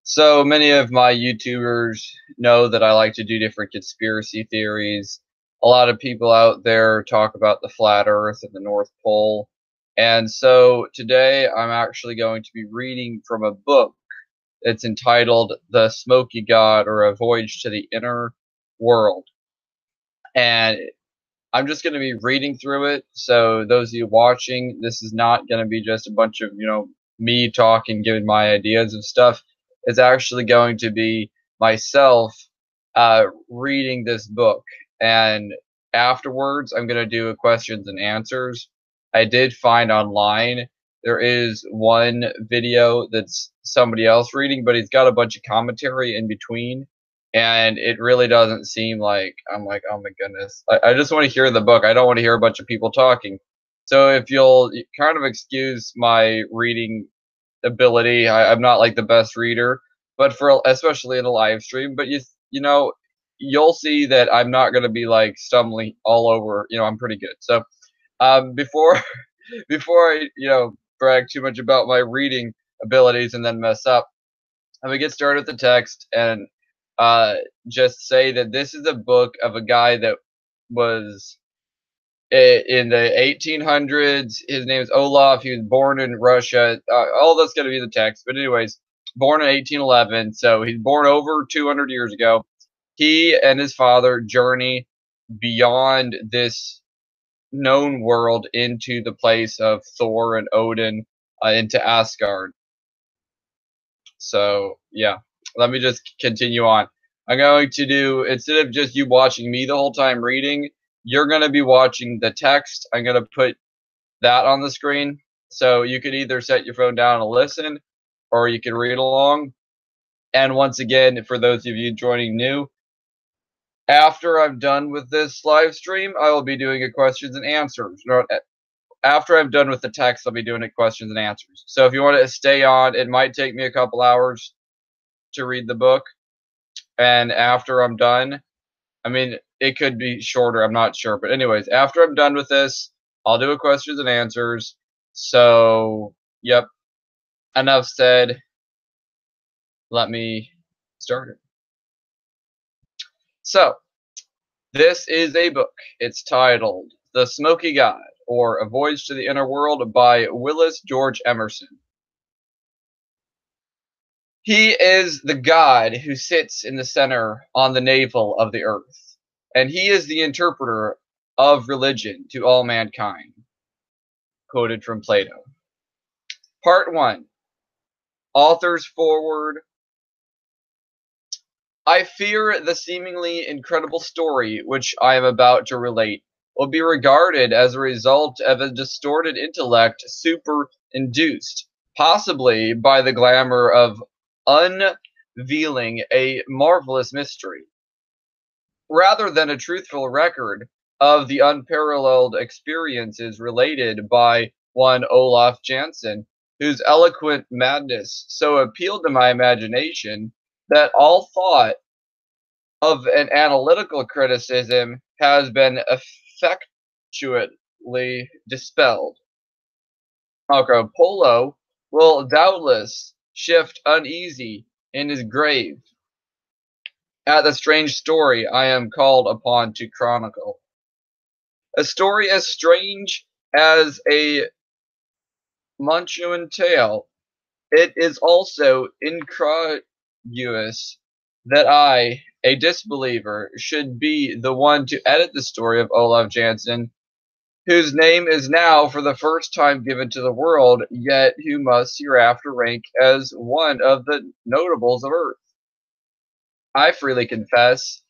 So many of my YouTubers know that I like to do different conspiracy theories. A lot of people out there talk about the flat Earth and the North Pole. And so today I'm actually going to be reading from a book. It's entitled The SMOKEY God, or A Voyage to the Inner World. And I'm just going to be reading through it. So those of you watching, this is not going to be just a bunch of, me talking, giving my ideas and stuff. It's actually going to be myself reading this book. And afterwards, I'm going to do a questions and answers. I did find online there is one video that's somebody else reading, but he's got a bunch of commentary in between, and it really doesn't seem like I'm like, oh my goodness, I just want to hear the book. I don't want to hear a bunch of people talking. So if you'll kind of excuse my reading ability, I'm not like the best reader, but for especially in a live stream, but you'll see that I'm not going to be like stumbling all over. I'm pretty good. So before before I brag too much about my reading abilities and then mess up, I'm gonna get started with the text and just say that this is a book of a guy that was in the 1800s. His name is Olaf. He was born in Russia. All that's going to be the text. But anyways, born in 1811. So he's born over 200 years ago. He and his father journey beyond this known world into the place of Thor and Odin, into Asgard. So yeah, let me just continue on. I'm going to do, instead of just you watching me the whole time reading, you're going to be watching the text. I'm going to put that on the screen. So you could either set your phone down and listen, or you can read along. And once again, for those of you joining new, after I'm done with this live stream, I will be doing a questions and answers. After I'm done with the text, I'll be doing a questions and answers. So if you want to stay on, it might take me a couple hours to read the book. And after I'm done, I mean, it could be shorter, I'm not sure. But anyways, after I'm done with this, I'll do a questions and answers. So, yep, enough said. Let me start it. So, this is a book. It's titled The SMOKEY God, or A Voyage to the Inner World by George Emerson. He is the God who sits in the center on the navel of the earth, and he is the interpreter of religion to all mankind. Quoted from Plato. Part 1. Author's foreword. I fear the seemingly incredible story which I am about to relate will be regarded as a result of a distorted intellect super-induced, possibly by the glamour of unveiling a marvelous mystery, rather than a truthful record of the unparalleled experiences related by one Olaf Jansen, whose eloquent madness so appealed to my imagination that all thought of an analytical criticism has been effectually dispelled. Marco Polo will doubtless shift uneasy in his grave at the strange story I am called upon to chronicle. A story as strange as a Munchausen tale, it is also incongruous that I, a disbeliever, should be the one to edit the story of Olaf Jansen, whose name is now for the first time given to the world, yet who must hereafter rank as one of the notables of Earth. I freely confess,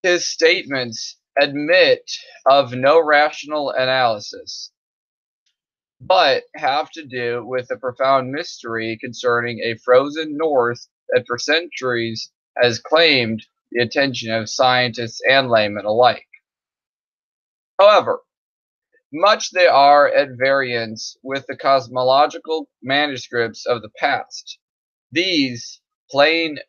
his statements admit of no rational analysis, but have to do with a profound mystery concerning a frozen north that for centuries has claimed the attention of scientists and laymen alike. However, much they are at variance with the cosmological manuscripts of the past. These plain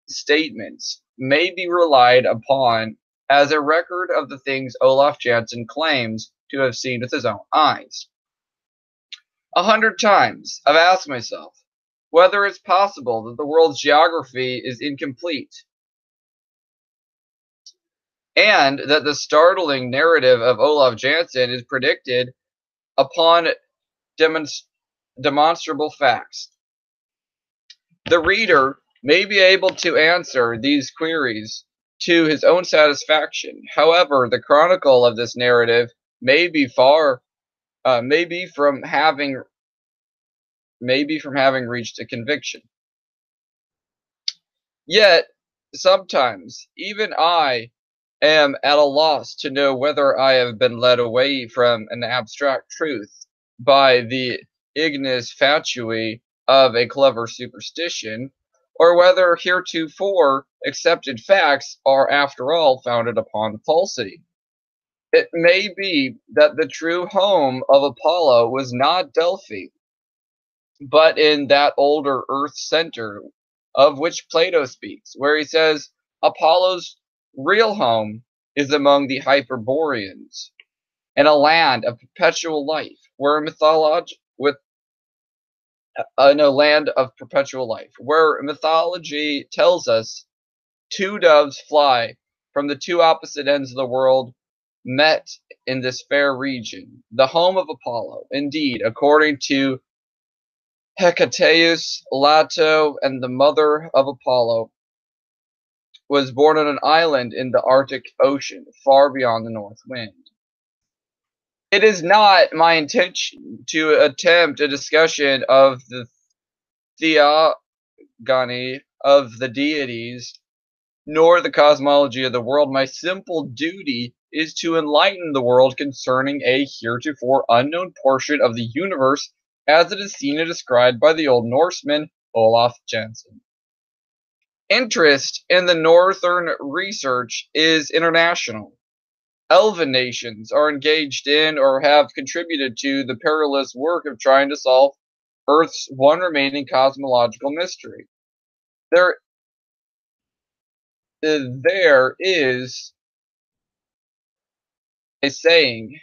statements may be relied upon as a record of the things Olaf Jansen claims to have seen with his own eyes. 100 times I've asked myself, whether it's possible that the world's geography is incomplete, and that the startling narrative of Olaf Jansen is predicted upon demonstrable facts. The reader may be able to answer these queries to his own satisfaction. However, the chronicle of this narrative may be from having reached a conviction. Yet, sometimes, even I am at a loss to know whether I have been led away from an abstract truth by the ignis fatui of a clever superstition, or whether heretofore accepted facts are after all founded upon falsity. It may be that the true home of Apollo was not Delphi, but in that older earth center of which Plato speaks, where he says Apollo's real home is among the Hyperboreans, in a land of perpetual life, where mythology tells us two doves fly from the two opposite ends of the world, met in this fair region, the home of Apollo. Indeed, according to Hecataeus, Lato, and the mother of Apollo, was born on an island in the Arctic Ocean, far beyond the north wind. It is not my intention to attempt a discussion of the theogony of the deities, nor the cosmology of the world. My simple duty is to enlighten the world concerning a heretofore unknown portion of the universe as it is seen and described by the Old Norseman Olaf Jansen. Interest in the northern research is international. Elven nations are engaged in or have contributed to the perilous work of trying to solve Earth's one remaining cosmological mystery. There is a saying,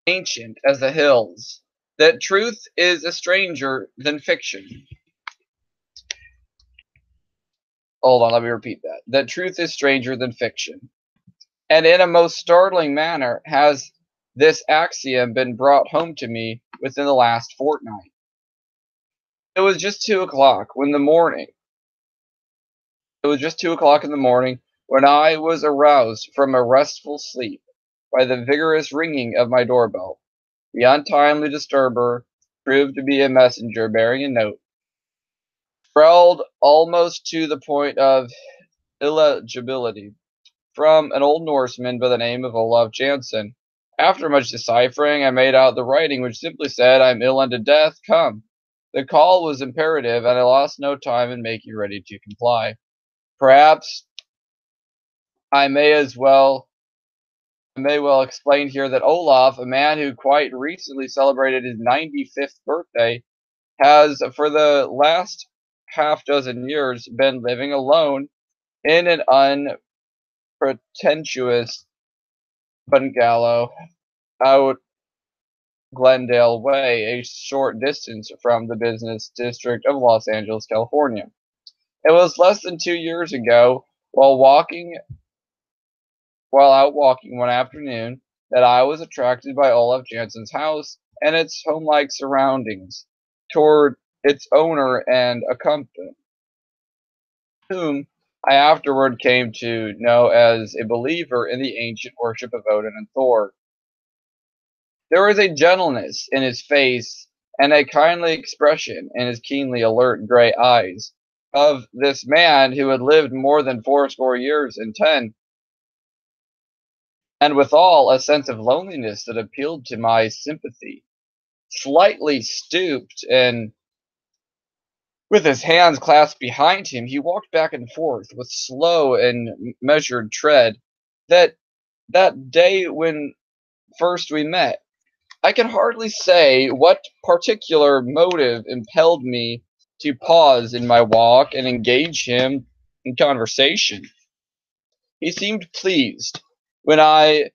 ancient as the hills, that truth is a stranger than fiction. Hold on, let me repeat that. That truth is stranger than fiction. And in a most startling manner has this axiom been brought home to me within the last fortnight. It was just 2 o'clock in the morning when I was aroused from a restful sleep by the vigorous ringing of my doorbell. The untimely disturber proved to be a messenger bearing a note, spelled almost to the point of illegibility, from an old Norseman by the name of Olaf Jansen. After much deciphering, I made out the writing, which simply said, "I'm ill unto death, come." The call was imperative, and I lost no time in making ready to comply. Perhaps I may well explain here that Olaf, a man who quite recently celebrated his 95th birthday, has for the last half dozen years been living alone in an unpretentious bungalow out Glendale Way, a short distance from the business district of Los Angeles, California. It was less than 2 years ago, while out walking one afternoon, that I was attracted by Olaf Jansen's house and its homelike surroundings toward its owner and accompanist, whom I afterward came to know as a believer in the ancient worship of Odin and Thor. There was a gentleness in his face and a kindly expression in his keenly alert gray eyes of this man who had lived more than 80 years and 10, and withal a sense of loneliness that appealed to my sympathy. Slightly stooped and with his hands clasped behind him, he walked back and forth with slow and measured tread. That day when first we met, I can hardly say what particular motive impelled me to pause in my walk and engage him in conversation. He seemed pleased when I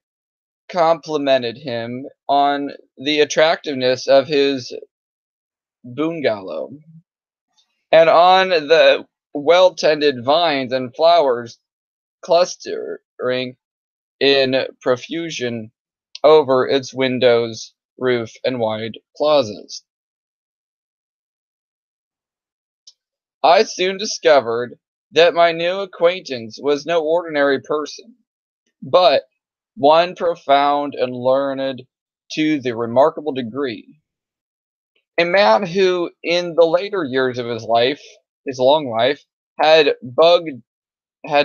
complimented him on the attractiveness of his bungalow, and on the well-tended vines and flowers clustering in profusion over its windows, roof, and wide plazas. I soon discovered that my new acquaintance was no ordinary person, but one profound and learned to the remarkable degree. A man who, in the later years of his long life, had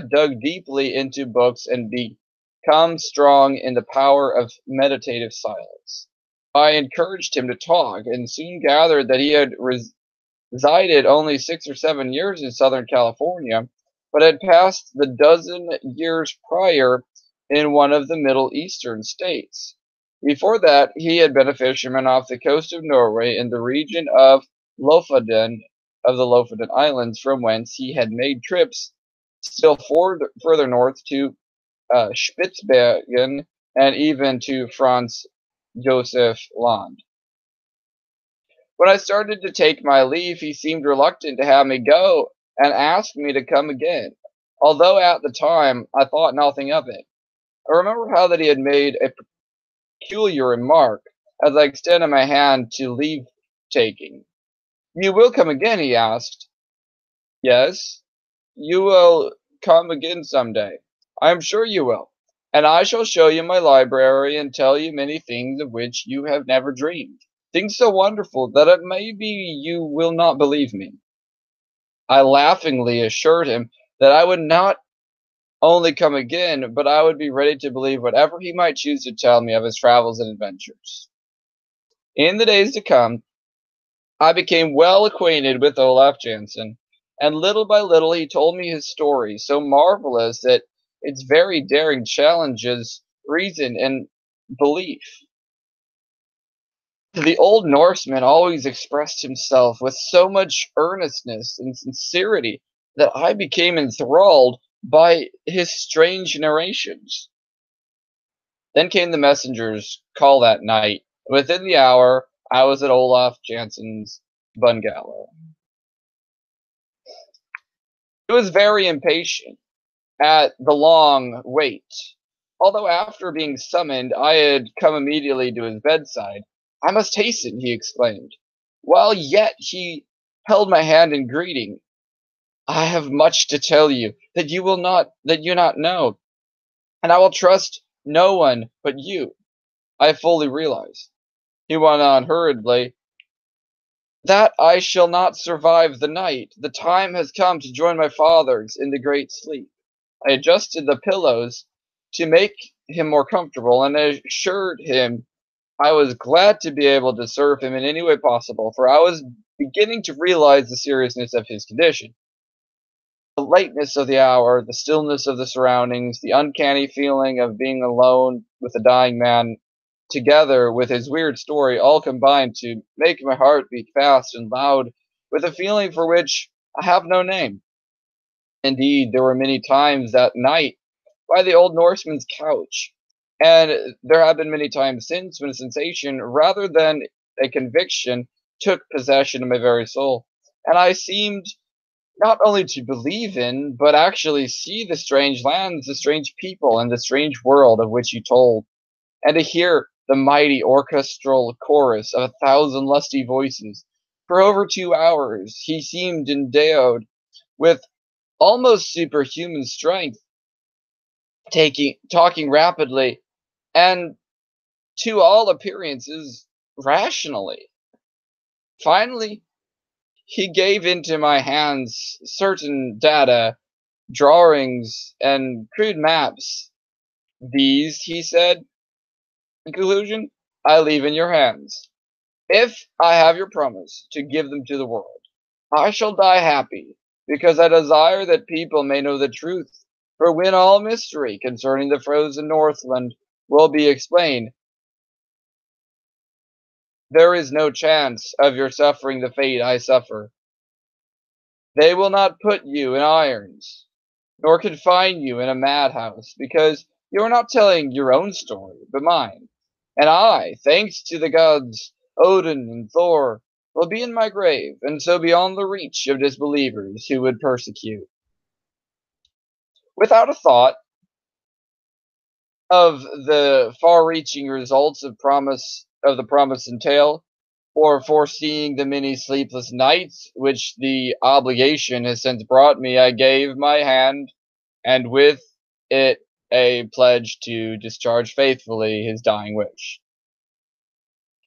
dug deeply into books and become strong in the power of meditative silence. I encouraged him to talk, and soon gathered that he had resided only 6 or 7 years in Southern California, but had passed the dozen years prior in one of the Middle Eastern states. Before that, he had been a fisherman off the coast of Norway in the region of the Lofoden Islands, from whence he had made trips still further north to Spitzbergen and even to Franz Josef Land. When I started to take my leave, he seemed reluctant to have me go and asked me to come again, although at the time I thought nothing of it. I remember how that he had made a peculiar remark as I extended my hand to leave taking. "You will come again?" he asked. "Yes, you will come again some day. I am sure you will, and I shall show you my library and tell you many things of which you have never dreamed. Things so wonderful that it may be you will not believe me." I laughingly assured him that I would not only come again, but I would be ready to believe whatever he might choose to tell me of his travels and adventures. In the days to come, I became well acquainted with Olaf Jansen, and little by little he told me his story, so marvelous that its very daring challenges reason and belief. The old Norseman always expressed himself with so much earnestness and sincerity that I became enthralled by his strange narrations. Then came the messenger's call that night. Within the hour, I was at Olaf Jansen's bungalow. He was very impatient at the long wait. Although after being summoned, I had come immediately to his bedside. "I must hasten," he exclaimed, while yet he held my hand in greeting. "I have much to tell you that you not know, and I will trust no one but you. I fully realize," he went on hurriedly, "that I shall not survive the night. The time has come to join my fathers in the great sleep." I adjusted the pillows to make him more comfortable, and assured him I was glad to be able to serve him in any way possible, for I was beginning to realize the seriousness of his condition. The lateness of the hour, the stillness of the surroundings, the uncanny feeling of being alone with a dying man, together with his weird story, all combined to make my heart beat fast and loud with a feeling for which I have no name. Indeed, there were many times that night by the old Norseman's couch, and there have been many times since when a sensation rather than a conviction took possession of my very soul, and I seemed not only to believe in, but actually see the strange lands, the strange people, and the strange world of which you told, and to hear the mighty orchestral chorus of 1,000 lusty voices. For over 2 hours he seemed endowed with almost superhuman strength, talking rapidly, and to all appearances rationally. Finally, he gave into my hands certain data, drawings, and crude maps. "These," he said, in conclusion, "I leave in your hands. If I have your promise to give them to the world, I shall die happy, because I desire that people may know the truth. For when all mystery concerning the frozen Northland will be explained, there is no chance of your suffering the fate I suffer. They will not put you in irons, nor confine you in a madhouse, because you are not telling your own story, but mine. And I, thanks to the gods Odin and Thor, will be in my grave, and so beyond the reach of disbelievers who would persecute. Without a thought of the far-reaching results of the promise entail, or foreseeing the many sleepless nights which the obligation has since brought me, I gave my hand, and with it a pledge to discharge faithfully his dying wish.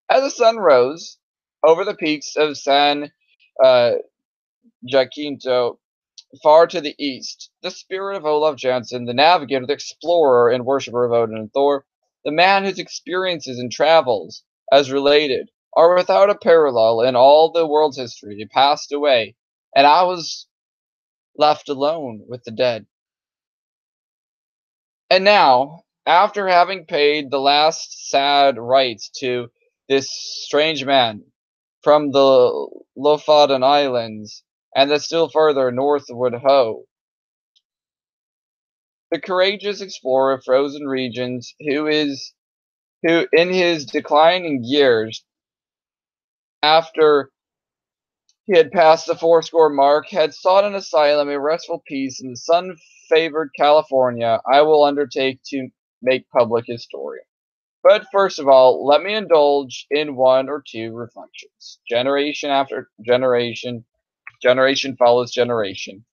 As the sun rose over the peaks of San uh, Jacinto, far to the east, the spirit of Olaf Jansen, the navigator, the explorer, and worshipper of Odin and Thor, the man whose experiences and travels, as related, are without a parallel in all the world's history, passed away, and I was left alone with the dead. And now, after having paid the last sad rites to this strange man from the Lofoden Islands and the still further northward Ho, the courageous explorer of frozen regions who in his declining years, after he had passed the fourscore mark, had sought an asylum, a restful peace in the sun-favored California, I will undertake to make public his story. But first of all, let me indulge in one or two reflections. Generation after generation, generation follows generation.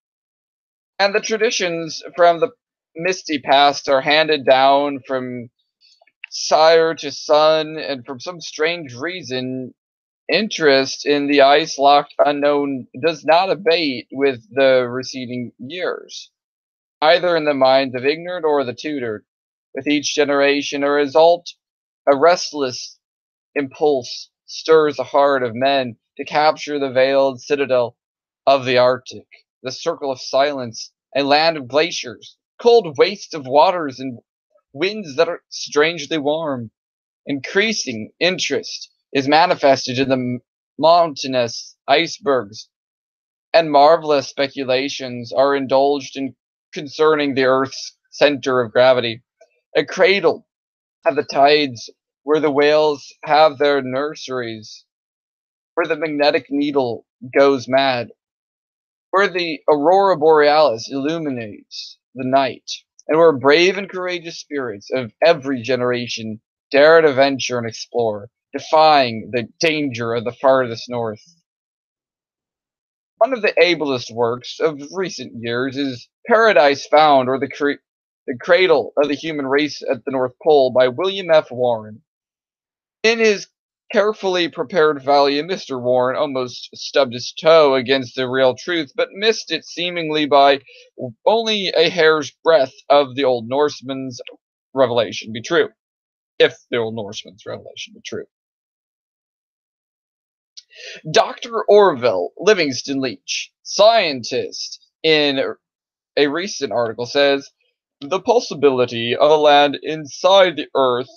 And the traditions from the misty past are handed down from sire to son, and for some strange reason, interest in the ice-locked unknown does not abate with the receding years, either in the minds of ignorant or the tutored. With each generation, a restless impulse stirs the heart of men to capture the veiled citadel of the Arctic, the circle of silence, a land of glaciers, cold wastes of waters, and winds that are strangely warm. Increasing interest is manifested in the mountainous icebergs, and marvelous speculations are indulged in concerning the Earth's center of gravity, a cradle of the tides where the whales have their nurseries, where the magnetic needle goes mad, where the aurora borealis illuminates the night, and where brave and courageous spirits of every generation dare to venture and explore, defying the danger of the farthest north. One of the ablest works of recent years is Paradise Found, or the Cradle of the Human Race at the North Pole by William F. Warren. In his carefully prepared volume, Mr. Warren almost stubbed his toe against the real truth, but missed it seemingly by only a hair's breadth of the Old Norseman's revelation be true, if the Old Norseman's revelation be true. Dr. Orville Livingston Leach, scientist, in a recent article says, the possibility of a land inside the Earth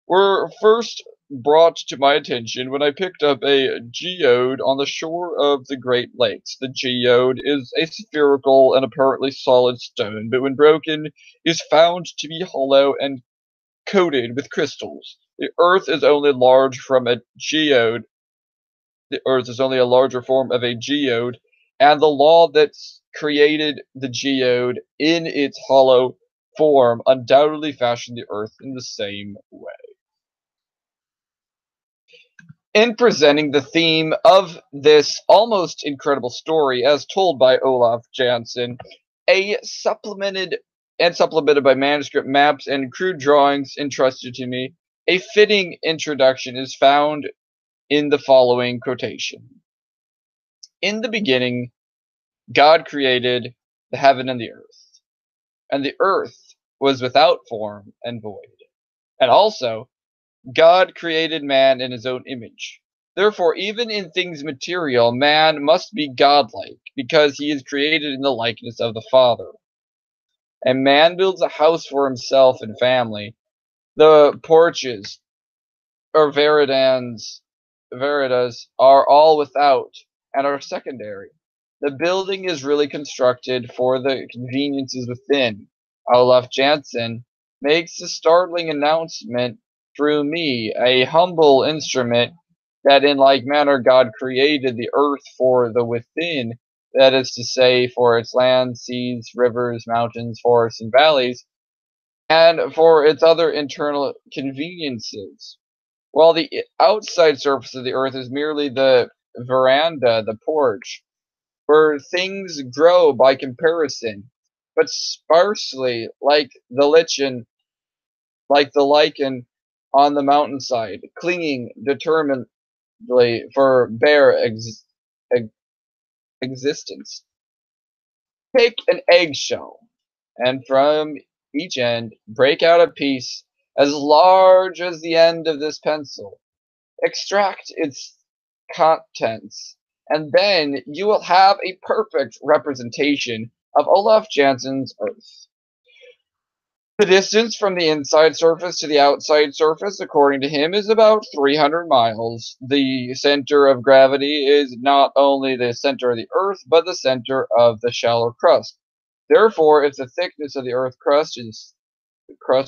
were first brought to my attention when I picked up a geode on the shore of the Great Lakes. The geode is a spherical and apparently solid stone, but when broken is found to be hollow and coated with crystals. The Earth is only large from a geode. The Earth is only a larger form of a geode, and the law that's created the geode in its hollow form undoubtedly fashioned the Earth in the same way. In presenting the theme of this almost incredible story as told by Olaf Jansen, supplemented by manuscript maps and crude drawings entrusted to me, a fitting introduction is found in the following quotation. In the beginning, God created the heaven and the earth was without form and void. And also, God created man in his own image. Therefore, even in things material, man must be godlike, because he is created in the likeness of the Father. And man builds a house for himself and family. The porches, or veritas, are all without, and are secondary. The building is really constructed for the conveniences within. Olaf Jansen makes a startling announcement through me, a humble instrument that in like manner God created the earth for the within, that is to say, for its land, seas, rivers, mountains, forests, and valleys, and for its other internal conveniences, while the outside surface of the earth is merely the veranda, the porch, where things grow by comparison, but sparsely, like the lichen on the mountainside, clinging determinedly for bare existence. Take an eggshell, and from each end break out a piece as large as the end of this pencil. Extract its contents, and then you will have a perfect representation of Olaf Jansen's Earth. The distance from the inside surface to the outside surface, according to him, is about 300 miles. The center of gravity is not only the center of the Earth, but the center of the shallow crust. Therefore, if the thickness of the Earth crust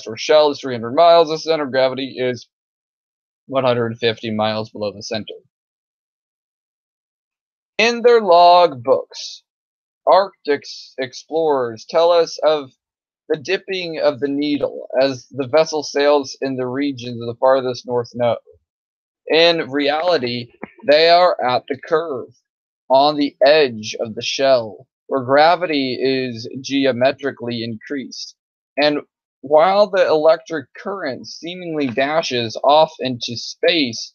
or shell is 300 miles, the center of gravity is 150 miles below the center. In their log books, Arctic explorers tell us of the dipping of the needle as the vessel sails in the regions of the farthest north node. In reality, they are at the curve, on the edge of the shell, where gravity is geometrically increased. And while the electric current seemingly dashes off into space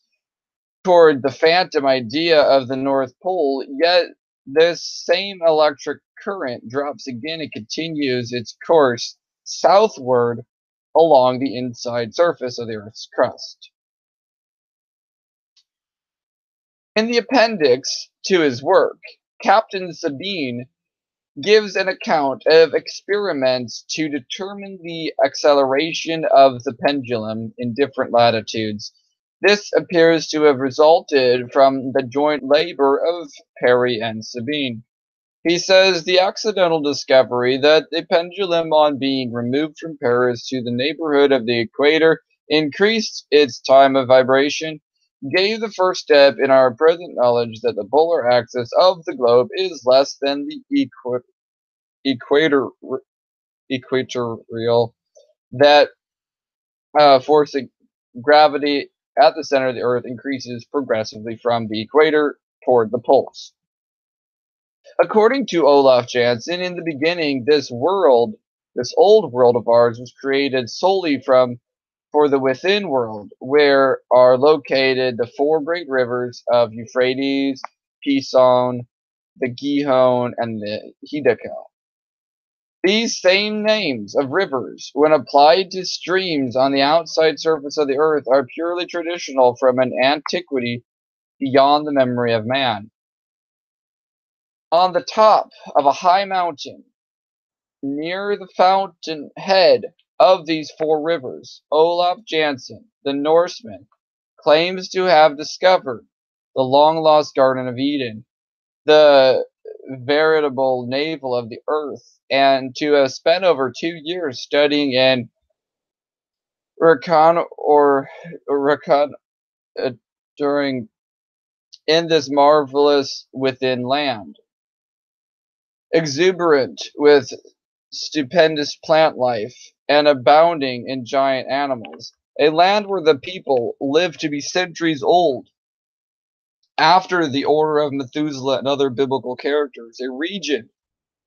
toward the phantom idea of the North Pole, yet this same electric current drops again and continues its course southward along the inside surface of the Earth's crust. In the appendix to his work, Captain Sabine gives an account of experiments to determine the acceleration of the pendulum in different latitudes. This appears to have resulted from the joint labor of Parry and Sabine. He says the accidental discovery that the pendulum, on being removed from Paris to the neighborhood of the equator, increased its time of vibration, gave the first step in our present knowledge that the polar axis of the globe is less than the equatorial, that force of gravity at the center of the Earth increases progressively from the equator toward the poles. According to Olaf Jansen, in the beginning, this old world of ours, was created solely for the within world, where are located the four great rivers of Euphrates, Pison, the Gihon, and the Hiddekel. These same names of rivers, when applied to streams on the outside surface of the earth, are purely traditional from an antiquity beyond the memory of man. On the top of a high mountain, near the fountain head of these four rivers, Olaf Jansen, the Norseman, claims to have discovered the long-lost Garden of Eden, the veritable navel of the earth, and to have spent over 2 years studying in during in this marvelous within land, exuberant with stupendous plant life and abounding in giant animals, a land where the people lived to be centuries old after the order of Methuselah and other biblical characters, a region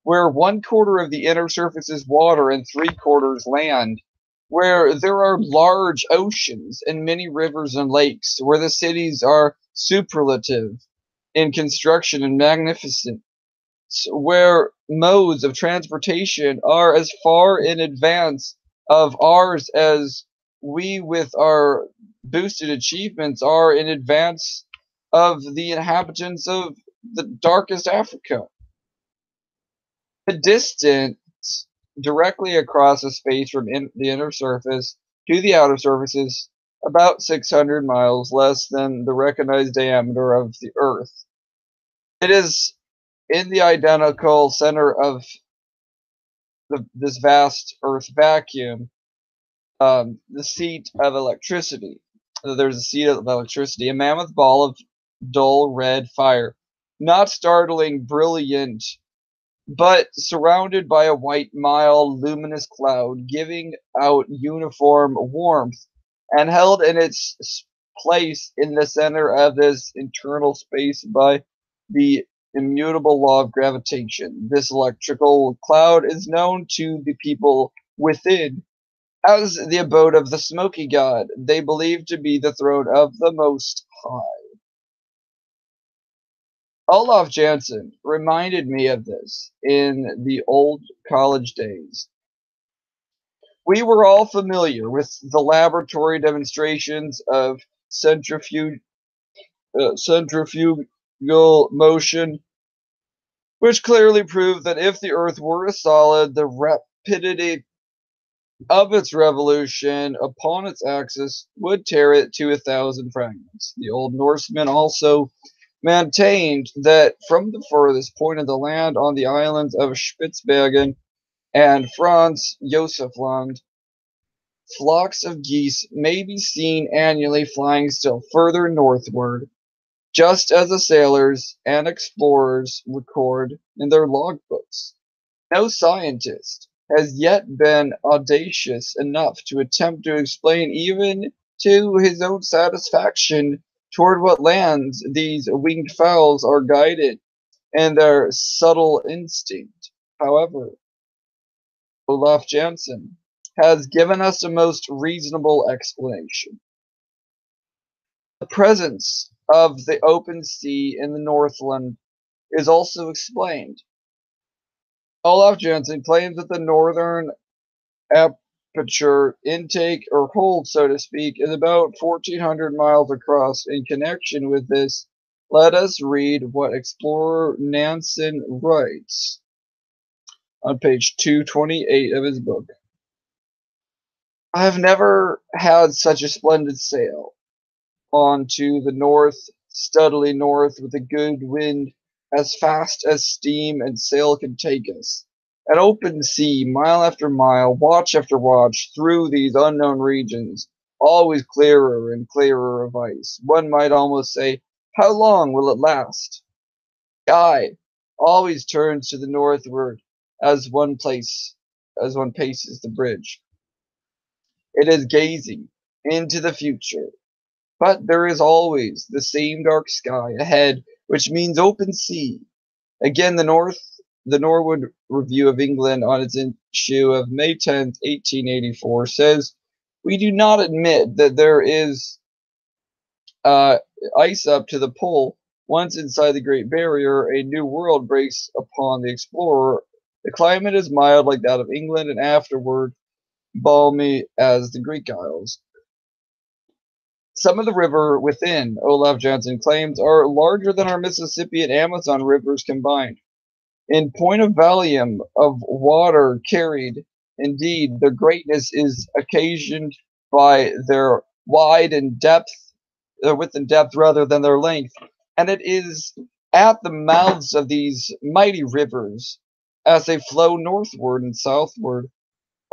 where 1/4 of the inner surface is water and 3/4 land, where there are large oceans and many rivers and lakes, where the cities are superlative in construction and magnificent, where modes of transportation are as far in advance of ours as we, with our boosted achievements, are in advance of the inhabitants of the darkest Africa. The distance directly across a space from the inner surface to the outer surface is about 600 miles, less than the recognized diameter of the Earth. It is in the identical center of this vast Earth vacuum, the seat of electricity. There's a seed of electricity, a mammoth ball of dull red fire, not startling, brilliant, but surrounded by a white, mild, luminous cloud, giving out uniform warmth, and held in its place in the center of this internal space by the immutable law of gravitation. This electrical cloud is known to the people within as the abode of the Smoky God. They believe to be the throne of the Most High. Olaf Jansen reminded me of this in the old college days. We were all familiar with the laboratory demonstrations of centrifugal motion, which clearly proved that if the Earth were a solid, the rapidity of its revolution upon its axis would tear it to 1,000 fragments. The Old Norsemen also maintained that from the furthest point of the land on the islands of Spitzbergen and Franz Josef Land, flocks of geese may be seen annually flying still further northward, just as the sailors and explorers record in their logbooks. No scientist has yet been audacious enough to attempt to explain, even to his own satisfaction, toward what lands these winged fowls are guided in their subtle instinct. However, Olaf Jansen has given us a most reasonable explanation. The presence of the open sea in the Northland is also explained. Olaf Jansen claims that the northern aperture intake, or hold, so to speak, is about 1,400 miles across. In connection with this, let us read what explorer Nansen writes on page 228 of his book. I have never had such a splendid sail on to the north, steadily north, with a good wind, as fast as steam and sail can take us. An open sea, mile after mile, watch after watch, through these unknown regions, always clearer and clearer of ice. One might almost say, how long will it last? The eye always turns to the northward as one paces the bridge. It is gazing into the future. But there is always the same dark sky ahead, which means open sea. Again, the Norwood Review of England, on its issue of May 10th, 1884, says, we do not admit that there is ice up to the pole. Once inside the Great Barrier, a new world breaks upon the explorer. The climate is mild like that of England, and afterward balmy as the Greek Isles. Some of the river within, Olaf Jansen claims, are larger than our Mississippi and Amazon rivers combined. In point of volume of water carried, indeed, their greatness is occasioned by their width and depth rather than their length. And it is at the mouths of these mighty rivers, as they flow northward and southward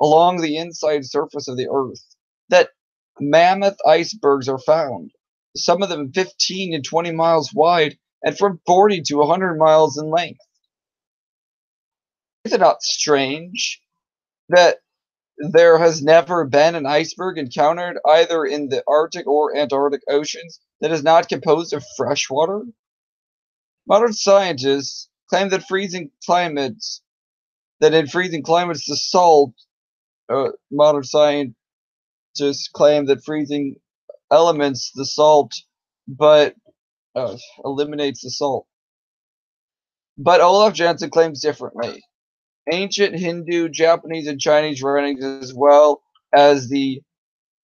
along the inside surface of the earth, that mammoth icebergs are found, some of them 15 and 20 miles wide and from 40 to 100 miles in length. Is it not strange that there has never been an iceberg encountered either in the Arctic or Antarctic oceans that is not composed of fresh water? Modern scientists claim that in freezing climates the salt, modern scientists claim that freezing elements the salt, but eliminates the salt. But Olaf Jansen claims differently. Ancient Hindu, Japanese, and Chinese writings, as well as the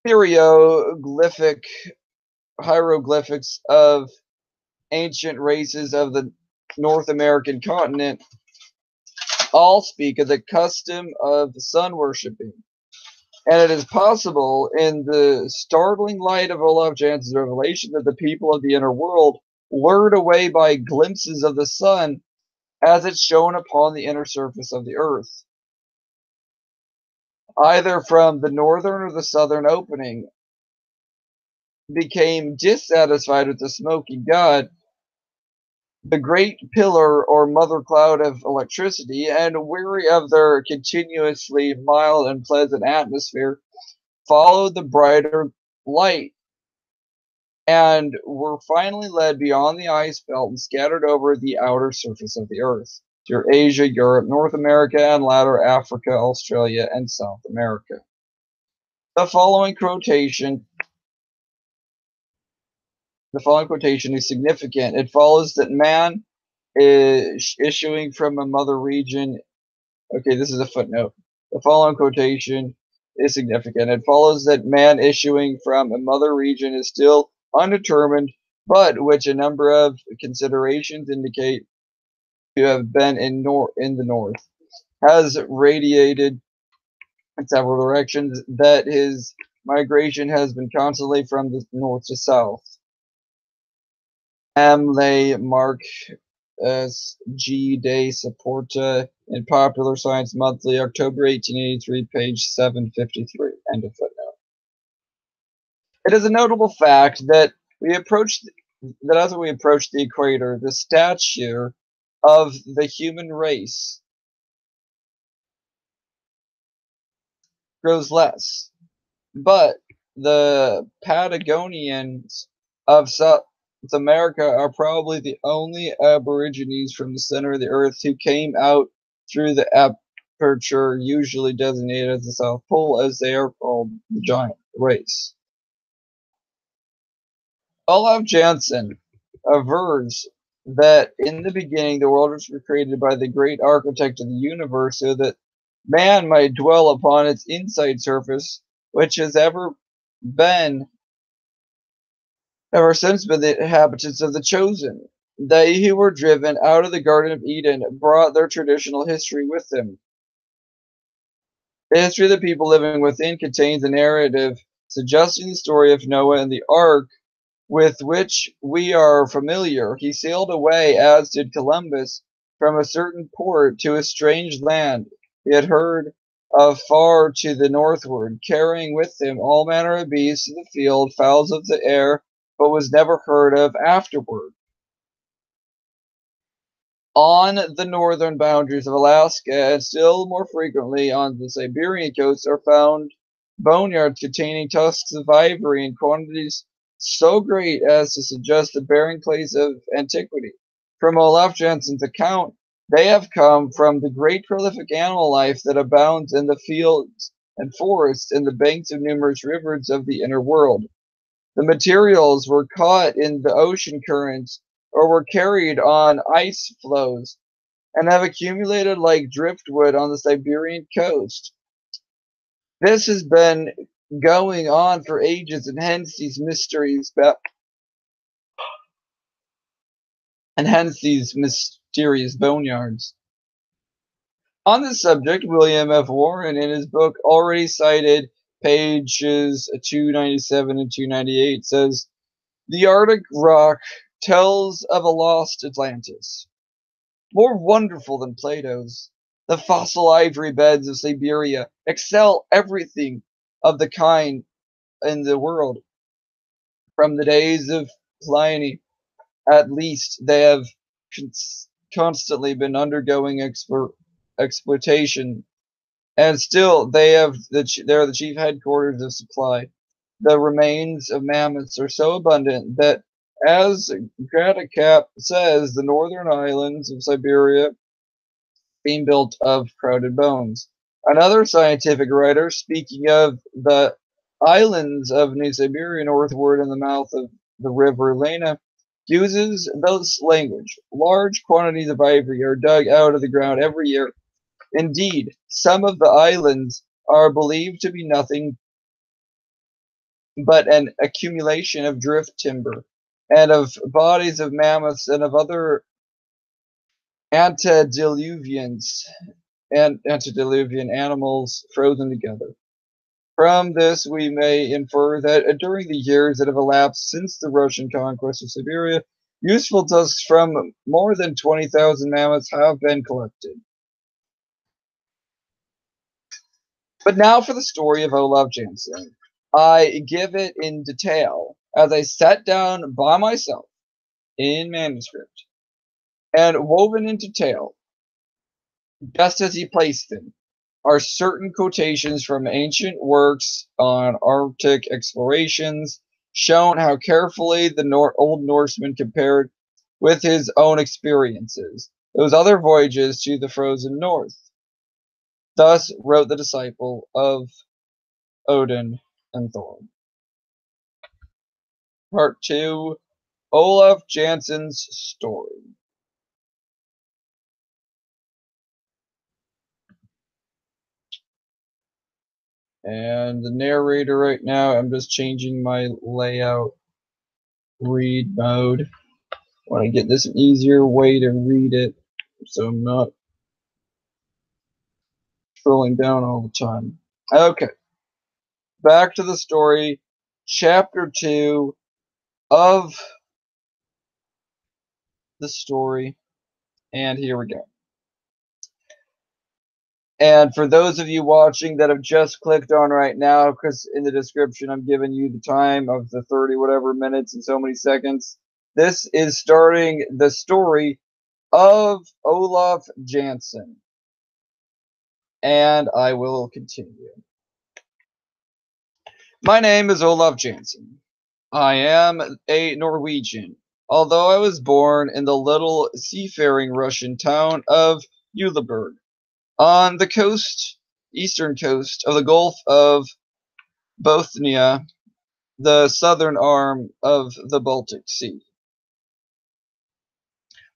hieroglyphics of ancient races of the North American continent, all speak of the custom of sun worshipping. And it is possible, in the startling light of Olaf Jansen's revelation, that the people of the inner world, lured away by glimpses of the sun as it's shown upon the inner surface of the earth, either from the northern or the southern opening, became dissatisfied with the smoky god, the great pillar or mother cloud of electricity, and weary of their continuously mild and pleasant atmosphere, followed the brighter light and were finally led beyond the ice belt and scattered over the outer surface of the earth through Asia, Europe, North America, and latter Africa, Australia, and South America. The following quotation is significant. It follows that man is issuing from a mother region. Okay, this is a footnote. The following quotation is significant. It follows that man issuing from a mother region is still undetermined, but which a number of considerations indicate to have been in the north, has radiated in several directions, that his migration has been constantly from the north to south. Le Marc S. G. de Supporta in Popular Science Monthly, October 1883, page 753. End of footnote. It is a notable fact that as we approach the equator, the stature of the human race grows less, but the Patagonians of South America are probably the only aborigines from the center of the earth who came out through the aperture usually designated as the South Pole, as they are called the giant race. Olaf Jansen avers that in the beginning the world was created by the great architect of the universe so that man might dwell upon its inside surface, which has ever since been the inhabitants of the chosen. They who were driven out of the Garden of Eden brought their traditional history with them. The history of the people living within contains a narrative suggesting the story of Noah and the ark, with which we are familiar. He sailed away, as did Columbus, from a certain port to a strange land he had heard of far to the northward, carrying with him all manner of beasts of the field, fowls of the air, but was never heard of afterward. On the northern boundaries of Alaska, and still more frequently on the Siberian coast, are found boneyards containing tusks of ivory in quantities so great as to suggest the bearing place of antiquity. From Olaf Jansen's account, they have come from the great prolific animal life that abounds in the fields and forests and the banks of numerous rivers of the inner world. The materials were caught in the ocean currents or were carried on ice floes and have accumulated like driftwood on the Siberian coast. This has been going on for ages, and hence these mysterious boneyards. On this subject, William F. Warren, in his book already cited, pages 297 and 298, says, "The Arctic rock tells of a lost Atlantis, more wonderful than Plato's. The fossil ivory beds of Siberia excel everything of the kind in the world. From the days of Pliny, at least, they have constantly been undergoing exploitation, and still they are the chief headquarters of supply. The remains of mammoths are so abundant that, as Gratacap says, the northern islands of Siberia being built of crowded bones." Another scientific writer, speaking of the islands of New Siberia northward in the mouth of the river Lena, uses this language: "Large quantities of ivory are dug out of the ground every year. Indeed, some of the islands are believed to be nothing but an accumulation of drift timber, and of bodies of mammoths and of other antediluvian animals frozen together. From this we may infer that during the years that have elapsed since the Russian conquest of Siberia, useful tusks from more than 20,000 mammoths have been collected." But now for the story of Olaf Jansen. I give it in detail, as I sat down by myself in manuscript and woven into tale, just as he placed them, are certain quotations from ancient works on Arctic explorations, shown how carefully the Old Norseman compared with his own experiences those other voyages to the frozen north. Thus wrote the disciple of Odin and Thor. Part 2, Olaf Jansen's story. And the narrator right now, I'm just changing my layout read mode. I want to get this an easier way to read it so I'm not scrolling down all the time. Okay, back to the story, chapter 2 of the story, and here we go. And for those of you watching that have just clicked on right now, because in the description I'm giving you the time of the 30 whatever minutes and so many seconds, this is starting the story of Olaf Jansen. And I will continue. My name is Olaf Jansen. I am a Norwegian, although I was born in the little seafaring Russian town of Uleaborg, on the coast, eastern coast of the Gulf of Bothnia, the southern arm of the Baltic Sea.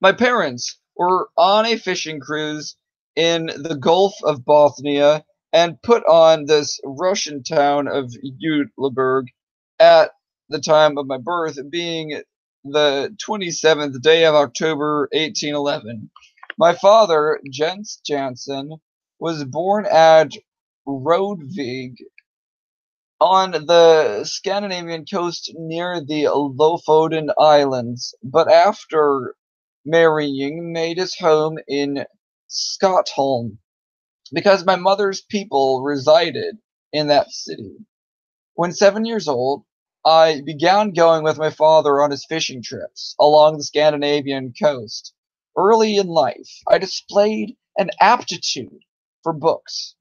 My parents were on a fishing cruise in the Gulf of Bothnia and put on this Russian town of Uleaborg at the time of my birth, being the 27th day of October 1811. My father, Jens Jansen, was born at Rodwig on the Scandinavian coast near the Lofoden Islands, but after marrying made his home in Stockholm because my mother's people resided in that city. When 7 years old, I began going with my father on his fishing trips along the Scandinavian coast. Early in life, I displayed an aptitude for books,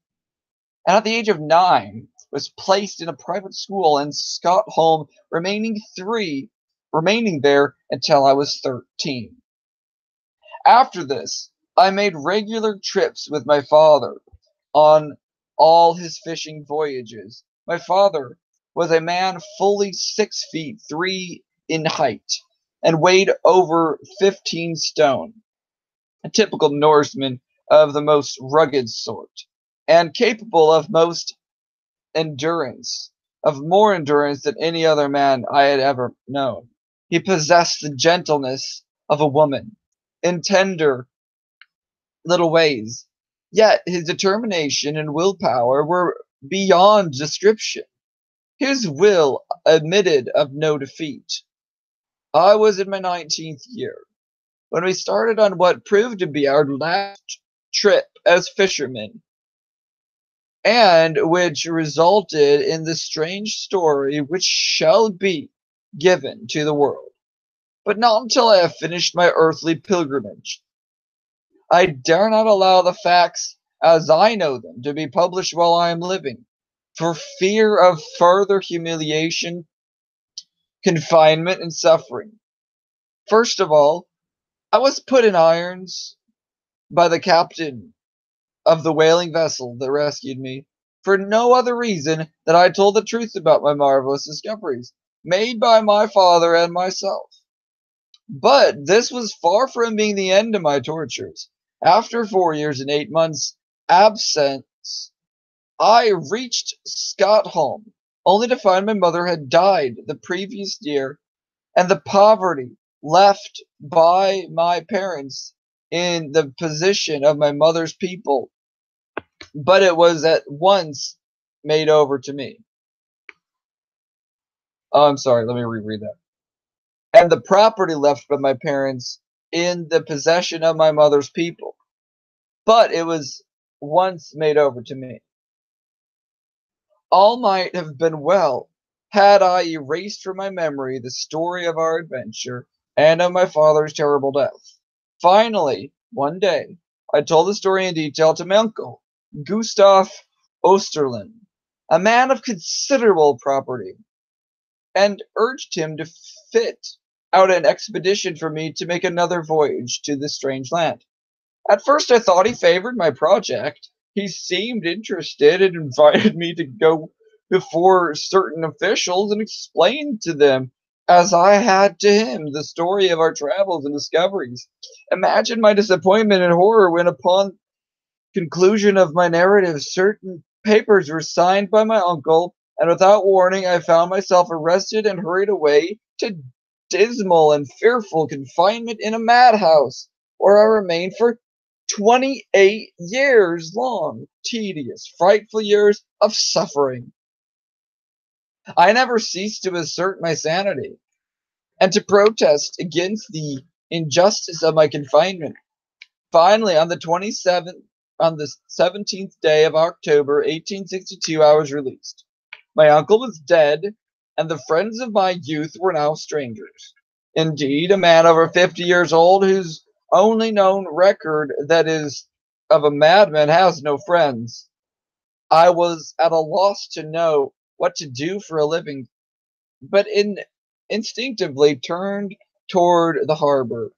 and at the age of 9, was placed in a private school in Stockholm, remaining there until I was 13. After this, I made regular trips with my father on all his fishing voyages. My father was a man fully 6 feet 3 in height and weighed over 15 stone, a typical Norseman of the most rugged sort, and capable of more endurance than any other man I had ever known. He possessed the gentleness of a woman in tender little ways, yet his determination and willpower were beyond description. His will admitted of no defeat. I was in my 19th year when we started on what proved to be our last trip as fishermen, and which resulted in the strange story which shall be given to the world. But not until I have finished my earthly pilgrimage. I dare not allow the facts as I know them to be published while I am living, for fear of further humiliation, confinement, and suffering. First of all, I was put in irons by the captain of the whaling vessel that rescued me, for no other reason than I told the truth about my marvelous discoveries made by my father and myself. But this was far from being the end of my tortures. After 4 years and 8 months' absence, I reached Stockholm, only to find my mother had died the previous year, and the poverty left by my parents in the possession of my mother's people, but it was at once made over to me. Oh, I'm sorry, let me reread that. And the property left by my parents in the possession of my mother's people, but it was once made over to me. All might have been well had I erased from my memory the story of our adventure and of my father's terrible death. Finally, one day, I told the story in detail to my uncle, Gustav Osterlund, a man of considerable property, and urged him to fit out an expedition for me to make another voyage to this strange land. At first, I thought he favored my project. He seemed interested and invited me to go before certain officials and explain to them, as I had to him, the story of our travels and discoveries. Imagine my disappointment and horror when, upon conclusion of my narrative, certain papers were signed by my uncle, and without warning, I found myself arrested and hurried away to dismal and fearful confinement in a madhouse, where I remained for 28 years long, tedious, frightful years of suffering. I never ceased to assert my sanity and to protest against the injustice of my confinement. Finally, on the 17th day of October, 1862, I was released. My uncle was dead, and the friends of my youth were now strangers. Indeed, a man over 50 years old whose only known record that is of a madman has no friends. I was at a loss to know what to do for a living, but instinctively turned toward the harbor,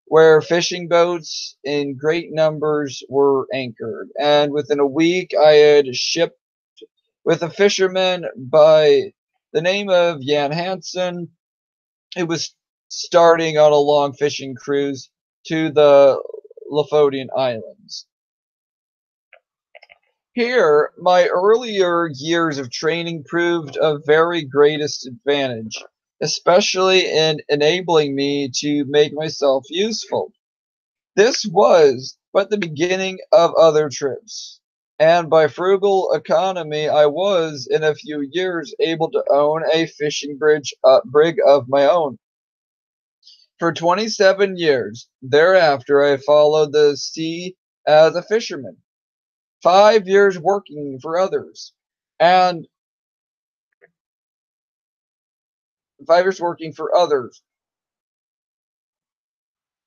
where fishing boats in great numbers were anchored, and within a week I had shipped with a fisherman by the name of Jens Jansen, who was starting on a long fishing cruise to the Lofoden Islands. Here, my earlier years of training proved of very greatest advantage, especially in enabling me to make myself useful. This was but the beginning of other trips, and by frugal economy I was, in a few years, able to own a brig of my own. For 27 years thereafter I followed the sea as a fisherman, 5 years working for others, and 5 years working for others,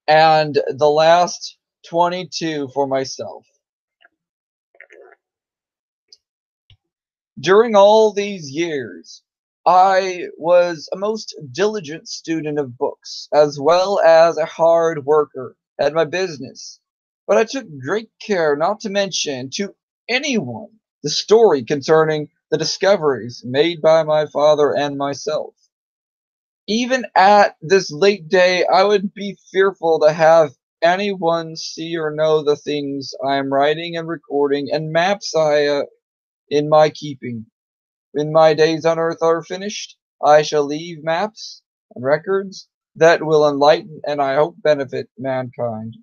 and the last 22 for myself. During all these years, I was a most diligent student of books, as well as a hard worker at my business. But I took great care not to mention to anyone the story concerning the discoveries made by my father and myself. Even at this late day, I would be fearful to have anyone see or know the things I am writing and recording and maps in my keeping. When my days on earth are finished, I shall leave maps and records that will enlighten and I hope benefit mankind.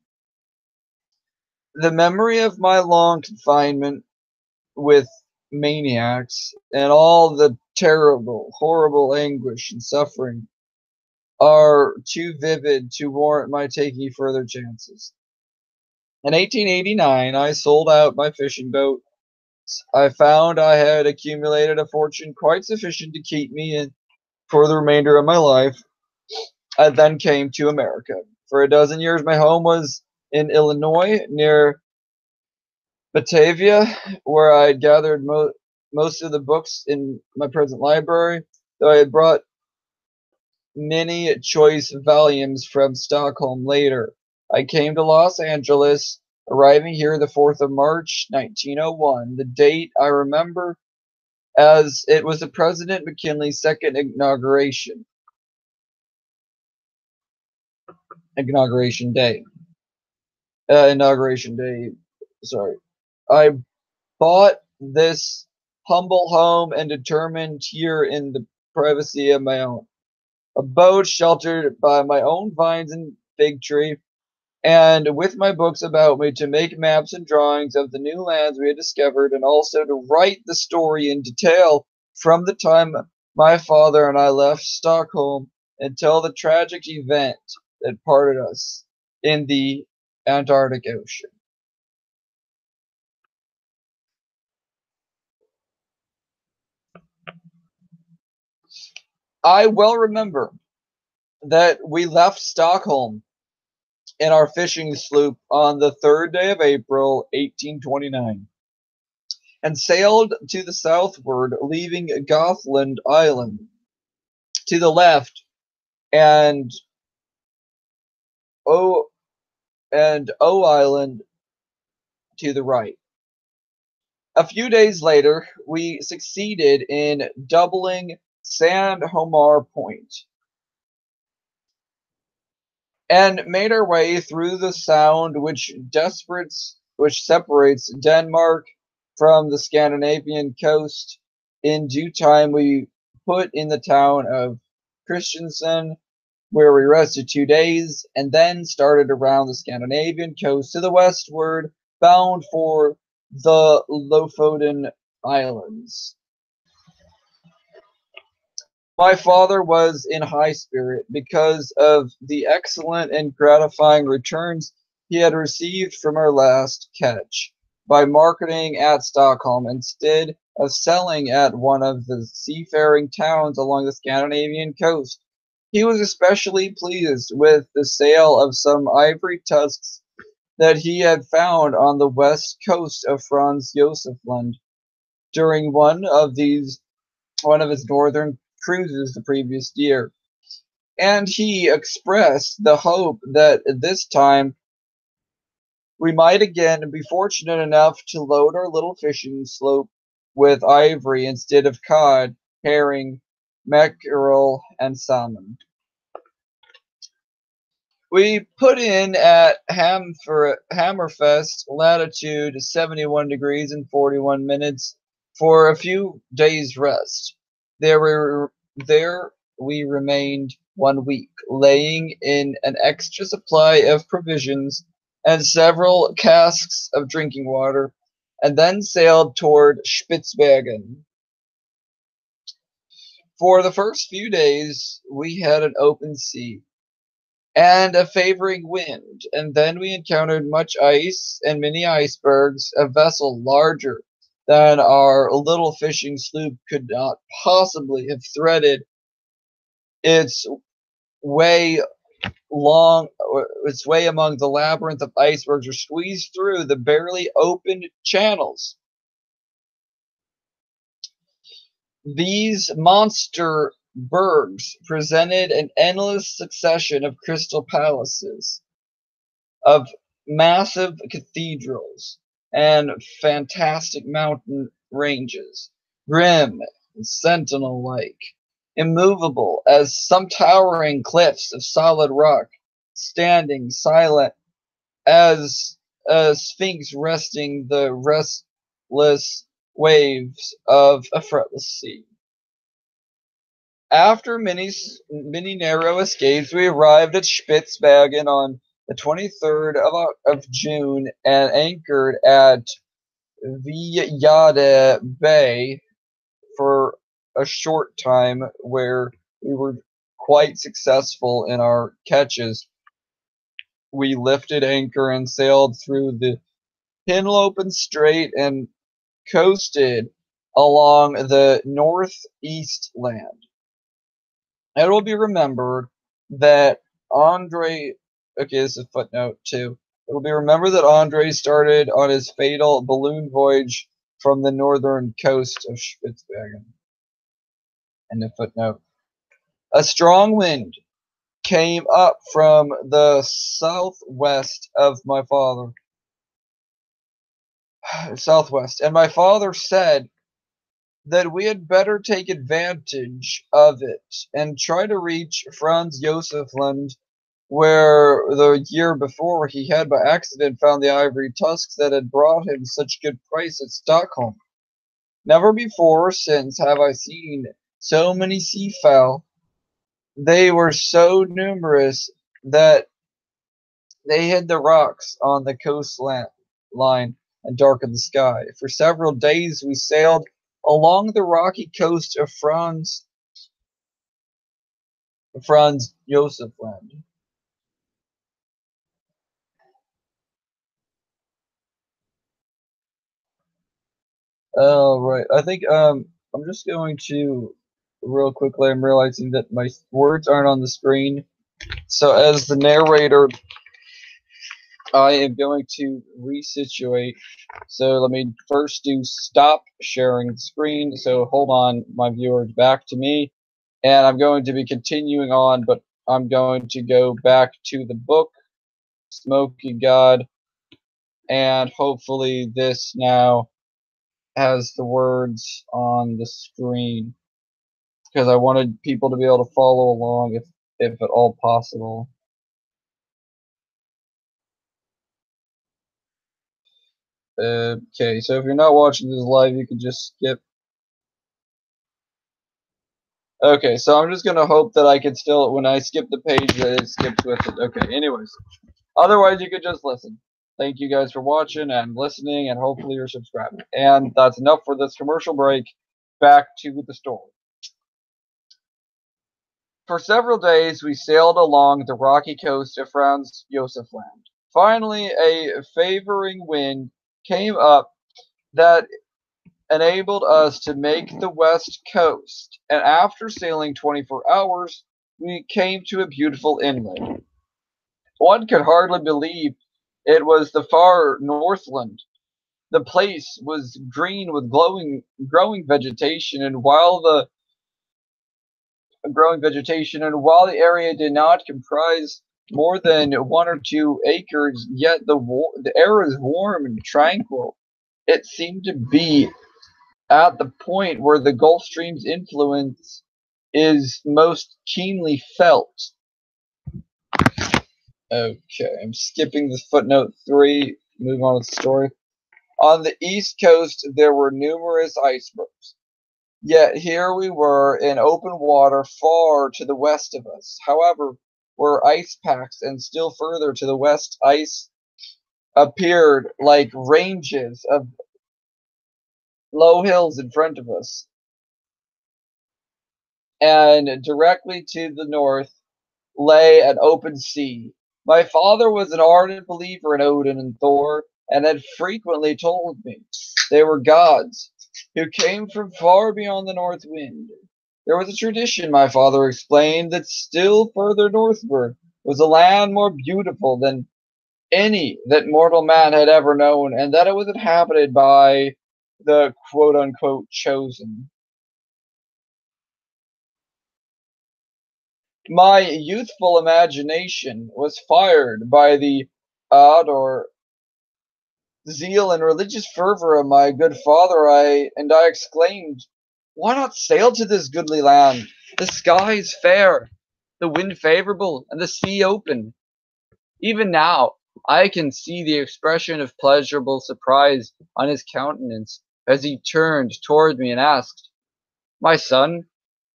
The memory of my long confinement with maniacs and all the terrible, horrible anguish and suffering are too vivid to warrant my taking further chances. In 1889, I sold out my fishing boat. I found I had accumulated a fortune quite sufficient to keep me in for the remainder of my life. I then came to America. For a dozen years, my home was in Illinois, near Batavia, where I had gathered most of the books in my present library, though I had brought many choice volumes from Stockholm later. I came to Los Angeles, arriving here the 4th of March, 1901. The date I remember as it was the President McKinley's second inauguration day. Inauguration day. Sorry. I bought this humble home and determined here in the privacy of my own abode, sheltered by my own vines and fig tree, and with my books about me, to make maps and drawings of the new lands we had discovered, and also to write the story in detail from the time my father and I left Stockholm until the tragic event that parted us in the Antarctic Ocean. I well remember that we left Stockholm in our fishing sloop on the 3rd day of April, 1829, and sailed to the southward, leaving Gothland Island to the left and O O Island to the right. A few days later, we succeeded in doubling Sandhomar Point and made our way through the sound which separates Denmark from the Scandinavian coast. In due time, we put in the town of Christiansand, where we rested 2 days, and then started around the Scandinavian coast to the westward, bound for the Lofoden Islands. My father was in high spirit because of the excellent and gratifying returns he had received from our last catch. By marketing at Stockholm instead of selling at one of the seafaring towns along the Scandinavian coast, he was especially pleased with the sale of some ivory tusks that he had found on the west coast of Franz Josef Land during one of his northern cruises the previous year, and he expressed the hope that this time we might again be fortunate enough to load our little fishing sloop with ivory instead of cod, herring, mackerel, and salmon. We put in at Hammerfest, latitude 71 degrees and 41 minutes, for a few days' rest. There we remained 1 week, laying in an extra supply of provisions and several casks of drinking water, and then sailed toward Spitzbergen. For the first few days, we had an open sea and a favoring wind, and then we encountered much ice and many icebergs. A vessel larger than our little fishing sloop could not possibly have threaded its way its way among the labyrinth of icebergs, or squeezed through the barely opened channels. These monster bergs presented an endless succession of crystal palaces, of massive cathedrals, and fantastic mountain ranges, grim and sentinel-like, immovable as some towering cliffs of solid rock, standing silent as a sphinx resting the restless waves of a fretless sea. After many narrow escapes, we arrived at Spitzbergen on the 23rd of June and anchored at Villade Bay for a short time, where we were quite successful in our catches. We lifted anchor and sailed through the Hinlopen Strait and coasted along the northeast land. It will be remembered that Andre, okay, this is footnote 2. It will be remembered that Andre started on his fatal balloon voyage from the northern coast of Spitzbergen. End of footnote. A strong wind came up from the southwest, and my father said that we had better take advantage of it and try to reach Franz Josef Land, where the year before he had by accident found the ivory tusks that had brought him such good price at Stockholm. Never before or since have I seen so many seafowl. They were so numerous that they hid the rocks on the coastline and darkened the sky. For several days we sailed along the rocky coast of Franz Josef Land. All right, I think I'm just going to real quickly. I'm realizing that my words aren't on the screen. So as the narrator, I am going to resituate. So let me first do stop sharing the screen. So hold on, my viewers, back to me. And I'm going to be continuing on, but I'm going to go back to the book, Smoky God. And hopefully this now has the words on the screen. Because I wanted people to be able to follow along if at all possible. Okay, so if you're not watching this live, you can just skip. Okay, so I'm just gonna hope that I can still, when I skip the page, that it skips with it. Okay, anyways. Otherwise, you could just listen. Thank you guys for watching and listening, and hopefully you're subscribing. And that's enough for this commercial break. Back to the story. For several days, we sailed along the rocky coast of Franz Josef Land. Finally, a favoring wind came up that enabled us to make the west coast, and after sailing 24 hours, we came to a beautiful inlet. One could hardly believe it was the far Northland. The place was green with growing vegetation, and while the area did not comprise more than 1 or 2 acres, yet the air was warm and tranquil. It seemed to be at the point where the Gulf Stream's influence is most keenly felt. Okay, I'm skipping the footnote 3, move on with the story. On the east coast, there were numerous icebergs. Yet here we were in open water far to the west of us. However, were ice packs, and still further to the west, ice appeared like ranges of low hills in front of us. And directly to the north lay an open sea. My father was an ardent believer in Odin and Thor, and had frequently told me they were gods who came from far beyond the north wind. There was a tradition, my father explained, that still further northward was a land more beautiful than any that mortal man had ever known, and that it was inhabited by the quote unquote chosen. My youthful imagination was fired by the ardor, zeal, and religious fervor of my good father. I exclaimed, "Why not sail to this goodly land? The sky is fair, the wind favorable, and the sea open." Even now, I can see the expression of pleasurable surprise on his countenance as he turned toward me and asked, "My son,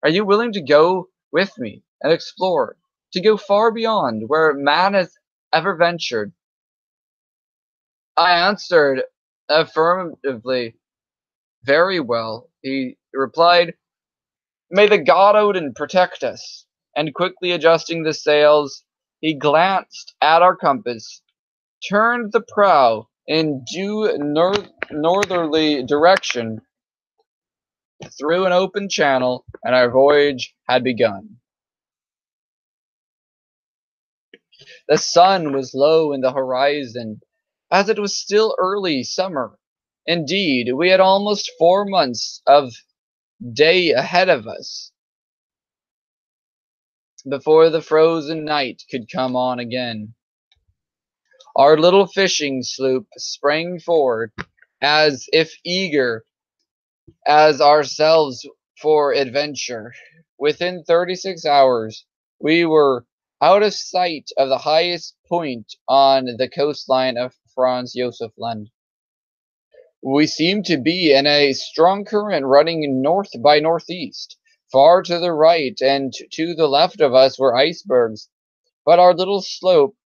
are you willing to go with me and explore, to go far beyond where man has ever ventured?" I answered affirmatively. "Very well," he replied. "May the god Odin protect us." And quickly adjusting the sails, he glanced at our compass, turned the prow in due northerly direction through an open channel, and our voyage had begun. The sun was low in the horizon, as it was still early summer. Indeed, we had almost 4 months of day ahead of us before the frozen night could come on again. Our little fishing sloop sprang forward, as if eager as ourselves for adventure. Within 36 hours, we were out of sight of the highest point on the coastline of Franz Josef Land. We seemed to be in a strong current running north by northeast. Far to the right and to the left of us were icebergs, but our little slope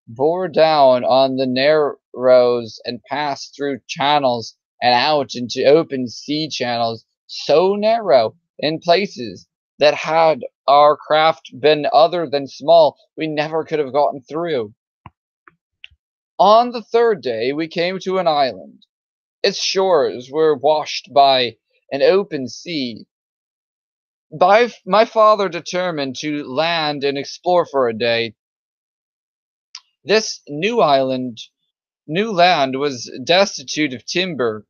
bore down on the narrows and passed through channels and out into open sea channels so narrow in places that had our craft been other than small, we never could have gotten through. On the third day we came to an island. Its shores were washed by an open sea, My father determined to land and explore for a day. This new land was destitute of timber,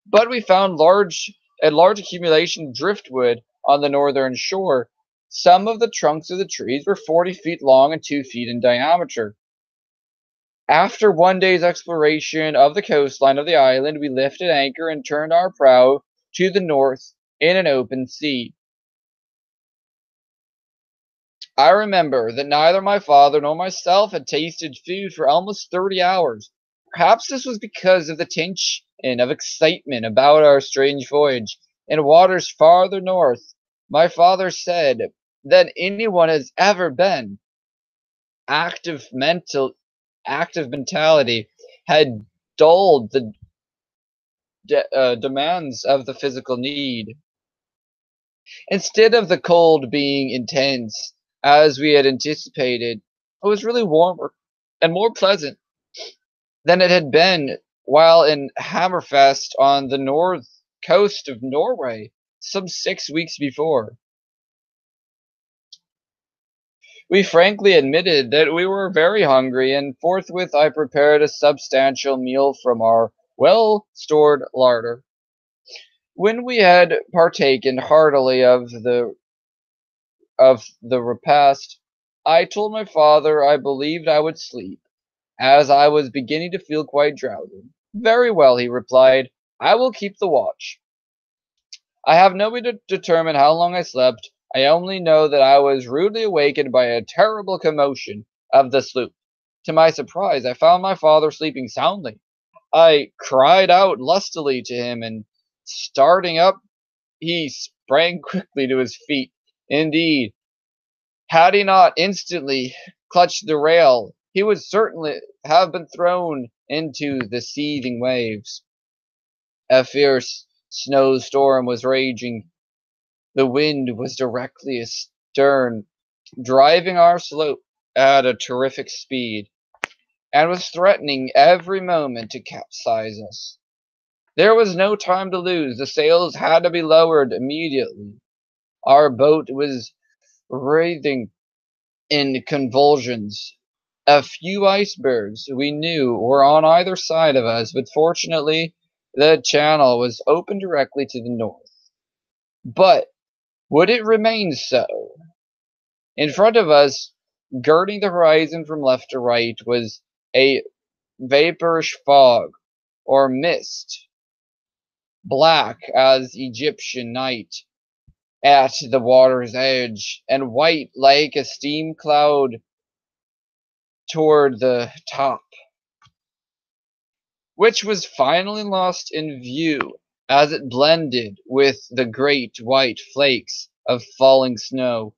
but we found a large accumulation of driftwood on the northern shore. Some of the trunks of the trees were 40 feet long and 2 feet in diameter. After one day's exploration of the coastline of the island, we lifted anchor and turned our prow to the north in an open sea. I remember that neither my father nor myself had tasted food for almost 30 hours. Perhaps this was because of the tension of excitement about our strange voyage. In waters farther north, my father said, than anyone has ever been. Active mental, active mentality had dulled the demands of the physical need. Instead of the cold being intense, as we had anticipated, it was really warmer and more pleasant than it had been while in Hammerfest on the north coast of Norway some 6 weeks before. We frankly admitted that we were very hungry, and forthwith I prepared a substantial meal from our well-stored larder. When we had partaken heartily of the repast, I told my father I believed I would sleep, as I was beginning to feel quite drowsy. Very well, he replied, I will keep the watch. I have no way to determine how long I slept. I only know that I was rudely awakened by a terrible commotion of the sloop. To my surprise, I found my father sleeping soundly. I cried out lustily to him, and starting up, he sprang quickly to his feet. Indeed, had he not instantly clutched the rail, he would certainly have been thrown into the seething waves. A fierce snowstorm was raging. The wind was directly astern, driving our sloop at a terrific speed, and was threatening every moment to capsize us. There was no time to lose. The sails had to be lowered immediately. Our boat was writhing in convulsions. A few icebergs, we knew, were on either side of us, but fortunately the channel was open directly to the north. But would it remain so? In front of us, girding the horizon from left to right, was a vaporish fog, or mist, black as Egyptian night at the water's edge, and white like a steam cloud toward the top, which was finally lost in view as it blended with the great white flakes of falling snow.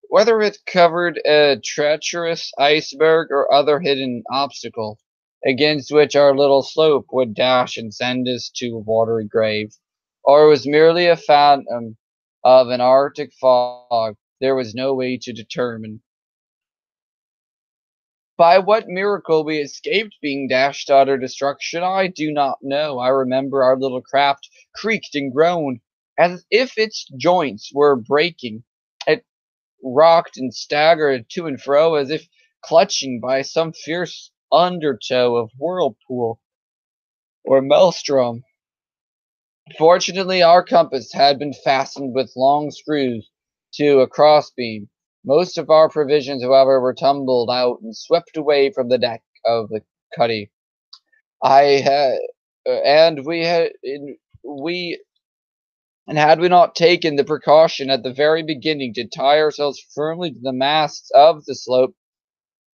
Whether it covered a treacherous iceberg or other hidden obstacle against which our little slope would dash and send us to a watery grave, or was merely a phantom of an Arctic fog, there was no way to determine. By what miracle we escaped being dashed to utter destruction, I do not know. I remember our little craft creaked and groaned as if its joints were breaking. It rocked and staggered to and fro as if clutching by some fierce undertow of whirlpool or maelstrom. Fortunately, our compass had been fastened with long screws to a crossbeam. Most of our provisions, however, were tumbled out and swept away from the deck of the cuddy. I had, and we, and had we not taken the precaution at the very beginning to tie ourselves firmly to the masts of the slope,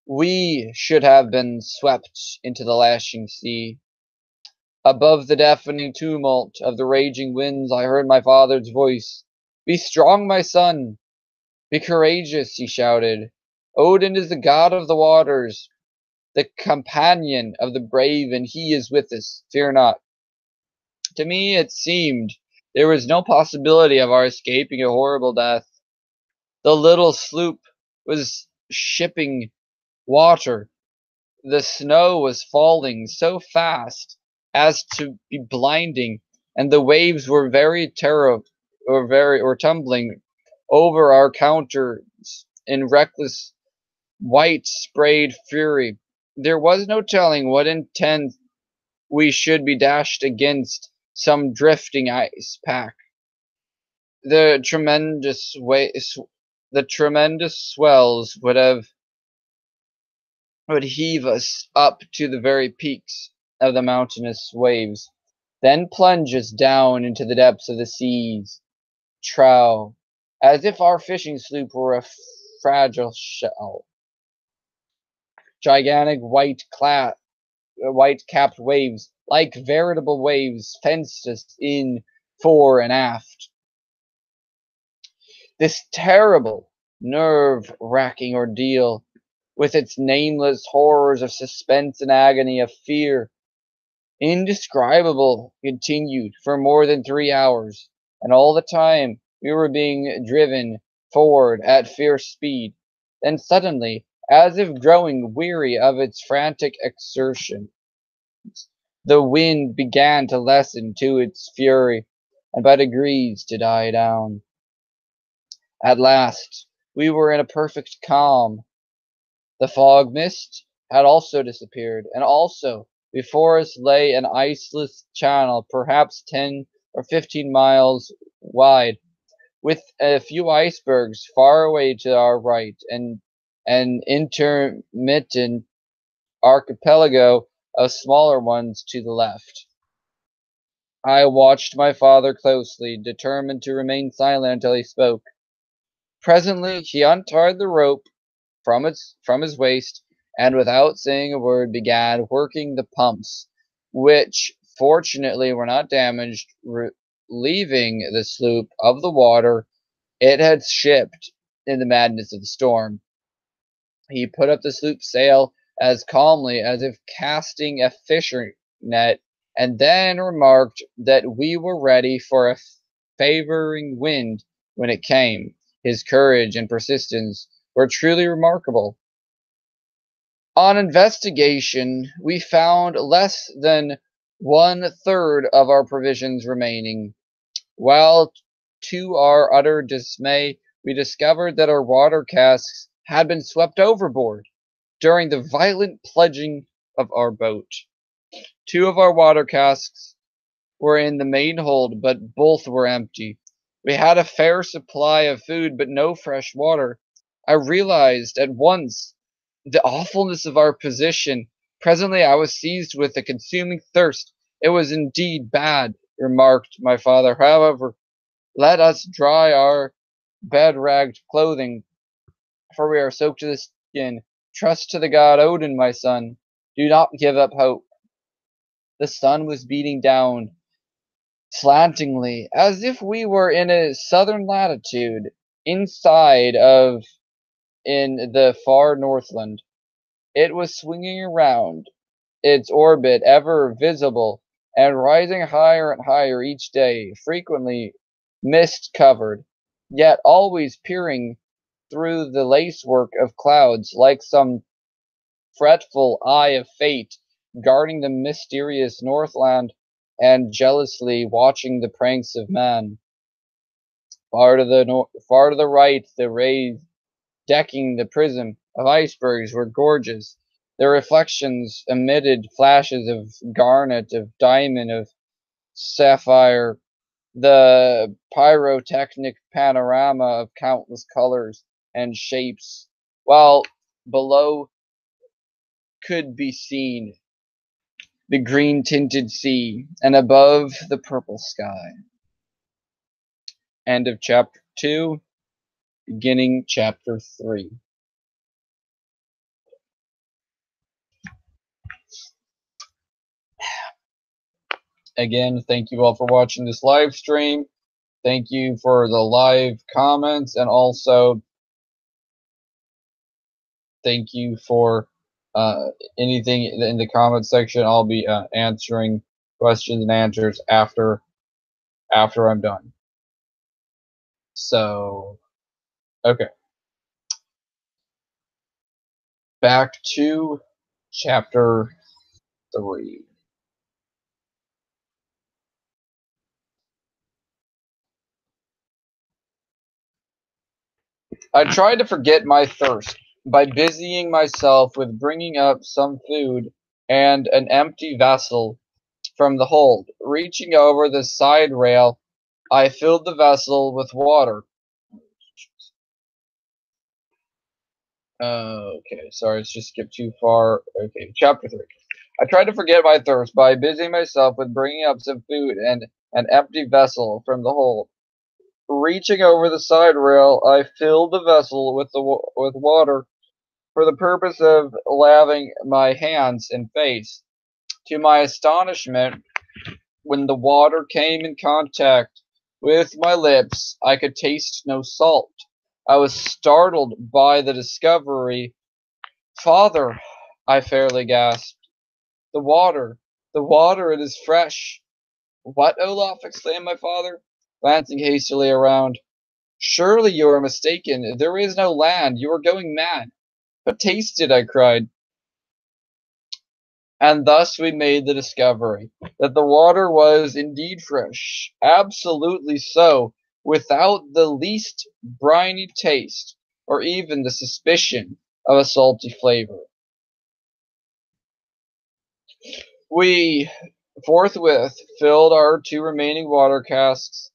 we should have been swept into the lashing sea. Above the deafening tumult of the raging winds, I heard my father's voice. Be strong, my son. Be courageous, he shouted. Odin is the god of the waters, the companion of the brave, and he is with us. Fear not. To me, it seemed there was no possibility of our escaping a horrible death. The little sloop was shipping water. The snow was falling so fast as to be blinding, and the waves were very or tumbling over our counters in reckless white sprayed fury. There was no telling what intent we should be dashed against some drifting ice pack. The tremendous swells would heave us up to the very peaks of the mountainous waves, then plunge us down into the depths of the seas, trow, as if our fishing sloop were a fragile shell. Gigantic white-capped waves, like veritable waves, fenced us in fore and aft. This terrible, nerve-wracking ordeal, with its nameless horrors of suspense and agony of fear, indescribable, continued for more than 3 hours, and all the time we were being driven forward at fierce speed. Then suddenly, as if growing weary of its frantic exertion, the wind began to lessen to its fury, and by degrees to die down. At last, we were in a perfect calm. The fog mist had also disappeared, and also before us lay an iceless channel, perhaps 10 or 15 miles wide, with a few icebergs far away to our right, and an intermittent archipelago of smaller ones to the left. I watched my father closely, determined to remain silent until he spoke. Presently he untied the rope from his waist, and without saying a word began working the pumps, which fortunately were not damaged, relieving the sloop of the water it had shipped in the madness of the storm. He put up the sloop's sail as calmly as if casting a fishing net, and then remarked that we were ready for a favoring wind when it came. His courage and persistence were truly remarkable. On investigation, we found less than 1/3 of our provisions remaining, while to our utter dismay we discovered that our water casks had been swept overboard during the violent plunging of our boat. 2 of our water casks were in the main hold, but both were empty. We had a fair supply of food, but no fresh water. I realized at once the awfulness of our position. Presently I was seized with a consuming thirst. It was indeed bad, remarked my father. However, let us dry our bed-ragged clothing, for we are soaked to the skin. Trust to the god Odin, my son. Do not give up hope. The sun was beating down slantingly, as if we were in a southern latitude, in the far Northland. It was swinging around its orbit, ever visible, and rising higher and higher each day, frequently mist-covered, yet always peering through the lacework of clouds like some fretful eye of fate, guarding the mysterious Northland and jealously watching the pranks of man. Far to the right, the rays decking the prism of icebergs were gorgeous. Their reflections emitted flashes of garnet, of diamond, of sapphire, the pyrotechnic panorama of countless colors and shapes, while below could be seen the green-tinted sea, and above the purple sky. End of chapter 2, beginning chapter 3. Again, thank you all for watching this live stream. Thank you for the live comments, and also thank you for anything in the comment section. I'll be answering questions and answers after I'm done. So, okay. Back to chapter 3. I tried to forget my thirst by busying myself with bringing up some food and an empty vessel from the hold. Reaching over the side rail, I filled the vessel with water. Okay, sorry, it's just skipped too far. Okay, chapter 3. I tried to forget my thirst by busying myself with bringing up some food and an empty vessel from the hold. Reaching over the side rail, I filled the vessel with water for the purpose of laving my hands and face. To my astonishment, when the water came in contact with my lips, I could taste no salt. I was startled by the discovery. "Father," I fairly gasped, the water, it is fresh." "What, Olaf?" exclaimed my father, glancing hastily around. "Surely you are mistaken. There is no land. You are going mad." "But taste it," I cried. And thus we made the discovery that the water was indeed fresh, absolutely so, without the least briny taste, or even the suspicion of a salty flavor. We forthwith filled our 2 remaining water casks,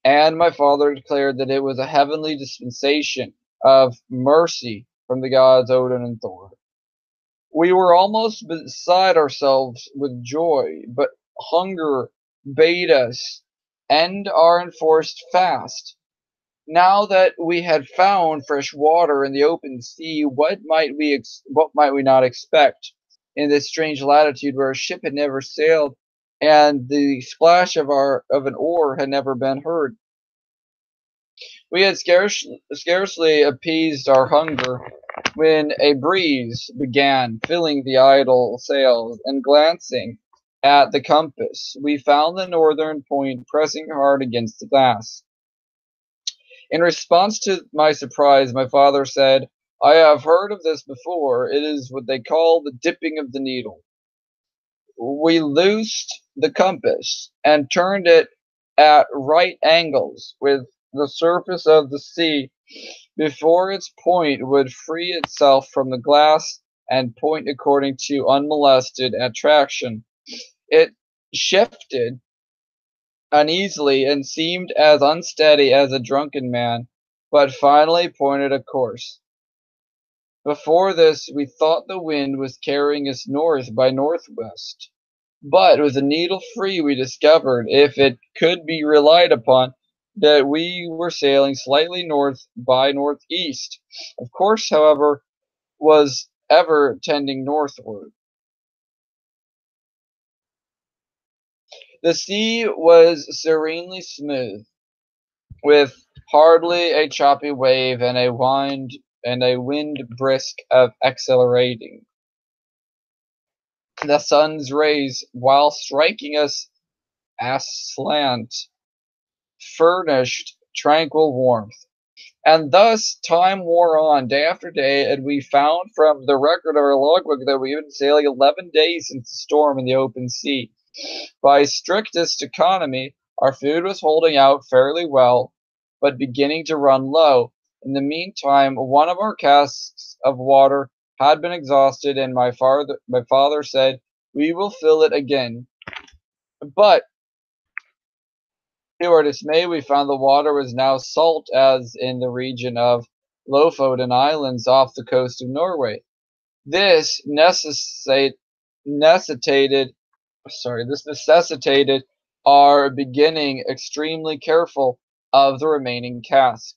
and my father declared that it was a heavenly dispensation of mercy from the gods Odin and Thor. We were almost beside ourselves with joy, but hunger bade us end our enforced fast. Now that we had found fresh water in the open sea, what might we not expect in this strange latitude where a ship had never sailed and the splash of an oar had never been heard? We had scarcely appeased our hunger when a breeze began filling the idle sails, and glancing at the compass, we found the northern point pressing hard against the glass. In response to my surprise, my father said, "I have heard of this before. It is what they call the dipping of the needle." We loosed the compass and turned it at right angles with the surface of the sea before its point would free itself from the glass and point according to unmolested attraction. It shifted uneasily and seemed as unsteady as a drunken man, but finally pointed a course. Before this, we thought the wind was carrying us north by northwest. But with the needle free, we discovered, if it could be relied upon, that we were sailing slightly north by northeast. Of course, however, was ever tending northward. The sea was serenely smooth, with hardly a choppy wave and a wind brisk of accelerating. The sun's rays, while striking us aslant, furnished tranquil warmth. And thus time wore on, day after day, and we found from the record of our logbook that we had been sailing 11 days since the storm in the open sea. By strictest economy, our food was holding out fairly well, but beginning to run low. In the meantime, one of our casks of water had been exhausted, and my father said, "We will fill it again." But to our dismay, we found the water was now salt as in the region of Lofoden Islands off the coast of Norway. This necessitated our beginning extremely careful of the remaining cask.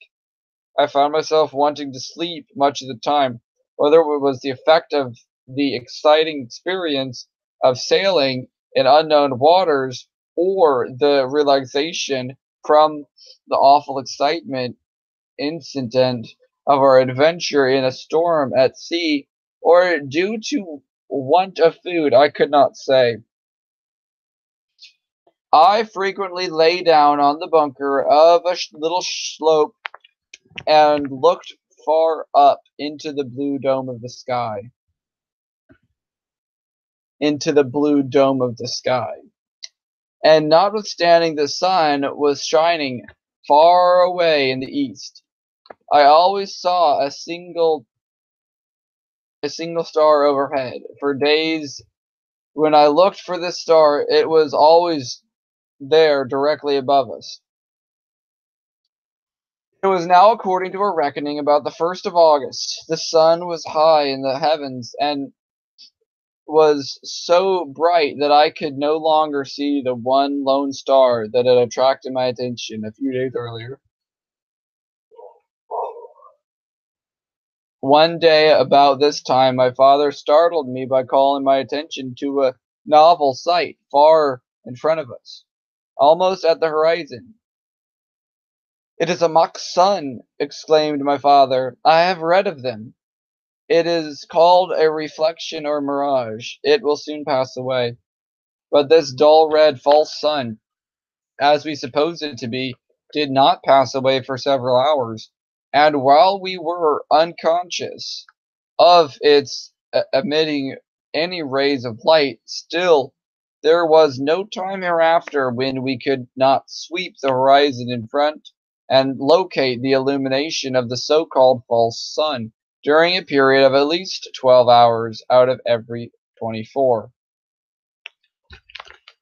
I found myself wanting to sleep much of the time, whether it was the effect of the exciting experience of sailing in unknown waters, or the realization from the awful excitement incident of our adventure in a storm at sea, or due to want of food, I could not say. I frequently lay down on the bunker of a little slope and looked far up into the blue dome of the sky. And notwithstanding the sun was shining far away in the east, I always saw a single star overhead. For days, when I looked for this star, it was always there directly above us. It was now, according to our reckoning, about the 1st of August. The sun was high in the heavens and was so bright that I could no longer see the one lone star that had attracted my attention a few days earlier. One day about this time, my father startled me by calling my attention to a novel sight far in front of us, almost at the horizon. "It is a mock sun!" exclaimed my father. "I have read of them. It is called a reflection or mirage. It will soon pass away." But this dull red false sun, as we supposed it to be, did not pass away for several hours, and while we were unconscious of its emitting any rays of light, still there was no time hereafter when we could not sweep the horizon in front and locate the illumination of the so-called false sun during a period of at least 12 hours out of every 24.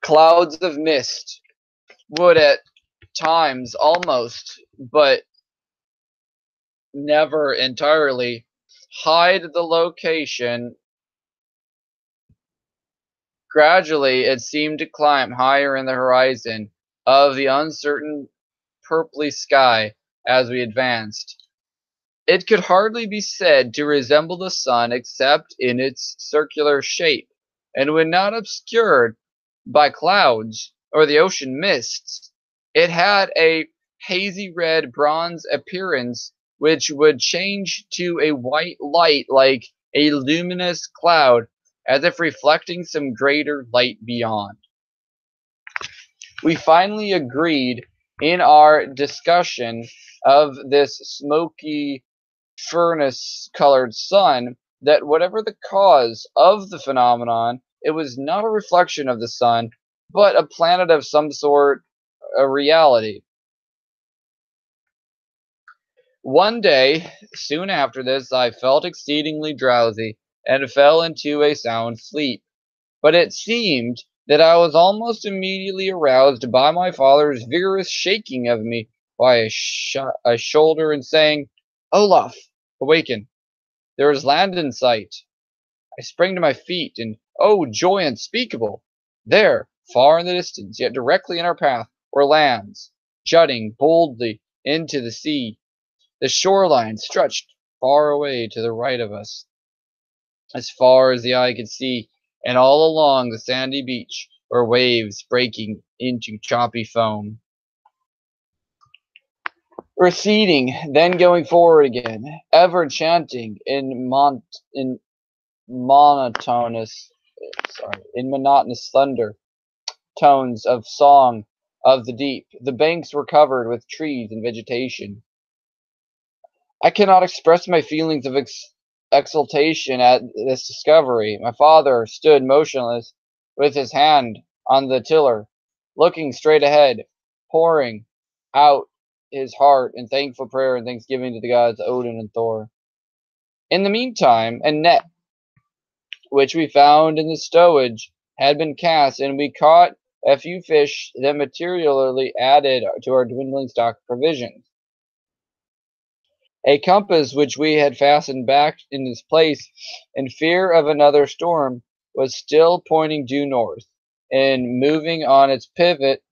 Clouds of mist would at times almost, but never entirely, hide the location. Gradually, it seemed to climb higher in the horizon of the uncertain purply sky as we advanced. It could hardly be said to resemble the sun except in its circular shape, and when not obscured by clouds or the ocean mists, it had a hazy red bronze appearance which would change to a white light like a luminous cloud, as if reflecting some greater light beyond. We finally agreed in our discussion of this smoky furnace-colored sun that whatever the cause of the phenomenon, it was not a reflection of the sun, but a planet of some sort, a reality. One day, soon after this, I felt exceedingly drowsy and fell into a sound sleep. But it seemed that I was almost immediately aroused by my father's vigorous shaking of me by a shoulder and saying, "Olaf, awaken! There is land in sight." I sprang to my feet, and oh, joy unspeakable! There, far in the distance, yet directly in our path, were lands, jutting boldly into the sea. The shoreline stretched far away to the right of us, as far as the eye could see, and all along the sandy beach were waves breaking into choppy foam, receding, then going forward again, ever chanting in monotonous, in monotonous thunder tones of song of the deep. The banks were covered with trees and vegetation. I cannot express my feelings of exultation at this discovery. My father stood motionless, with his hand on the tiller, looking straight ahead, pouring out his heart in thankful prayer and thanksgiving to the gods Odin and Thor. In the meantime, a net, which we found in the stowage, had been cast, and we caught a few fish that materially added to our dwindling stock of provisions. A compass which we had fastened back in its place in fear of another storm was still pointing due north, and moving on its pivot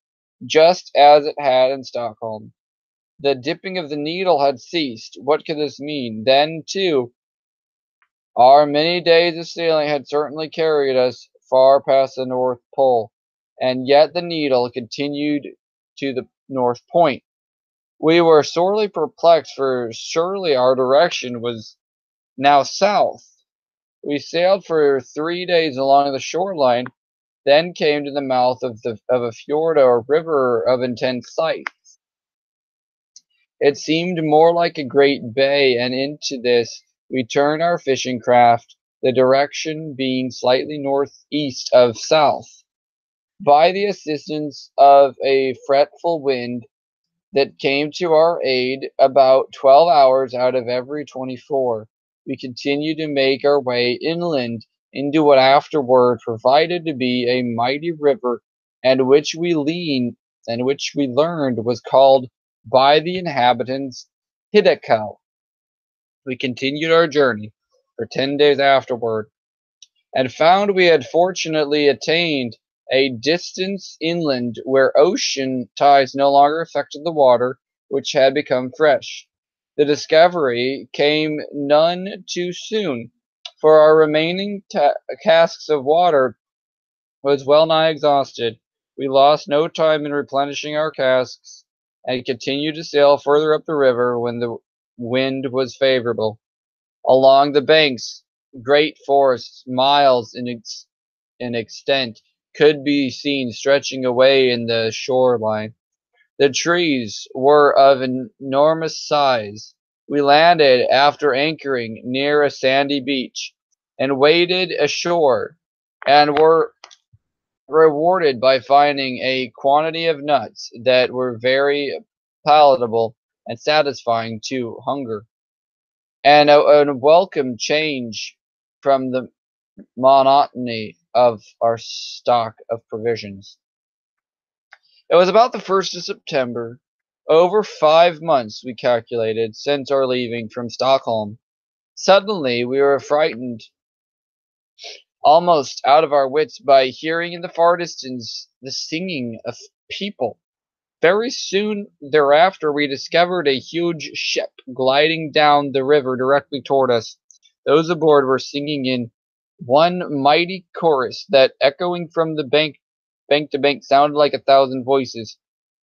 just as it had in Stockholm. The dipping of the needle had ceased. What could this mean? Then, too, our many days of sailing had certainly carried us far past the North Pole, and yet the needle continued to the North Point. We were sorely perplexed, for surely our direction was now south. We sailed for 3 days along the shoreline, then came to the mouth of a fjord or river of intense sight. It seemed more like a great bay, and into this we turned our fishing craft, the direction being slightly northeast of south. By the assistance of a fretful wind, that came to our aid about 12 hours out of every 24. We continued to make our way inland into what afterward proved to be a mighty river, and which we learned was called by the inhabitants Hiddekel. We continued our journey for 10 days afterward, and found we had fortunately attained a distance inland where ocean tides no longer affected the water, which had become fresh. The discovery came none too soon, for our remaining casks of water was well nigh exhausted. We lost no time in replenishing our casks, and continued to sail further up the river when the wind was favorable. Along the banks, great forests, miles in extent, could be seen stretching away in the shoreline. The trees were of enormous size. We landed after anchoring near a sandy beach, and waded ashore, and were rewarded by finding a quantity of nuts that were very palatable and satisfying to hunger, and a welcome change from the monotony of our stock of provisions. It was about the 1st of September, over 5 months we calculated since our leaving from Stockholm. Suddenly we were frightened almost out of our wits by hearing in the far distance the singing of people. Very soon thereafter we discovered a huge ship gliding down the river directly toward us. Those aboard were singing in one mighty chorus that, echoing from the bank to bank, sounded like 1,000 voices,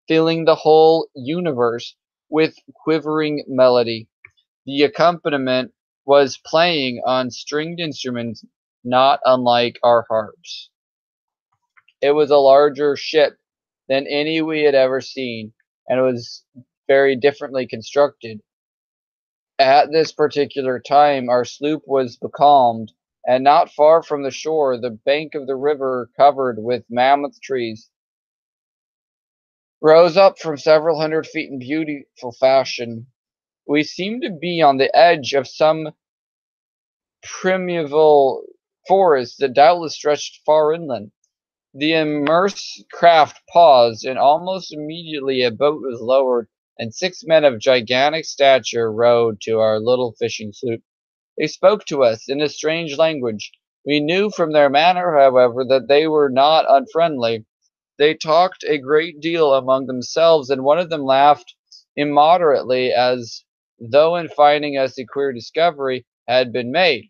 filling the whole universe with quivering melody. The accompaniment was playing on stringed instruments not unlike our harps. It was a larger ship than any we had ever seen, and was very differently constructed. At this particular time our sloop was becalmed, and not far from the shore the bank of the river, covered with mammoth trees, rose up from several hundred feet in beautiful fashion. We seemed to be on the edge of some primeval forest that doubtless stretched far inland. The immersed craft paused, and almost immediately a boat was lowered, and 6 men of gigantic stature rowed to our little fishing sloop. They spoke to us in a strange language. We knew from their manner, however, that they were not unfriendly. They talked a great deal among themselves, and one of them laughed immoderately, as though in finding us a queer discovery had been made.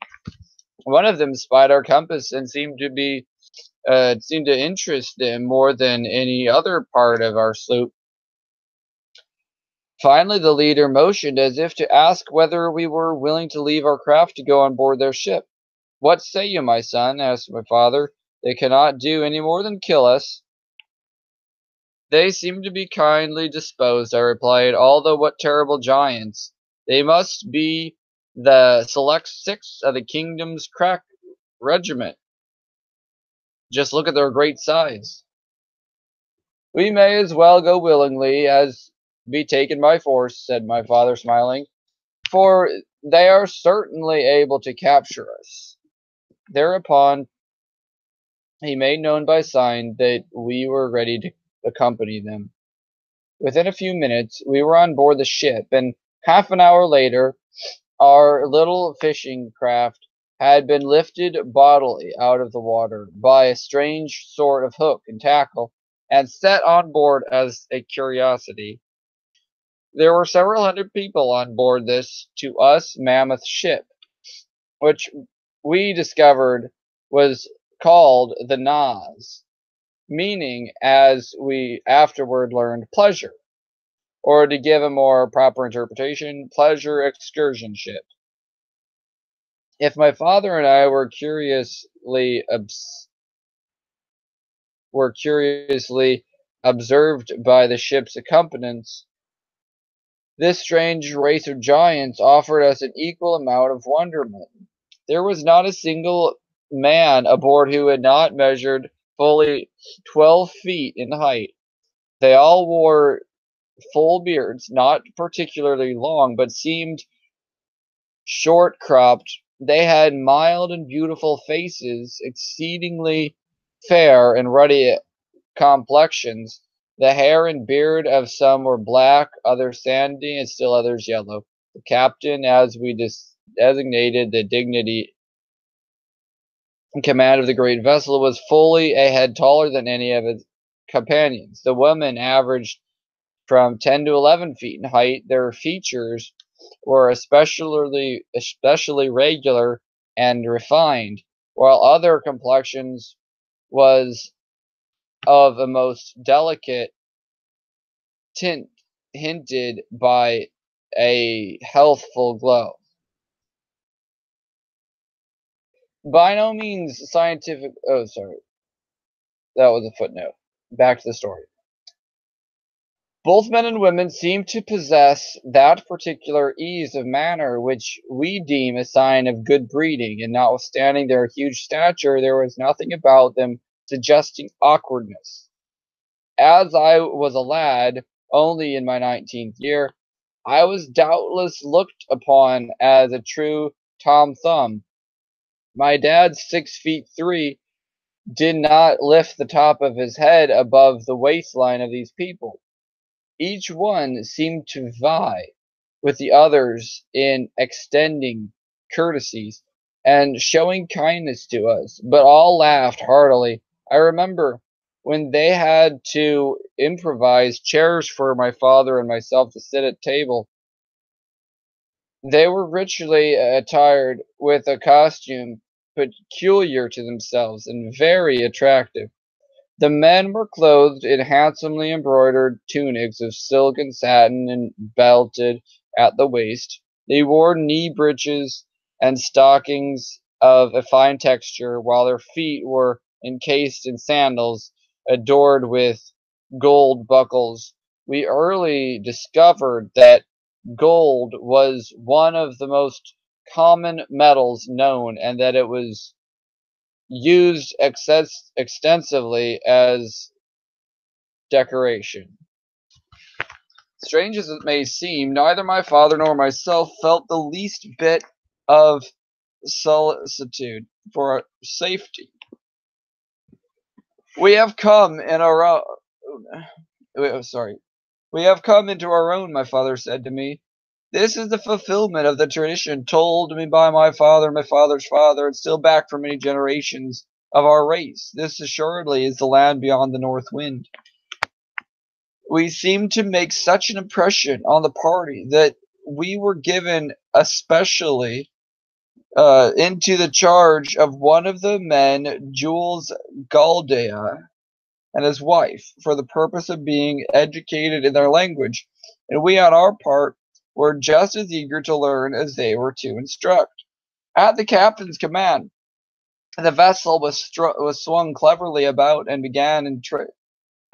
One of them spied our compass, and seemed to interest them more than any other part of our sloop. Finally the leader motioned as if to ask whether we were willing to leave our craft to go on board their ship. "What say you, my son?" asked my father. "They cannot do any more than kill us." "They seem to be kindly disposed," I replied, "although what terrible giants! They must be the select sixth of the kingdom's crack regiment. Just look at their great size." "We may as well go willingly as be taken by force," said my father, smiling, "for they are certainly able to capture us." Thereupon he made known by sign that we were ready to accompany them. Within a few minutes we were on board the ship, and half an hour later our little fishing craft had been lifted bodily out of the water by a strange sort of hook and tackle, and set on board as a curiosity. There were several hundred people on board this, to us, mammoth ship, which we discovered was called the Naz, meaning, as we afterward learned, pleasure, or to give a more proper interpretation, pleasure excursion ship. If my father and I were curiously observed by the ship's accompanants, this strange race of giants offered us an equal amount of wonderment. There was not a single man aboard who had not measured fully 12 feet in height. They all wore full beards, not particularly long, but seemed short-cropped. They had mild and beautiful faces, exceedingly fair and ruddy complexions. The hair and beard of some were black, others sandy, and still others yellow. The captain, as we designated the dignity in command of the great vessel, was fully a head taller than any of his companions. The women averaged from 10 to 11 feet in height. Their features were especially regular and refined, while other complexions was of a most delicate tint, hinted by a healthful glow. By no means scientific. Oh, sorry. That was a footnote. Back to the story. Both men and women seemed to possess that particular ease of manner which we deem a sign of good breeding, and notwithstanding their huge stature, there was nothing about them suggesting awkwardness. As I was a lad, only in my 19th year, I was doubtless looked upon as a true Tom Thumb. My dad, 6'3", did not lift the top of his head above the waistline of these people. Each one seemed to vie with the others in extending courtesies and showing kindness to us, but all laughed heartily. I remember when they had to improvise chairs for my father and myself to sit at table. They were richly attired with a costume peculiar to themselves and very attractive. The men were clothed in handsomely embroidered tunics of silk and satin and belted at the waist. They wore knee breeches and stockings of a fine texture, while their feet were encased in sandals adorned with gold buckles. We early discovered that gold was one of the most common metals known, and that it was used extensively as decoration. Strange as it may seem, neither my father nor myself felt the least bit of solicitude for our safety. We have come in our own. We have come into our own, my father said to me. This is the fulfillment of the tradition told me by my father and my father's father, and still back for many generations of our race. This assuredly is the land beyond the north wind. We seemed to make such an impression on the party that we were given especially into the charge of one of the men, Jules Galdea, and his wife, for the purpose of being educated in their language, and we on our part were just as eager to learn as they were to instruct. At the captain's command, the vessel was swung cleverly about and began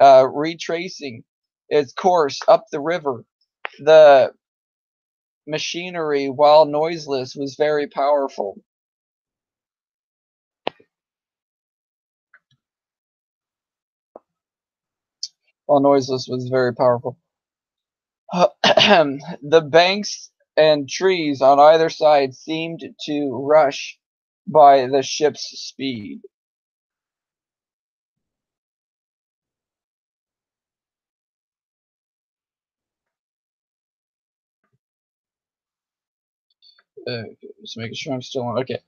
retracing its course up the river. The machinery, while noiseless, was very powerful. The banks and trees on either side seemed to rush by the ship's speed. Just making sure I'm still on. Okay.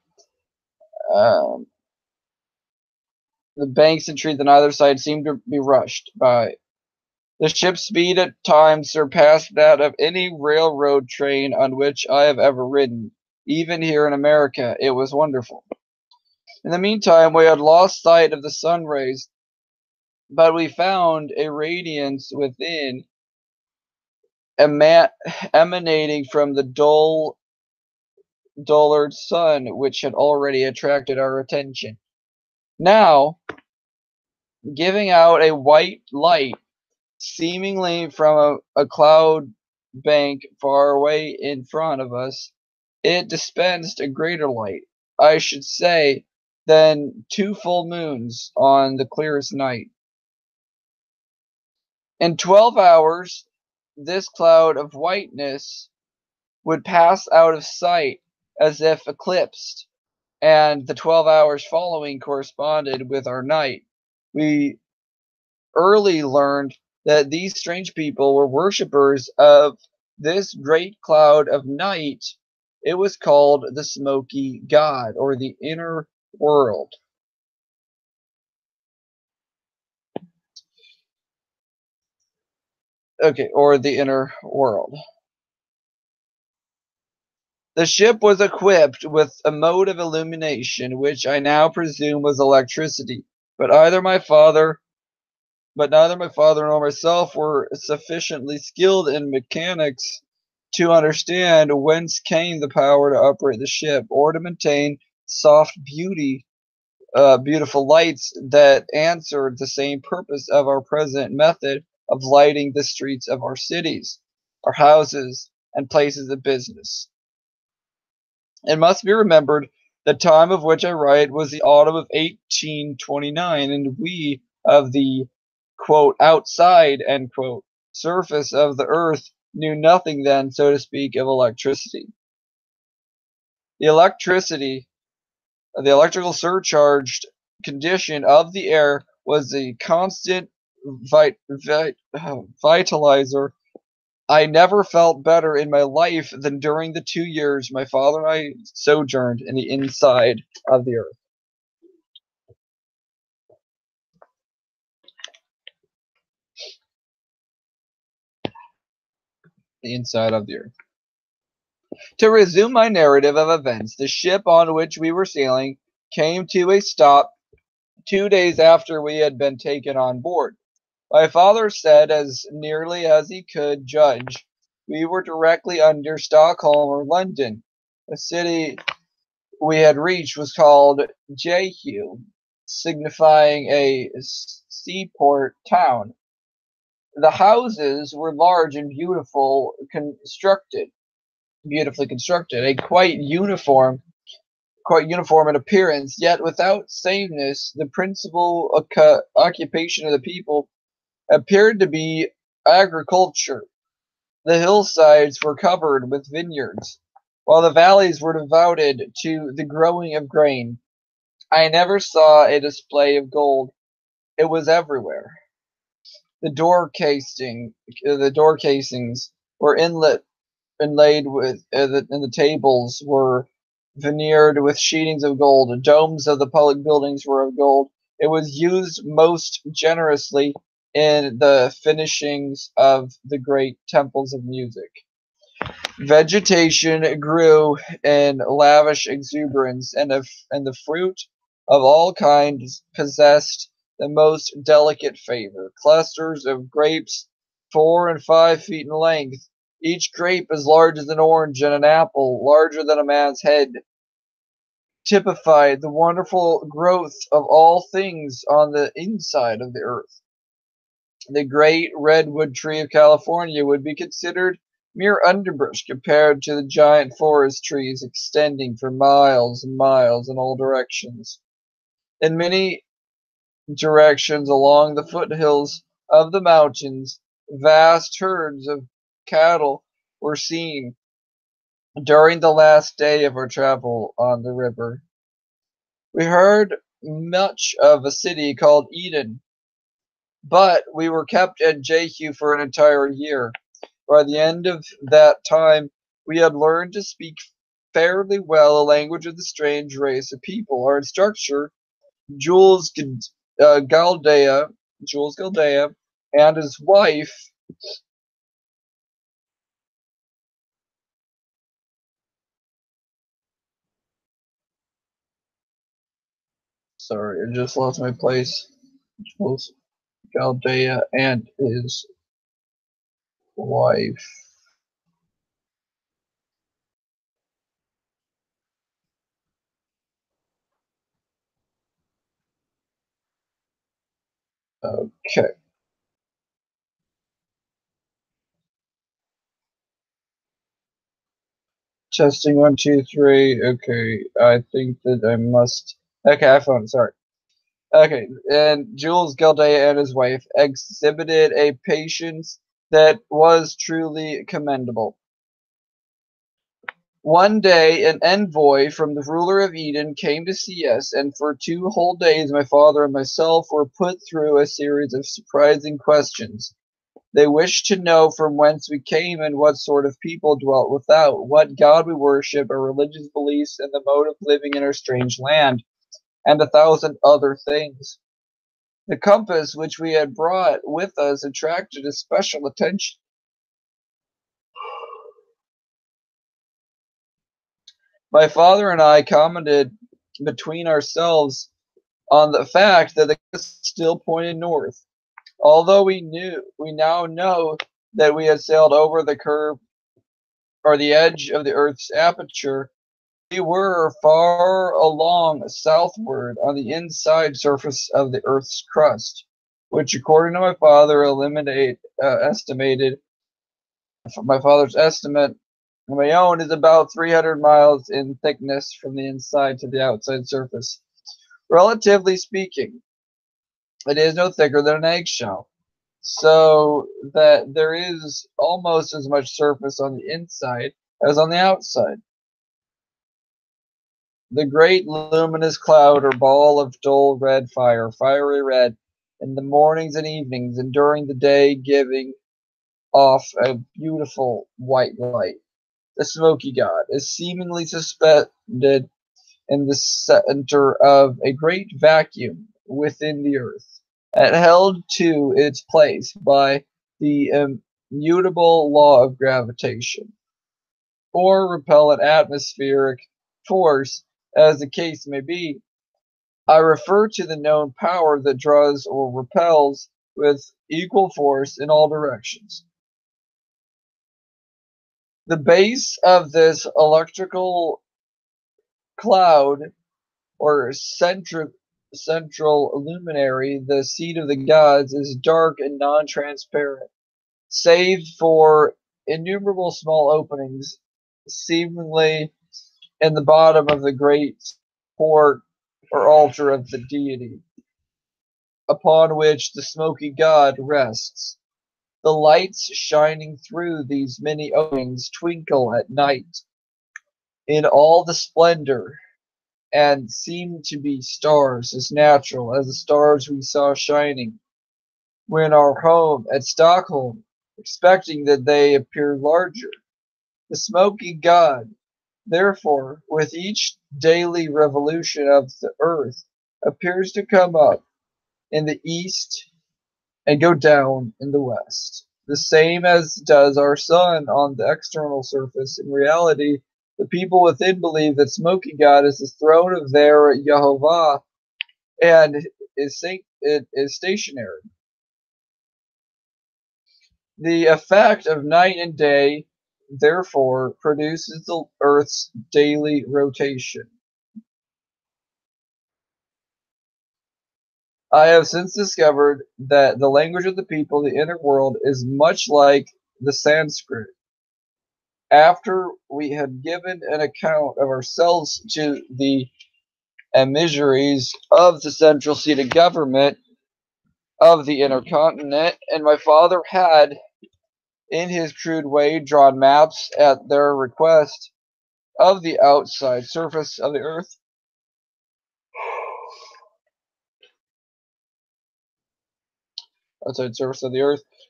The banks and trees on either side seemed to be rushed by. The ship's speed at times surpassed that of any railroad train on which I have ever ridden. Even here in America, it was wonderful. In the meantime, we had lost sight of the sun rays, but we found a radiance within, emanating from the dullard sun, which had already attracted our attention. Now, giving out a white light, seemingly from a cloud bank far away in front of us, it dispensed a greater light, I should say, than 2 full moons on the clearest night. In 12 hours, this cloud of whiteness would pass out of sight as if eclipsed, and the 12 hours following corresponded with our night. We early learned that these strange people were worshippers of this great cloud of night. It was called the Smoky God, or the inner world. Okay, or the inner world. The ship was equipped with a mode of illumination, which I now presume was electricity, but neither my father nor myself were sufficiently skilled in mechanics to understand whence came the power to operate the ship, or to maintain soft beautiful lights that answered the same purpose of our present method of lighting the streets of our cities, our houses, and places of business. It must be remembered the time of which I write was the autumn of 1829, and we of the quote outside end quote surface of the earth knew nothing then, so to speak, of electricity. The electrical surcharged condition of the air was a constant vitalizer. I never felt better in my life than during the 2 years my father and I sojourned in the inside of the earth. The inside of the earth. To resume my narrative of events, the ship on which we were sailing came to a stop 2 days after we had been taken on board. My father said, as nearly as he could judge, we were directly under Stockholm or London. The city we had reached was called Jehu, signifying a seaport town. The houses were large and beautifully constructed, and quite uniform in appearance, yet without sameness. The principal occupation of the people appeared to be agriculture. The hillsides were covered with vineyards, while the valleys were devoted to the growing of grain. I never saw a display of gold. It was everywhere. The door casings were inlaid with, and the tables were veneered with sheetings of gold. The domes of the public buildings were of gold. It was used most generously in the finishings of the great temples of music. Vegetation grew in lavish exuberance, and the fruit of all kinds possessed the most delicate favor. Clusters of grapes 4 and 5 feet in length, each grape as large as an orange, and an apple larger than a man's head, typified the wonderful growth of all things on the inside of the earth. The great redwood tree of California would be considered mere underbrush compared to the giant forest trees extending for miles and miles in all directions. In many directions along the foothills of the mountains, vast herds of cattle were seen during the last day of our travel on the river. We heard much of a city called Eden, but we were kept at Jehu for an entire year. By the end of that time, we had learned to speak fairly well a language of the strange race of people. Our instructor, Jules Galdea, and his wife, sorry, I just lost my place. Jules Galdea and his wife. Okay. Testing 1, 2, 3. Okay, I think that I must. Okay, I found it. Sorry. Okay, and Jules Gildea and his wife exhibited a patience that was truly commendable. One day an envoy from the ruler of Eden came to see us, and for 2 whole days my father and myself were put through a series of surprising questions. They wished to know from whence we came and what sort of people dwelt without, what God we worship, our religious beliefs, and the mode of living in our strange land, and 1,000 other things. The compass which we had brought with us attracted especial attention. My father and I commented between ourselves on the fact that the compass still pointed north, although we now know that we had sailed over the curve or the edge of the Earth's aperture. We were far along southward on the inside surface of the Earth's crust, which, according to my father, estimated, from my father's estimate, and my own, is about 300 miles in thickness from the inside to the outside surface. Relatively speaking, it is no thicker than an eggshell, so that there is almost as much surface on the inside as on the outside. The great luminous cloud or ball of dull red fire, fiery red, in the mornings and evenings, and during the day giving off a beautiful white light. The smoky god is seemingly suspended in the center of a great vacuum within the earth, and held to its place by the immutable law of gravitation, or repellent atmospheric force, as the case may be. I refer to the known power that draws or repels with equal force in all directions. The base of this electrical cloud, or central luminary, the seat of the gods, is dark and non-transparent, save for innumerable small openings, seemingly in the bottom of the great port or altar of the deity, upon which the smoky god rests. The lights shining through these many openings twinkle at night in all the splendor, and seem to be stars as natural as the stars we saw shining when our home at Stockholm, expecting that they appeared larger. The smoky god, therefore, with each daily revolution of the earth, appears to come up in the east and go down in the west, the same as does our sun on the external surface. In reality, the people within believe that smoky god is the throne of their Yehovah, and it is stationary. The effect of night and day, therefore, produces the earth's daily rotation. I have since discovered that the language of the people of the inner world is much like the Sanskrit. After we had given an account of ourselves to the emissaries of the central seat of government of the inner continent, and my father had, in his crude way, drawn maps at their request of the outside surface of the earth,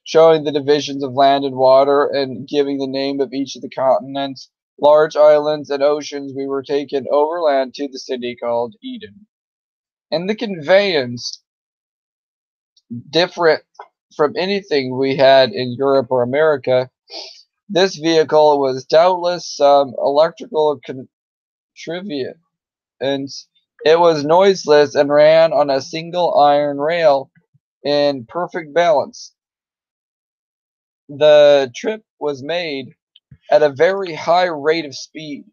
showing the divisions of land and water, and giving the name of each of the continents, large islands, and oceans, we were taken overland to the city called Eden. And the conveyance, different from anything we had in Europe or America, this vehicle was doubtless some electrical contrivance. It was noiseless and ran on a single iron rail in perfect balance. The trip was made at a very high rate of speed.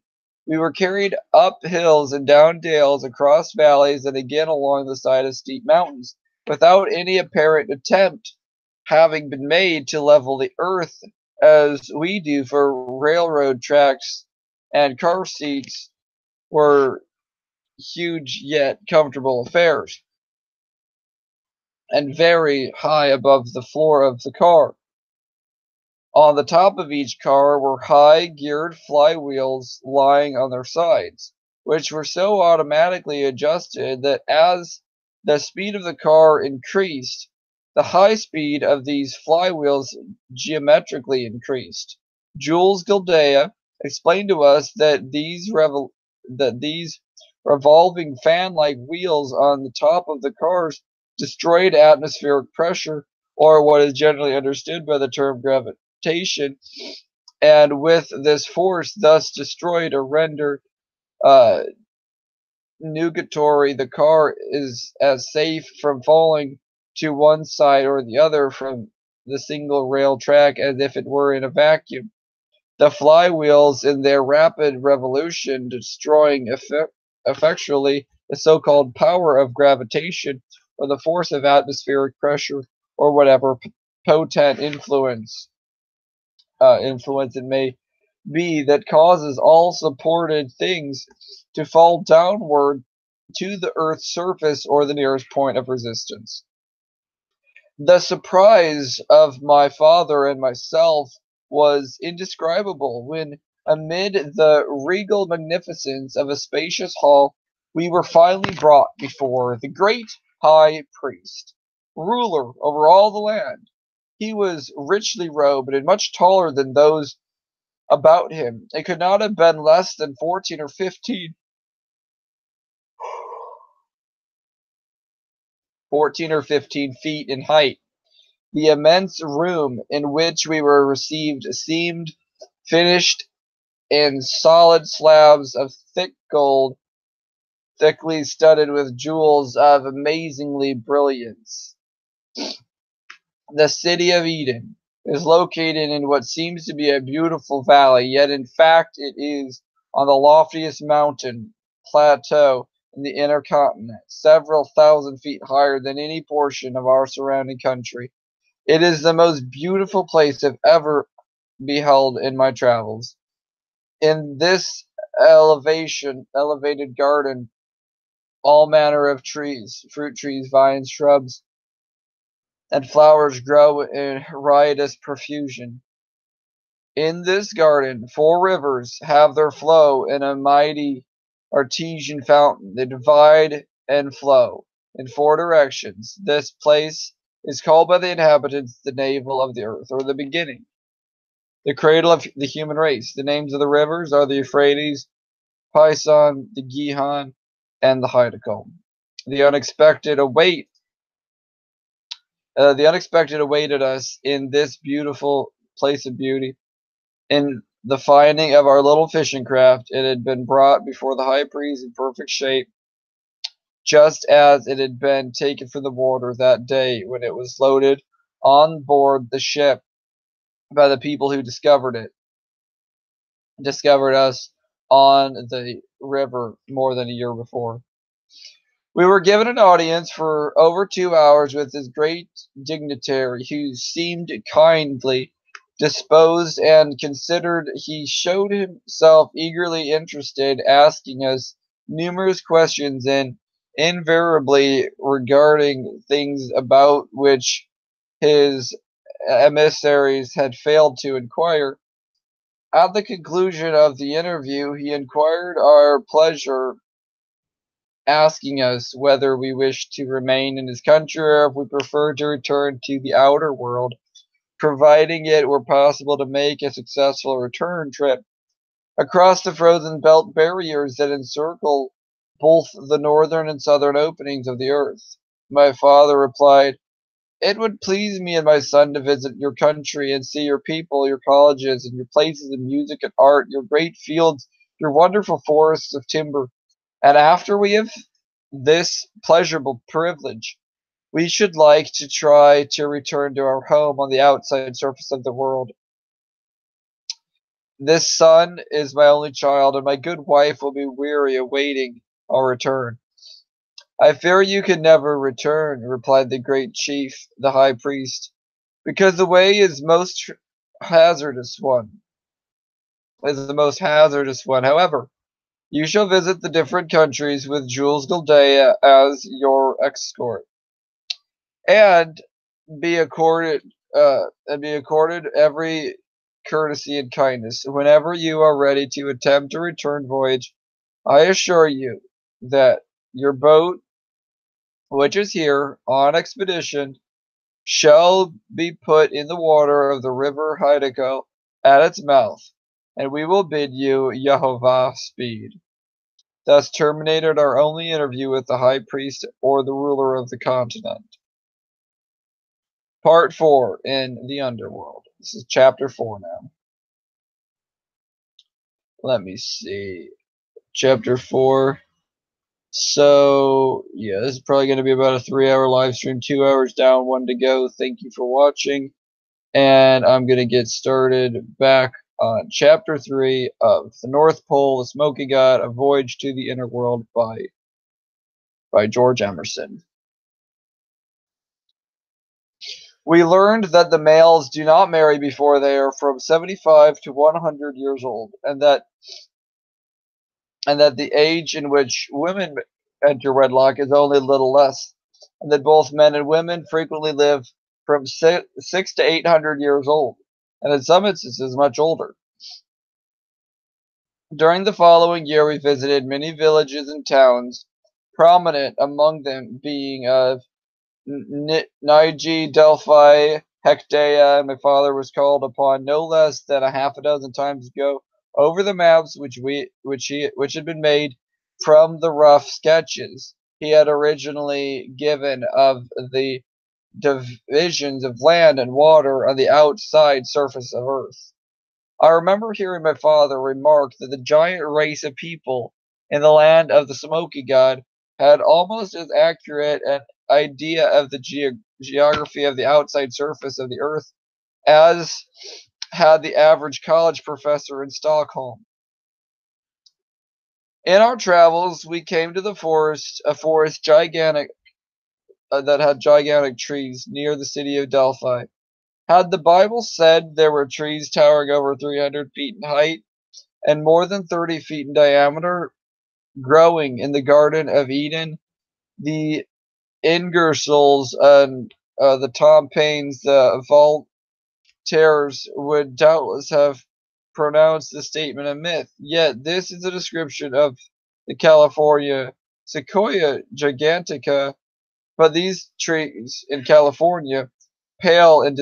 We were carried up hills and down dales, across valleys, and again along the side of steep mountains, without any apparent attempt having been made to level the earth as we do for railroad tracks, and car seats were huge yet comfortable affairs, and very high above the floor of the car. On the top of each car were high geared flywheels lying on their sides, which were so automatically adjusted that as the speed of the car increased, the high speed of these flywheels geometrically increased. Jules Gildea explained to us that these revolving fan-like wheels on the top of the cars destroyed atmospheric pressure, or what is generally understood by the term gravitation, and with this force thus destroyed or rendered uh, nugatory, the car is as safe from falling to one side or the other from the single rail track as if it were in a vacuum. The flywheels, in their rapid revolution, destroying effectually the so-called power of gravitation, or the force of atmospheric pressure, or whatever potent influence it may be that causes all supported things to fall downward to the Earth's surface or the nearest point of resistance. The surprise of my father and myself was indescribable when, amid the regal magnificence of a spacious hall, we were finally brought before the great high priest, ruler over all the land. He was richly robed and much taller than those about him. It could not have been less than 14 or 15 feet in height. The immense room in which we were received seemed finished in solid slabs of thick gold, thickly studded with jewels of amazingly brilliance. The city of Eden is located in what seems to be a beautiful valley, yet in fact it is on the loftiest mountain plateau in the inner continent, several thousand feet higher than any portion of our surrounding country. It is the most beautiful place I've ever beheld in my travels. In this elevated garden, all manner of trees, fruit trees, vines, shrubs, and flowers grow in riotous profusion. In this garden, 4 rivers have their flow in a mighty artesian fountain. They divide and flow in 4 directions. This place is called by the inhabitants the navel of the earth, or the beginning, the cradle of the human race. The names of the rivers are the Euphrates, Pison, the Gihon, and the Hydrocombe. The unexpected await the unexpected awaited us in this beautiful place of beauty. In the finding of our little fishing craft, it had been brought before the high priest in perfect shape, just as it had been taken from the water that day when it was loaded on board the ship by the people who discovered us on the river more than a year before. We were given an audience for over 2 hours with this great dignitary, who seemed kindly disposed and considered. He showed himself eagerly interested, asking us numerous questions and invariably regarding things about which his emissaries had failed to inquire. At the conclusion of the interview, he inquired our pleasure, asking us whether we wished to remain in his country or if we preferred to return to the outer world, providing it were possible to make a successful return trip across the frozen belt barriers that encircle both the northern and southern openings of the earth. My father replied, "It would please me and my son to visit your country and see your people, your colleges, and your places of music and art, your great fields, your wonderful forests of timber. And after we have this pleasurable privilege, we should like to try to return to our home on the outside surface of the world. This son is my only child, and my good wife will be weary awaiting our return." "I fear you can never return," replied the great chief, the high priest, "because the way is hazardous one, is the most hazardous one. However, you shall visit the different countries with Jules Gildea as your escort, and be accorded every courtesy and kindness. Whenever you are ready to attempt a return voyage, I assure you that your boat, which is here on expedition, shall be put in the water of the river Hideko at its mouth, and we will bid you Yehovah speed. Thus terminated our only interview with the high priest or the ruler of the continent. Part 4 in the underworld. This is chapter 4 now. Let me see. Chapter 4. So, yeah, this is probably going to be about a 3-hour live stream, 2 hours down, 1 to go. Thank you for watching. And I'm going to get started back on chapter 3 of The North Pole, The Smoky God, A Voyage to the Inner World by George Emerson. We learned that the males do not marry before they are from 75 to 100 years old, and that the age in which women enter wedlock is only a little less, and that both men and women frequently live from 6 to 800 years old, and in some instances much older. During the following year, we visited many villages and towns, prominent among them being of Niji, Delphi, Hectea, and my father was called upon no less than a half a dozen times to go over the maps which had been made from the rough sketches he had originally given of the divisions of land and water on the outside surface of Earth. I remember hearing my father remark that the giant race of people in the land of the Smoky God had almost as accurate an idea of the geography of the outside surface of the Earth as had the average college professor in Stockholm. In our travels, we came to a forest gigantic that had gigantic trees near the city of Delphi. Had the Bible said there were trees towering over 300 feet in height and more than 30 feet in diameter, growing in the Garden of Eden, the Ingersolls and the Tom Paines, the Voltaires would doubtless have pronounced the statement a myth. Yet this is a description of the California Sequoia gigantica, but these trees in California pale in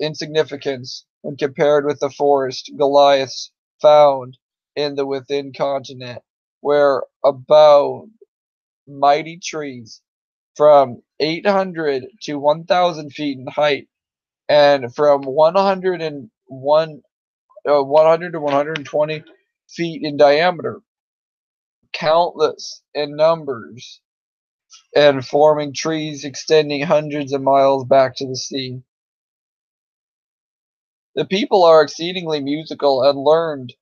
insignificance when compared with the forest Goliaths found in the within continent, where abound mighty trees from 800 to 1,000 feet in height and from 100 to 120 feet in diameter, countless in numbers, and forming trees extending hundreds of miles back to the sea. The people are exceedingly musical and learned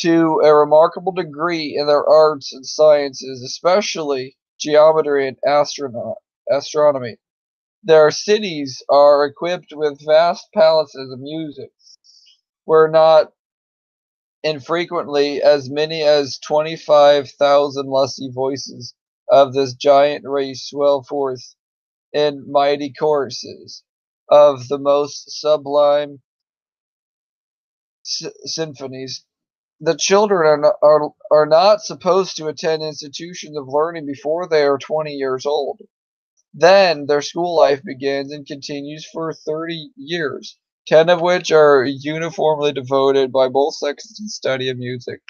to a remarkable degree in their arts and sciences, especially geometry and astronomy. Their cities are equipped with vast palaces of music, where not infrequently as many as 25,000 lusty voices of this giant race swell forth in mighty choruses of the most sublime symphonies. The children are not supposed to attend institutions of learning before they are 20 years old. Then their school life begins and continues for 30 years, 10 of which are uniformly devoted by both sexes to the study of music.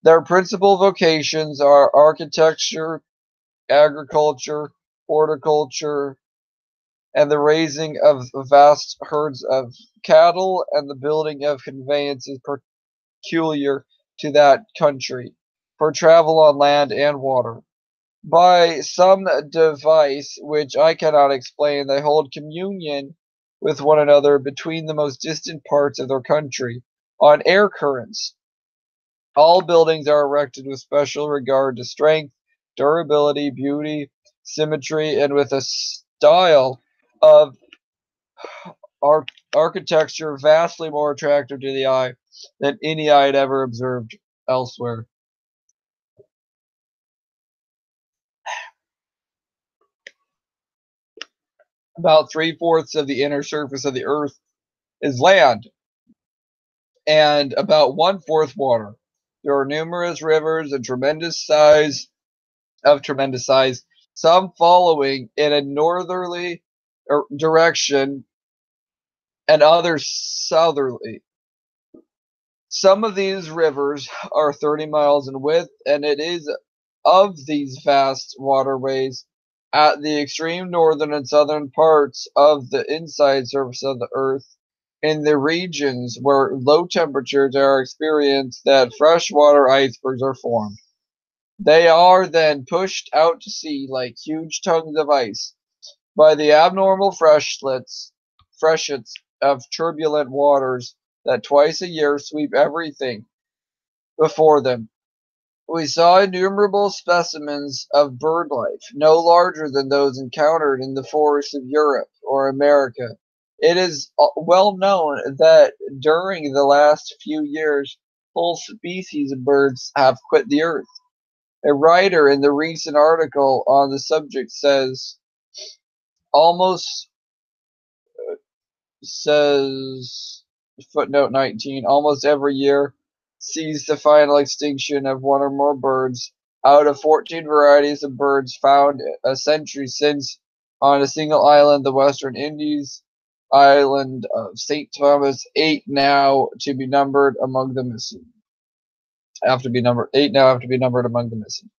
Their principal vocations are architecture, agriculture, horticulture, and the raising of vast herds of cattle and the building of conveyances peculiar to that country for travel on land and water. By some device which I cannot explain, they hold communion with one another between the most distant parts of their country on air currents. All buildings are erected with special regard to strength, durability, beauty, symmetry, and with a style of architecture vastly more attractive to the eye than any I had ever observed elsewhere. About 3/4 of the inner surface of the earth is land, and about 1/4 water. There are numerous rivers of tremendous size, some following in a northerly direction and others southerly. Some of these rivers are 30 miles in width, and it is of these vast waterways at the extreme northern and southern parts of the inside surface of the earth, in the regions where low temperatures are experienced, that freshwater icebergs are formed. They are then pushed out to sea like huge tongues of ice by the abnormal freshets of turbulent waters that twice a year sweep everything before them. We saw innumerable specimens of bird life, no larger than those encountered in the forests of Europe or America. It is well known that during the last few years, whole species of birds have quit the earth. A writer in the recent article on the subject almost says, footnote 19, almost every year sees the final extinction of one or more birds out of 14 varieties of birds found a century since on a single island, the Western Indies island of St. Thomas. Eight now to be numbered among the missing. Eight now have to be numbered among the missing.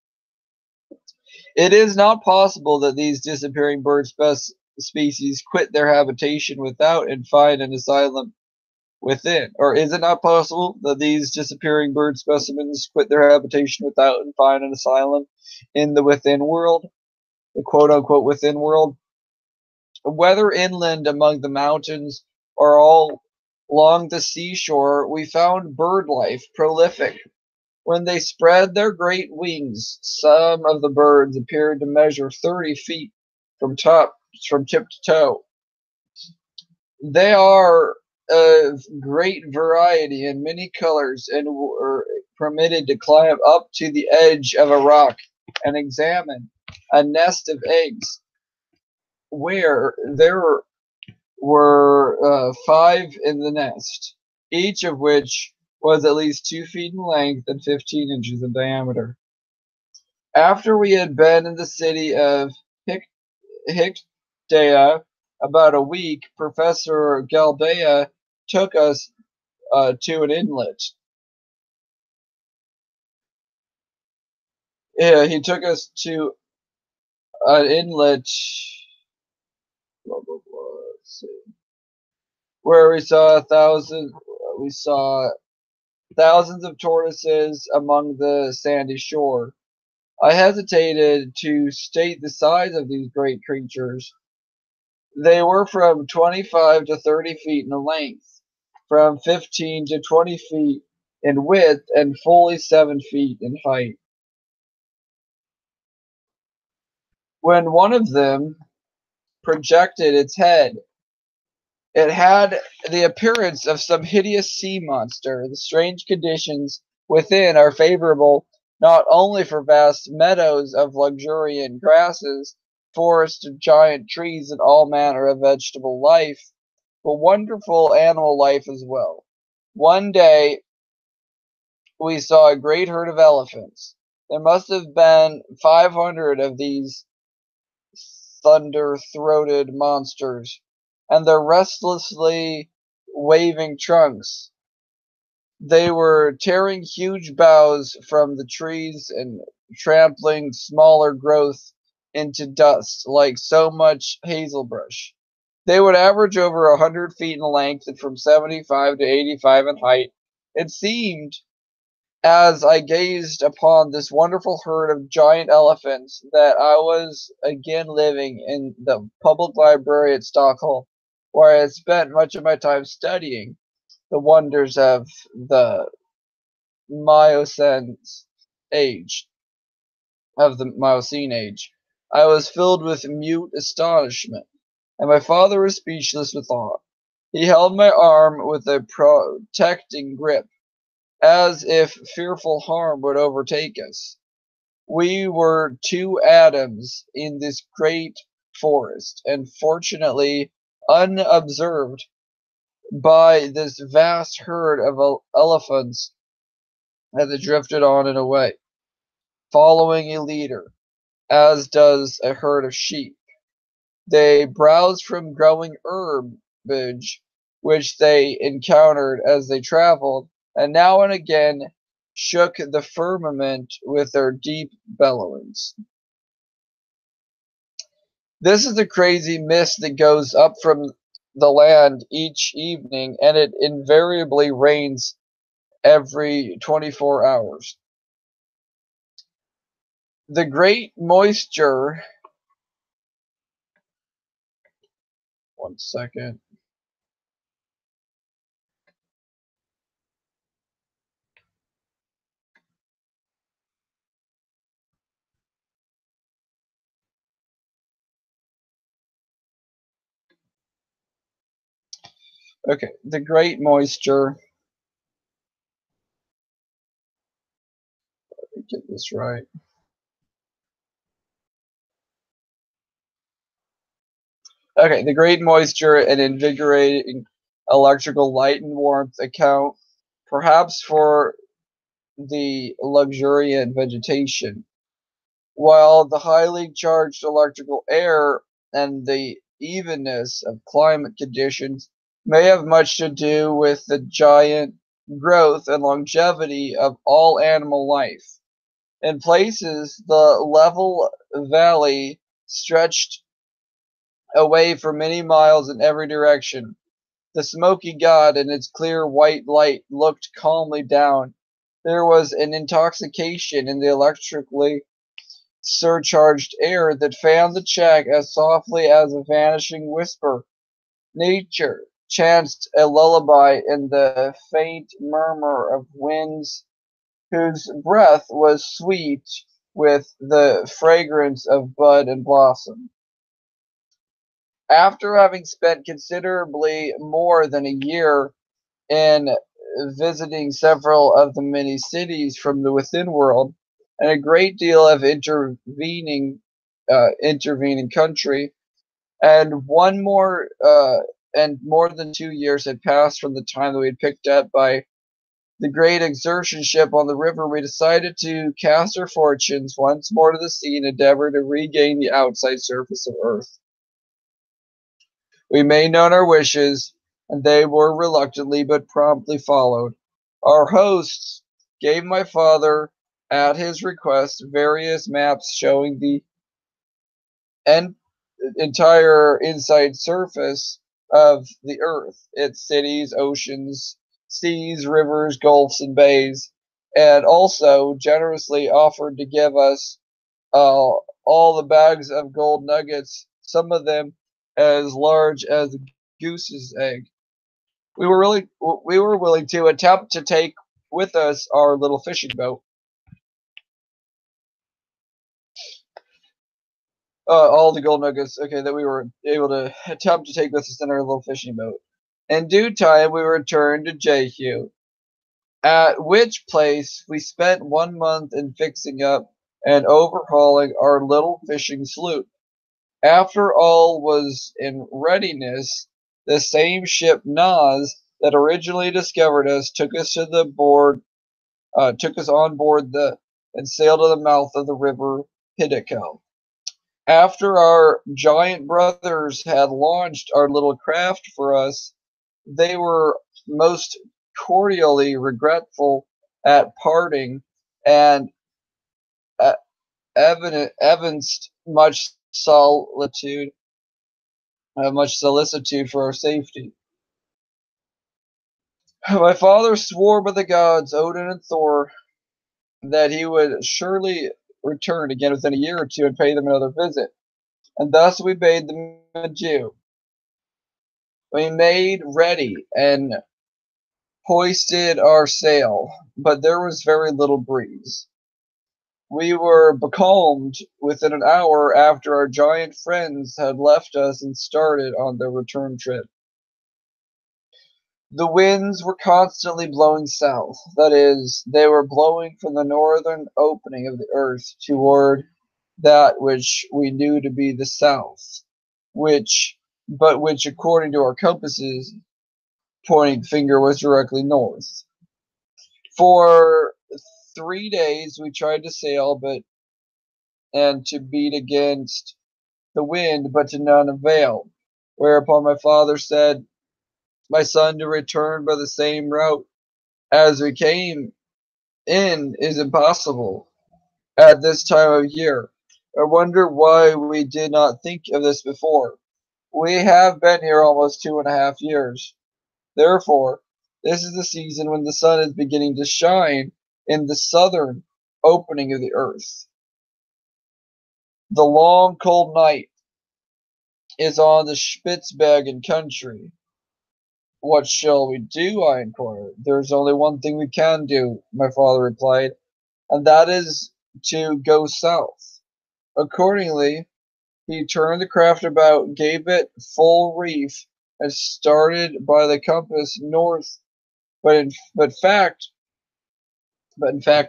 It is not possible that these disappearing bird species quit their habitation without and find an asylum within. Or is it not possible that these disappearing bird specimens quit their habitation without and find an asylum in the within world, the quote-unquote within world? Whether inland among the mountains or all along the seashore, we found bird life prolific. When they spread their great wings, some of the birds appeared to measure 30 feet from tip to toe. They are of great variety and many colors, and were permitted to climb up to the edge of a rock and examine a nest of eggs, where there were 5 in the nest, each of which was at least 2 feet in length and 15 inches in diameter. After we had been in the city of Hickdea about a week, Professor Galbea took us to an inlet. Yeah, he took us to an inlet, blah, blah, blah, let's see, where we saw thousands of tortoises among the sandy shore. I hesitated to state the size of these great creatures. They were from 25 to 30 feet in length, from 15 to 20 feet in width, and fully 7 feet in height. When one of them projected its head, it had the appearance of some hideous sea monster. The strange conditions within are favorable not only for vast meadows of luxuriant grasses, forests of giant trees, and all manner of vegetable life, but wonderful animal life as well. One day we saw a great herd of elephants. There must have been 500 of these thunder-throated monsters, and their restlessly waving trunks. They were tearing huge boughs from the trees and trampling smaller growth into dust like so much hazelbrush. They would average over 100 feet in length and from 75 to 85 in height. It seemed, as I gazed upon this wonderful herd of giant elephants, that I was again living in the public library at Stockholm, where I had spent much of my time studying the wonders of the Miocene age, of the Miocene age. I was filled with mute astonishment, and my father was speechless with awe. He held my arm with a protecting grip, as if fearful harm would overtake us. We were 2 atoms in this great forest, and fortunately unobserved by this vast herd of elephants as it drifted on and away, following a leader, as does a herd of sheep. They browsed from growing herbage which they encountered as they traveled, and now and again shook the firmament with their deep bellowings. This is the crazy mist that goes up from the land each evening, and it invariably rains every 24 hours. The great moisture. One second. Okay, the great moisture. Let me get this right. Okay, the great moisture and invigorating electrical light and warmth account perhaps for the luxuriant vegetation, while the highly charged electrical air and the evenness of climate conditions may have much to do with the giant growth and longevity of all animal life. In places, the level valley stretched away for many miles in every direction. The smoky god in its clear white light looked calmly down. There was an intoxication in the electrically surcharged air that fanned the cheek as softly as a vanishing whisper. Nature chanced a lullaby in the faint murmur of winds whose breath was sweet with the fragrance of bud and blossom. After having spent considerably more than a year in visiting several of the many cities from the within world, and a great deal of intervening country, and one more and more than 2 years had passed from the time that we had picked up by the great exertion ship on the river, we decided to cast our fortunes once more to the sea and endeavor to regain the outside surface of earth. We made known our wishes, and they were reluctantly but promptly followed. Our hosts gave my father, at his request, various maps showing the en- entire inside surface of the earth, its cities, oceans, seas, rivers, gulfs, and bays, and also generously offered to give us all the bags of gold nuggets, some of them as large as a goose's egg. We were willing to attempt to take with us our little fishing boat. All the gold nuggets, okay, that we were able to attempt to take with us in our little fishing boat. In due time, we returned to Jehu, at which place we spent 1 month in fixing up and overhauling our little fishing sloop. After all was in readiness, the same ship Nas that originally discovered us took us on board and sailed to the mouth of the river Hiddekel. After our giant brothers had launched our little craft for us, they were most cordially regretful at parting, and uh, evinced much solicitude for our safety. My father swore by the gods, Odin and Thor, that he would surely return again within a year or two and pay them another visit, and thus we bade them adieu. We made ready and hoisted our sail, but there was very little breeze. We were becalmed within an hour after our giant friends had left us and started on their return trip. The winds were constantly blowing south, that is, they were blowing from the northern opening of the earth toward that which we knew to be the south, which according to our compasses, pointing finger was directly north. For 3 days we tried to sail and to beat against the wind, but to none avail. Whereupon my father said, "My son, to return by the same route as we came in is impossible at this time of year. I wonder why we did not think of this before. We have been here almost 2.5 years. Therefore, this is the season when the sun is beginning to shine in the southern opening of the earth. The long cold night is on the Spitzbergen country. What shall we do?" I inquired. "There's only one thing we can do," my father replied, "and that is to go south." Accordingly, he turned the craft about, gave it full reef, and started by the compass north, but in fact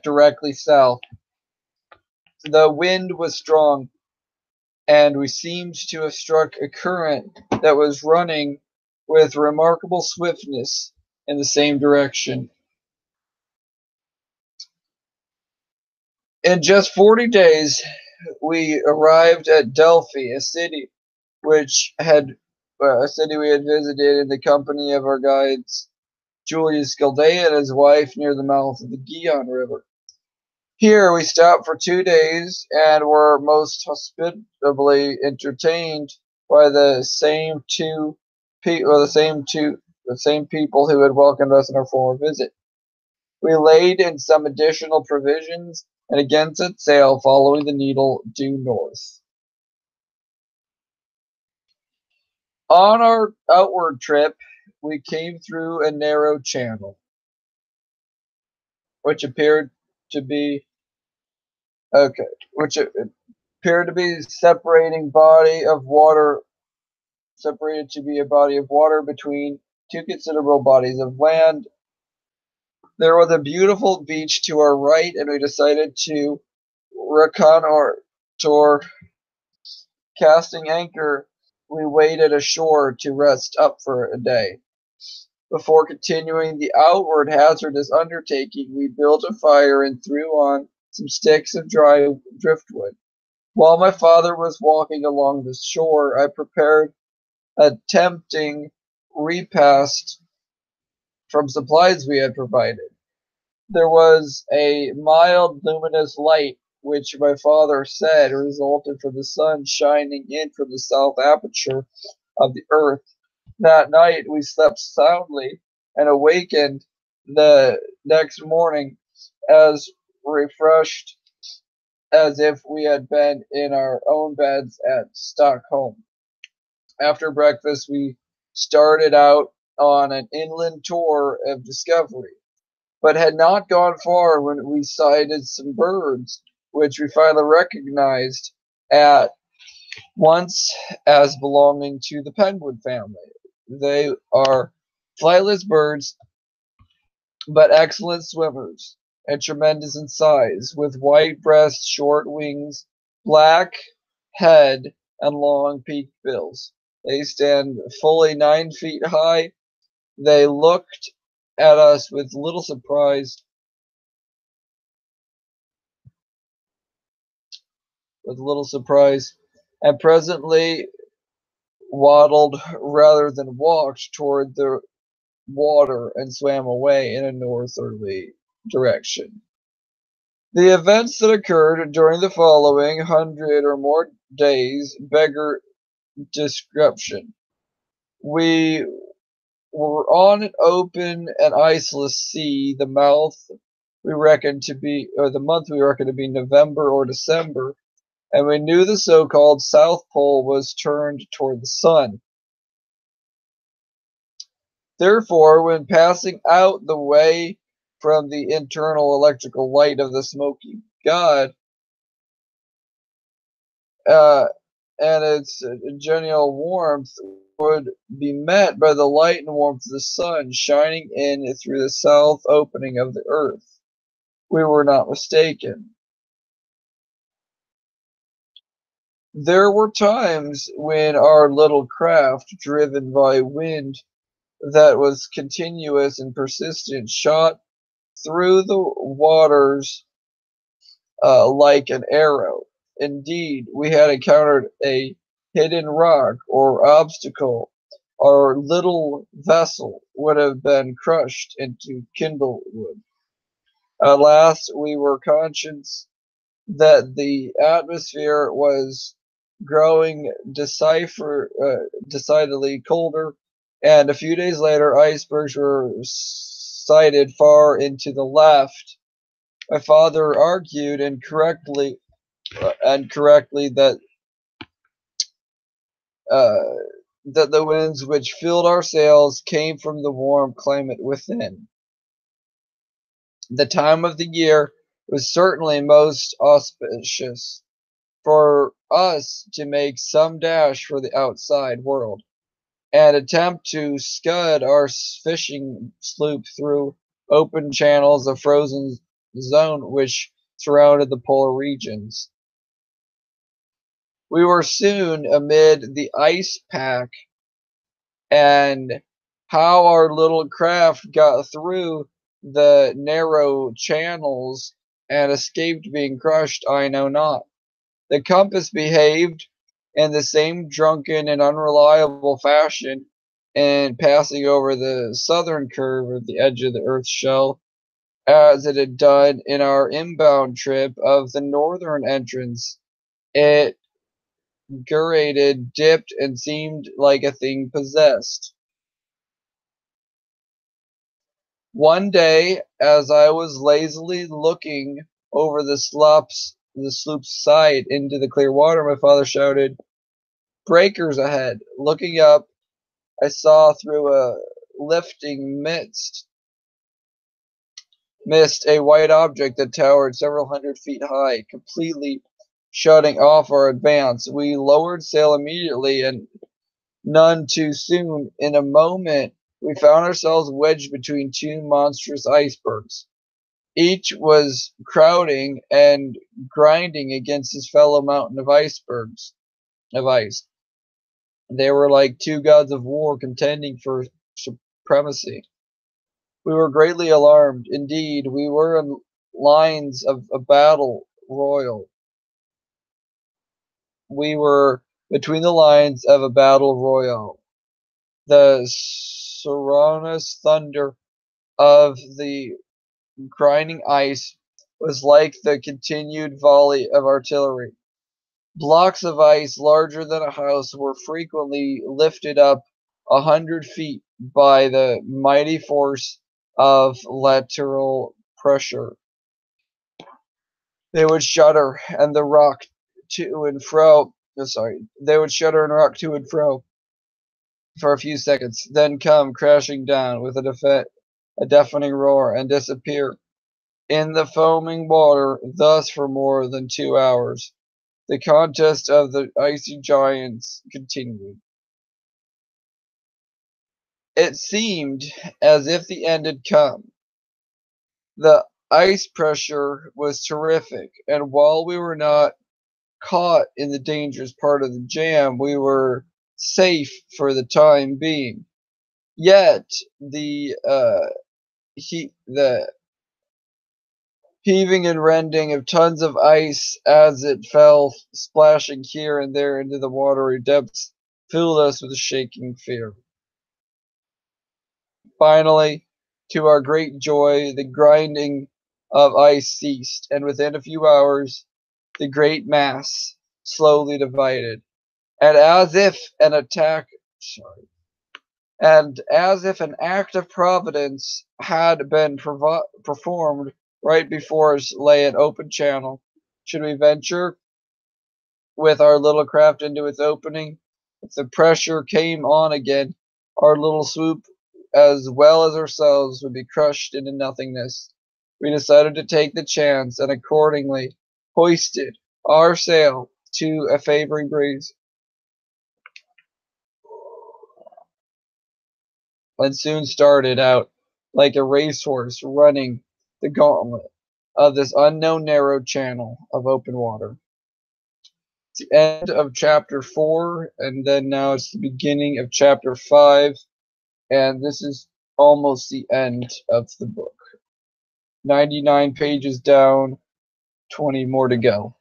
directly south. The wind was strong, and we seemed to have struck a current that was running with remarkable swiftness in the same direction. In just 40 days, we arrived at Delphi, a city we had visited in the company of our guides Julius Gildea and his wife near the mouth of the Gihon River. Here we stopped for 2 days and were most hospitably entertained by the same people who had welcomed us in our former visit. We laid in some additional provisions and again set sail, following the needle due north. On our outward trip, we came through a narrow channel, which appeared to be separated to be a body of water between two considerable bodies of land. There was a beautiful beach to our right, and we decided to reconnoiter. Casting anchor, we waited ashore to rest up for a day. Before continuing the outward hazardous undertaking, we built a fire and threw on some sticks of dry driftwood. While my father was walking along the shore, I prepared a tempting repast from supplies we had provided. There was a mild luminous light, which my father said resulted from the sun shining in from the south aperture of the earth. That night we slept soundly and awakened the next morning as refreshed as if we had been in our own beds at Stockholm. After breakfast, we started out on an inland tour of discovery, but had not gone far when we sighted some birds, which we finally recognized at once as belonging to the penguin family. They are flightless birds, but excellent swimmers, and tremendous in size, with white breasts, short wings, black head, and long peaked bills. They stand fully 9 feet high. They looked at us with little surprise, and presently waddled rather than walked toward the water and swam away in a northerly direction. The events that occurred during the following 100 or more days beggar description. We were on an open and iceless sea. The month we reckoned to be November or December, and we knew the so-called South Pole was turned toward the sun. Therefore, when passing out the way from the internal electrical light of the SMOKEY God and its genial warmth would be met by the light and warmth of the sun shining in through the south opening of the earth, we were not mistaken. There were times when our little craft, driven by wind that was continuous and persistent shot through the waters like an arrow. Indeed, we had encountered a hidden rock or obstacle. Our little vessel would have been crushed into kindlewood. At last, we were conscious that the atmosphere was growing decidedly colder, and a few days later, icebergs were sighted far into the left. My father argued incorrectly uh, that the winds which filled our sails came from the warm climate within. The time of the year was certainly most auspicious for us to make some dash for the outside world, and attempt to scud our fishing sloop through open channels of frozen zone which surrounded the polar regions. We were soon amid the ice pack, and how our little craft got through the narrow channels and escaped being crushed, I know not. The compass behaved in the same drunken and unreliable fashion in passing over the southern curve of the edge of the Earth's shell as it had done in our inbound trip of the northern entrance. It gurated, dipped, and seemed like a thing possessed. One day, as I was lazily looking over the sloop's side into the clear water, my father shouted, "Breakers ahead!" Looking up, I saw through a lifting mist a white object that towered several hundred feet high, completely shutting off our advance. We lowered sail immediately, and none too soon. In a moment, we found ourselves wedged between two monstrous icebergs. Each was crowding and grinding against his fellow mountain of ice. They were like two gods of war contending for supremacy. We were greatly alarmed. Indeed, we were in lines of a battle royal. We were between the lines of a battle royal. The sonorous thunder of the grinding ice was like the continued volley of artillery. Blocks of ice larger than a house were frequently lifted up 100 feet by the mighty force of lateral pressure. They would shudder and rock to and fro. They would shudder and rock to and fro for a few seconds, then come crashing down with a deafening roar and disappear in the foaming water, thus for more than 2 hours. The contest of the icy giants continued. It seemed as if the end had come. The ice pressure was terrific, and while we were not caught in the dangerous part of the jam, we were safe for the time being. Yet the heaving and rending of tons of ice as it fell, splashing here and there into the watery depths, filled us with a shaking fear. Finally, to our great joy, the grinding of ice ceased, and within a few hours, the great mass slowly divided, and as if an act of providence had been performed right before us lay an open channel. Should we venture with our little craft into its opening? If the pressure came on again, our little sloop, as well as ourselves, would be crushed into nothingness. We decided to take the chance, and accordingly hoisted our sail to a favoring breeze, and soon started out like a racehorse running the gauntlet of this unknown narrow channel of open water. It's the end of chapter 4, and then now it's the beginning of chapter 5, and this is almost the end of the book. 99 pages down, 20 more to go.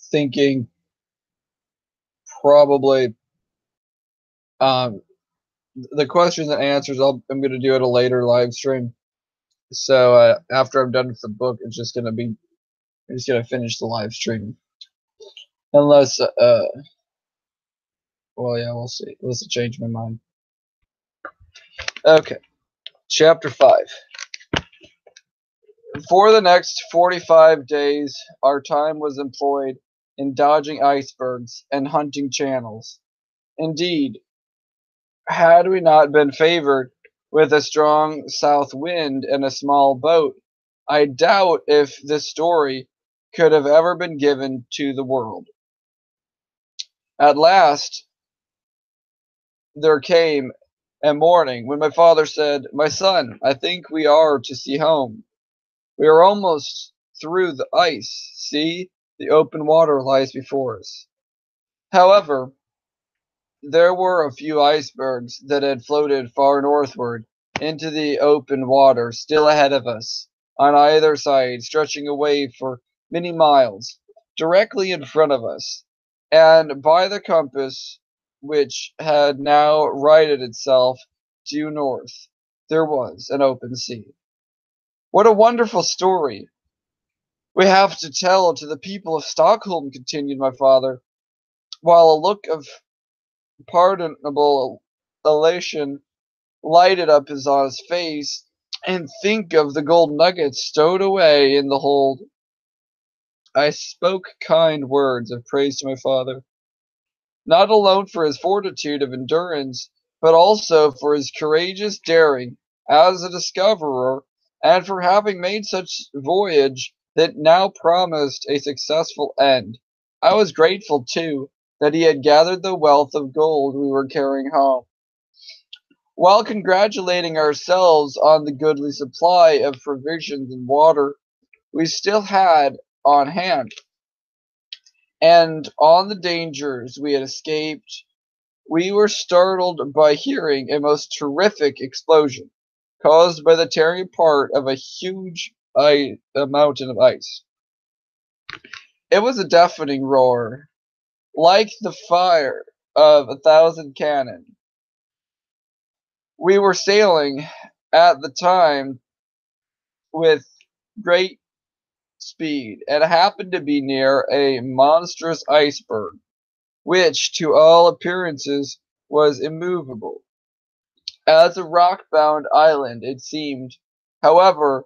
Thinking probably the questions and answers I'm going to do at a later live stream. So after I'm done with the book, I'm just going to finish the live stream. Unless well, yeah, we'll see. Unless I change my mind. Okay. Chapter 5. For the next 45 days, our time was employed in dodging icebergs and hunting channels. Indeed, had we not been favored with a strong south wind and a small boat, I doubt if this story could have ever been given to the world. At last, there came a morning when my father said, "My son, I think we are to see home. We are almost through the ice. See, the open water lies before us." However, there were a few icebergs that had floated far northward into the open water still ahead of us, on either side, stretching away for many miles, directly in front of us, and by the compass, which had now righted itself due north, there was an open sea. What a wonderful story we have to tell to the people of Stockholm, continued my father, while a look of pardonable elation lighted up his honest face. And think of the gold nuggets stowed away in the hold. I spoke kind words of praise to my father, not alone for his fortitude of endurance, but also for his courageous daring as a discoverer, and for having made such voyage that now promised a successful end. I was grateful, too, that he had gathered the wealth of gold we were carrying home. While congratulating ourselves on the goodly supply of provisions and water we still had on hand, and on the dangers we had escaped, we were startled by hearing a most terrific explosion, caused by the tearing apart of a huge mountain of ice. It was a deafening roar, like the fire of 1,000 cannon. We were sailing at the time with great speed, and happened to be near a monstrous iceberg, which, to all appearances, was immovable. As a rock-bound island, it seemed, however,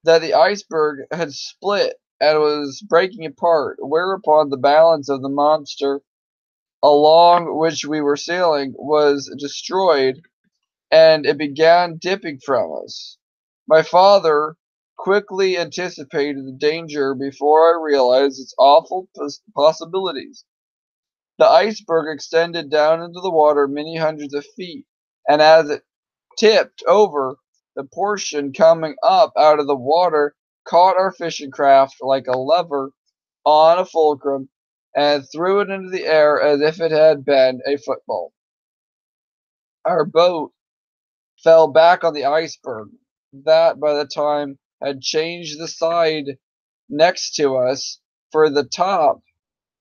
that the iceberg had split and was breaking apart, whereupon the balance of the monster along which we were sailing was destroyed, and it began dipping from us. My father quickly anticipated the danger before I realized its awful possibilities. The iceberg extended down into the water many hundreds of feet, and as it tipped over, the portion coming up out of the water caught our fishing craft like a lever on a fulcrum and threw it into the air as if it had been a football. Our boat fell back on the iceberg, that by the time had changed the side next to us for the top.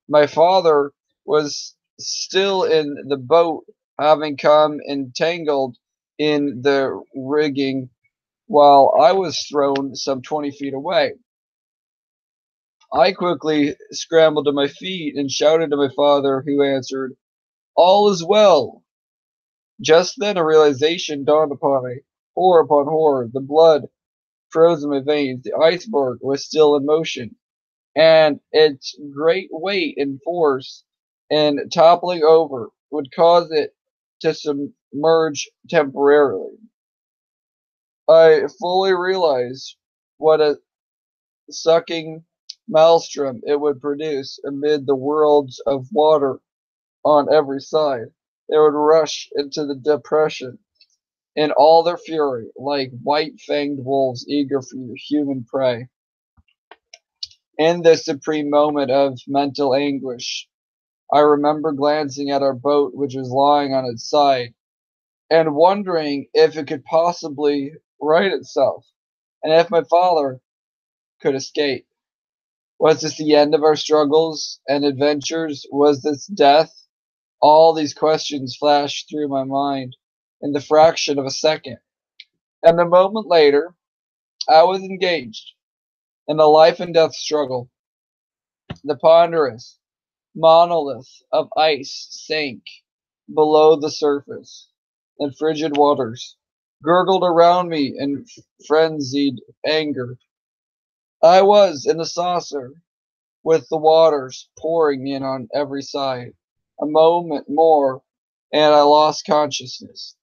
My father was still in the boat, having come entangled in the rigging, while I was thrown some 20 feet away. I quickly scrambled to my feet and shouted to my father, who answered, "All is well." Just then a realization dawned upon me, horror upon horror. The blood froze in my veins. The iceberg was still in motion, and its great weight and force in toppling over would cause it to submerge temporarily. I fully realized what a sucking maelstrom it would produce amid the worlds of water on every side. They would rush into the depression in all their fury, like white-fanged wolves eager for human prey. In this supreme moment of mental anguish, I remember glancing at our boat, which was lying on its side, and wondering if it could possibly right itself, and if my father could escape. Was this the end of our struggles and adventures? Was this death? All these questions flashed through my mind in the fraction of a second, and a moment later, I was engaged in a life and death struggle. The ponderous monolith of ice sank below the surface, and frigid waters gurgled around me in frenzied anger. I was in a saucer, with the waters pouring in on every side. A moment more, and I lost consciousness.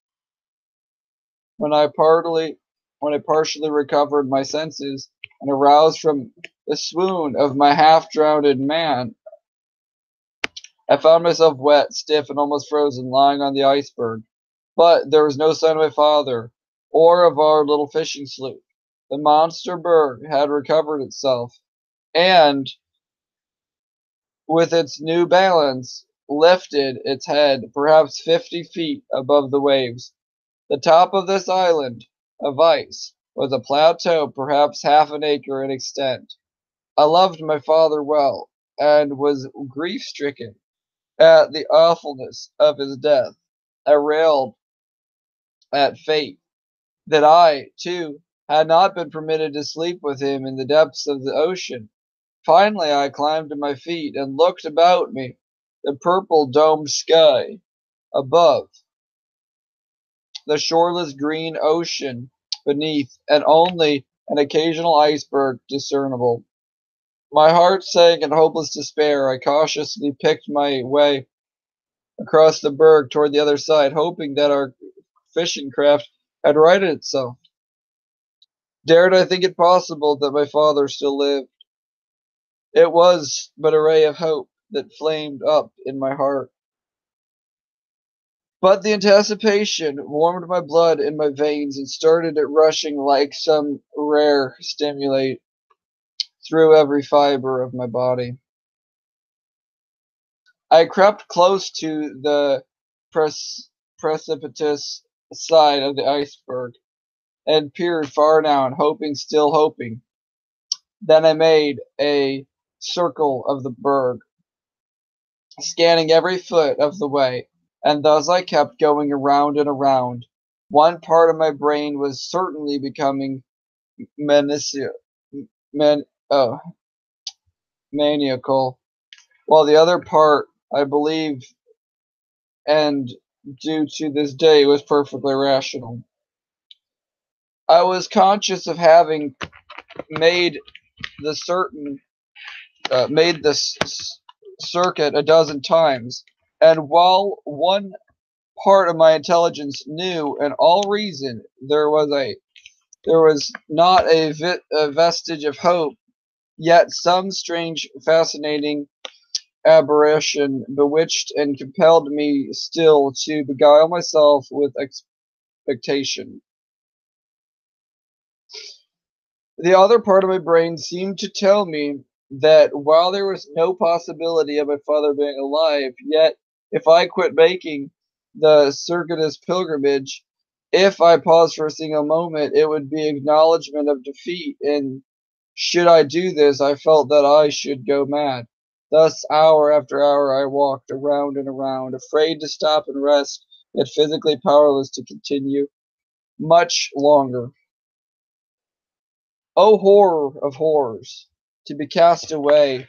When I partially recovered my senses and aroused from the swoon of my half-drowned man, I found myself wet, stiff, and almost frozen, lying on the iceberg. But there was no sign of my father, or of our little fishing sloop. The monster berg had recovered itself, and, with its new balance, lifted its head perhaps 50 feet above the waves. The top of this island of ice was a plateau perhaps half an acre in extent. I loved my father well, and was grief-stricken at the awfulness of his death. I railed at fate that I, too, had not been permitted to sleep with him in the depths of the ocean. Finally, I climbed to my feet and looked about me. The purple domed sky above, the shoreless green ocean beneath, and only an occasional iceberg discernible. My heart sank in hopeless despair. I cautiously picked my way across the berg toward the other side, hoping that our fishing craft had righted itself. Dared I think it possible that my father still lived? It was but a ray of hope that flamed up in my heart. But the anticipation warmed my blood in my veins and started it rushing like some rare stimulant through every fiber of my body. I crept close to the precipitous side of the iceberg and peered far down, still hoping. Then I made a circle of the berg, scanning every foot of the way, and thus I kept going around and around. One part of my brain was certainly becoming maniacal, man, oh, maniacal, while the other part, I believe, and due to this day, was perfectly rational. I was conscious of having made the certain made this circuit a dozen times, and while one part of my intelligence knew in all reason there was not a vestige of hope, yet some strange fascinating aberration bewitched and compelled me still to beguile myself with expectation. The other part of my brain seemed to tell me that while there was no possibility of my father being alive, yet if I quit making the circuitous pilgrimage, if I paused for a single moment, it would be acknowledgment of defeat, and should I do this, I felt that I should go mad. Thus, hour after hour, I walked around and around, afraid to stop and rest, yet physically powerless to continue much longer. O horror of horrors, to be cast away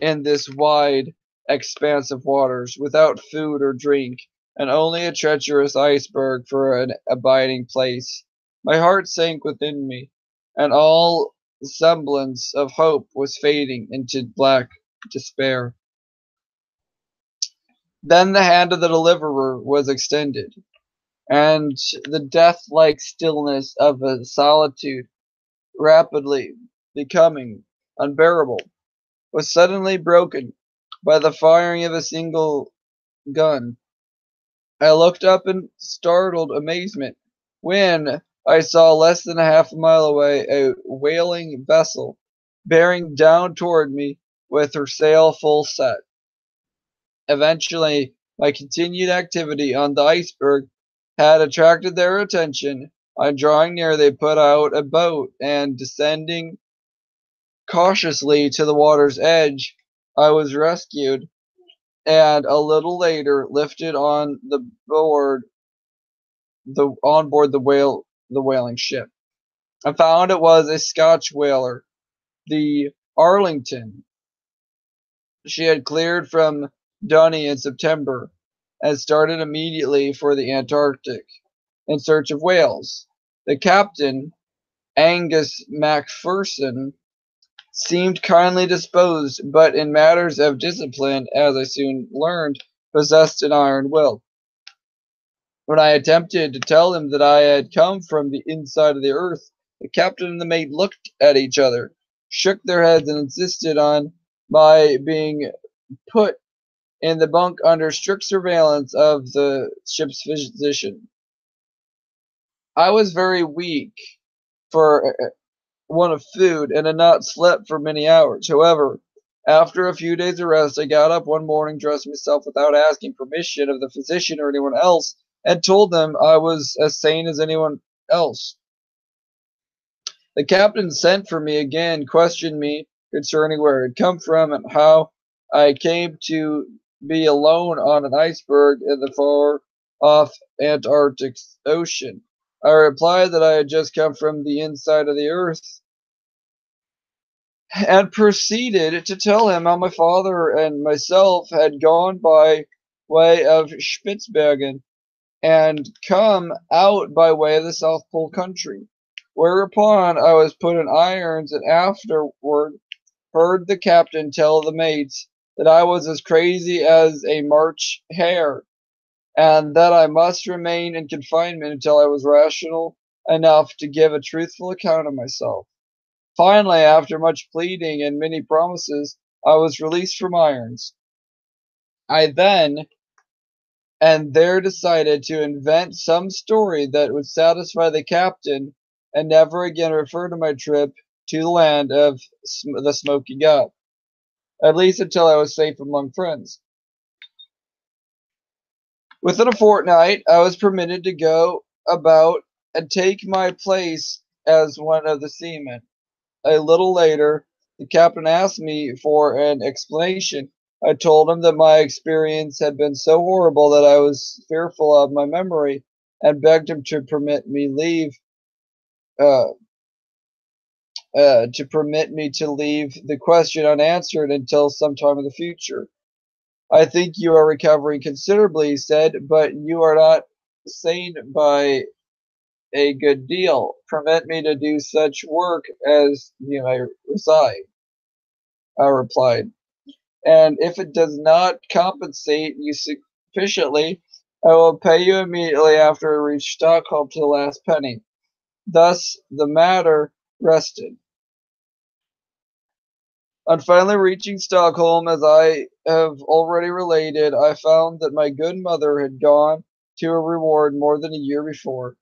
in this wide expanse of waters, without food or drink, and only a treacherous iceberg for an abiding place. My heart sank within me, and all semblance of hope was fading into black despair. Then the hand of the deliverer was extended, and the death-like stillness of a solitude rapidly becoming unbearable was suddenly broken by the firing of a single gun. I looked up in startled amazement when I saw less than a half a mile away a whaling vessel bearing down toward me with her sail full set. Eventually, my continued activity on the iceberg had attracted their attention. On drawing near, they put out a boat, and descending cautiously to the water's edge, I was rescued, and a little later lifted on board the whaling ship. I found it was a Scotch whaler, the Arlington. She had cleared from Dunny in September and started immediately for the Antarctic in search of whales. The captain, Angus Macpherson, seemed kindly disposed, but in matters of discipline, as I soon learned, possessed an iron will. When I attempted to tell him that I had come from the inside of the earth, the captain and the mate looked at each other, shook their heads, and insisted on my being put in the bunk under strict surveillance of the ship's physician. I was very weak for want of food and had not slept for many hours. However, after a few days of rest, I got up one morning, dressed myself without asking permission of the physician or anyone else, and told them I was as sane as anyone else. The captain sent for me again, questioned me concerning where I had come from and how I came to be alone on an iceberg in the far off Antarctic Ocean. I replied that I had just come from the inside of the earth and proceeded to tell him how my father and myself had gone by way of Spitzbergen and come out by way of the South Pole country. Whereupon I was put in irons and afterward heard the captain tell the mates that I was as crazy as a March hare, and that I must remain in confinement until I was rational enough to give a truthful account of myself. Finally, after much pleading and many promises, I was released from irons. I then and there decided to invent some story that would satisfy the captain and never again refer to my trip to the land of the Smoky God, at least until I was safe among friends. Within a fortnight, I was permitted to go about and take my place as one of the seamen. A little later, the captain asked me for an explanation. I told him that my experience had been so horrible that I was fearful of my memory, and begged him to permit me uh, to leave the question unanswered until some time in the future. I think you are recovering considerably, he said, but you are not sane by a good deal. Permit me to do such work as you may reside, I replied. And if it does not compensate you sufficiently, I will pay you immediately after I reach Stockholm to the last penny. Thus the matter rested. On finally reaching Stockholm, as I have already related, I found that my good mother had gone to a reward more than a year before.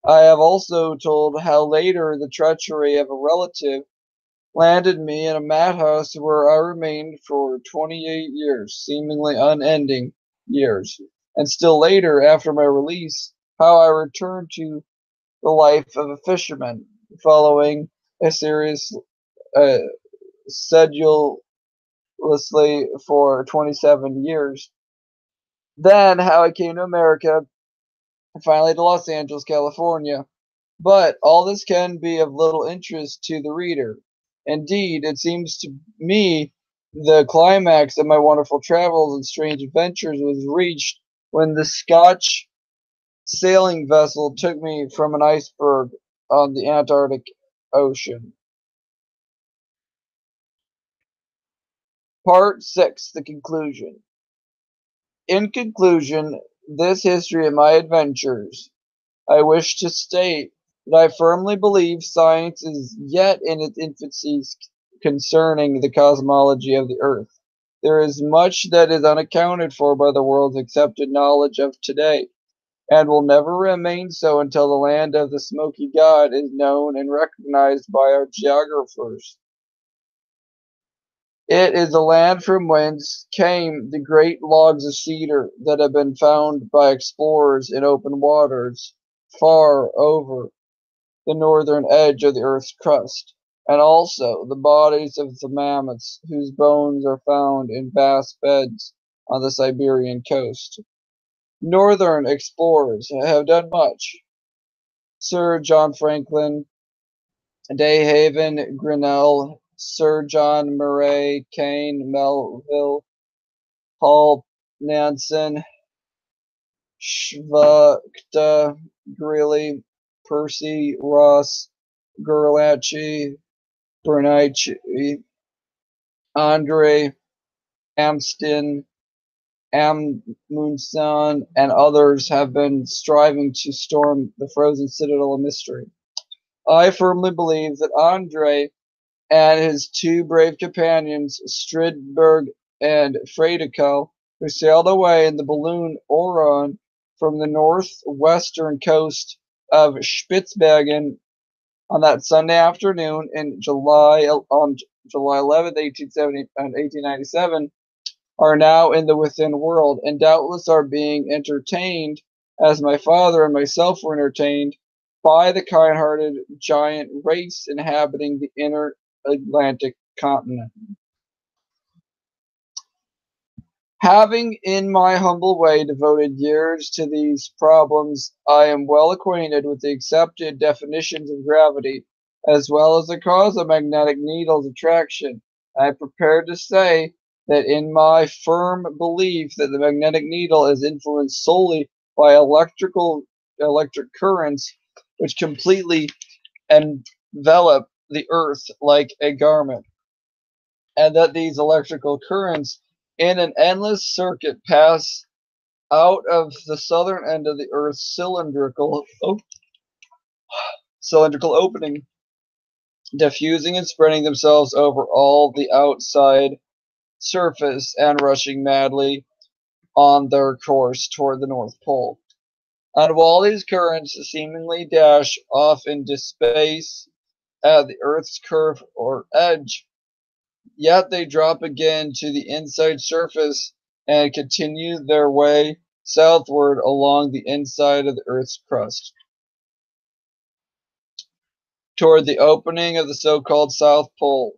I have also told how later the treachery of a relative landed me in a madhouse where I remained for 28 years, seemingly unending years. And still later, after my release, how I returned to the life of a fisherman, following a series uh, sedulously for 27 years. Then, how I came to America, and finally to Los Angeles, California. But all this can be of little interest to the reader. Indeed, it seems to me the climax of my wonderful travels and strange adventures was reached when the Scotch sailing vessel took me from an iceberg on the Antarctic Ocean. Part 6, the conclusion. In conclusion, this history of my adventures, I wish to state that I firmly believe science is yet in its infancy concerning the cosmology of the earth. There is much that is unaccounted for by the world's accepted knowledge of today, and will never remain so until the land of the Smoky God is known and recognized by our geographers. It is the land from whence came the great logs of cedar that have been found by explorers in open waters far over the northern edge of the Earth's crust, and also the bodies of the mammoths whose bones are found in vast beds on the Siberian coast. Northern explorers have done much. Sir John Franklin, Dehaven, Grinnell, Sir John Murray, Kane, Melville, Paul Nansen, Schvachta, Greeley, Percy, Ross, Gerlachie, Bernici, Andre, Amsden, Amundsen, and others have been striving to storm the frozen citadel of mystery. I firmly believe that Andre and his two brave companions, Stridberg and Fredico, who sailed away in the balloon Orion from the northwestern coast of Spitzbergen on that Sunday afternoon in July 11th, 1897, are now in the within world, and doubtless are being entertained, as my father and myself were entertained, by the kind-hearted giant race inhabiting the inner Atlantic continent. Having in my humble way devoted years to these problems, I am well acquainted with the accepted definitions of gravity, as well as the cause of magnetic needle's attraction. I am prepared to say that in my firm belief that the magnetic needle is influenced solely by electric currents, which completely envelop the earth like a garment, and that these electrical currents in an endless circuit pass out of the southern end of the earth's cylindrical opening, diffusing and spreading themselves over all the outside surface and rushing madly on their course toward the North Pole. And while these currents seemingly dash off into space at the Earth's curve or edge, yet they drop again to the inside surface and continue their way southward along the inside of the Earth's crust, toward the opening of the so-called South Pole.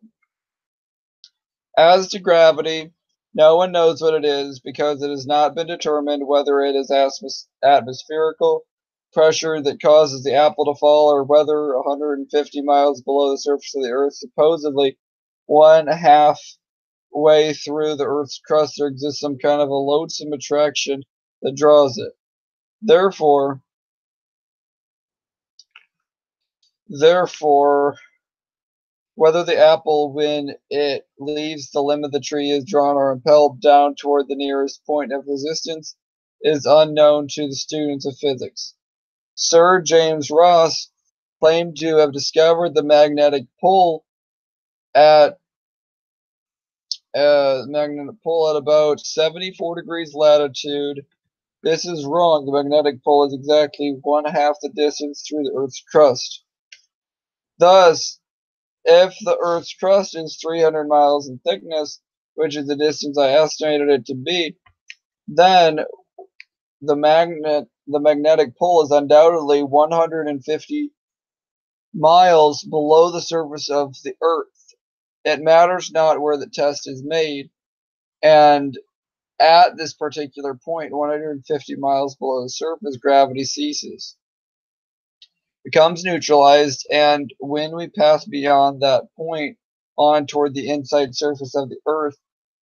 As to gravity, no one knows what it is, because it has not been determined whether it is atmospherical pressure that causes the apple to fall, or whether 150 miles below the surface of the Earth, supposedly one half way through the Earth's crust, there exists some kind of a loathsome attraction that draws it. Therefore, whether the apple, when it leaves the limb of the tree, is drawn or impelled down toward the nearest point of resistance, is unknown to the students of physics. Sir James Ross claimed to have discovered the magnetic pole at about 74 degrees latitude. This is wrong. The magnetic pole is exactly one half the distance through the Earth's crust. Thus, if the Earth's crust is 300 miles in thickness, which is the distance I estimated it to be, then the magnetic pole is undoubtedly 150 miles below the surface of the Earth. It matters not where the test is made, and at this particular point, 150 miles below the surface, gravity ceases, becomes neutralized, and when we pass beyond that point on toward the inside surface of the Earth,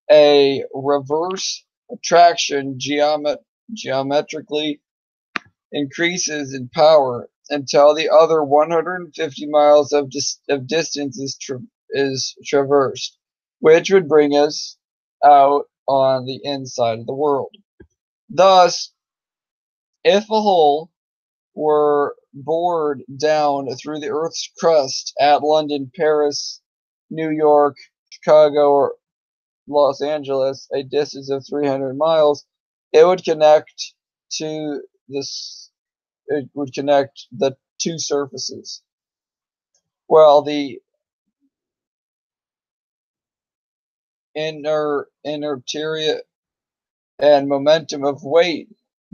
a reverse attraction geometrically increases in power until the other 150 miles of distance is traversed, which would bring us out on the inside of the world. Thus, if a hole were bored down through the Earth's crust at London, Paris, New York, Chicago, or Los Angeles, a distance of 300 miles, it would connect the two surfaces. Well, inertia and momentum of weight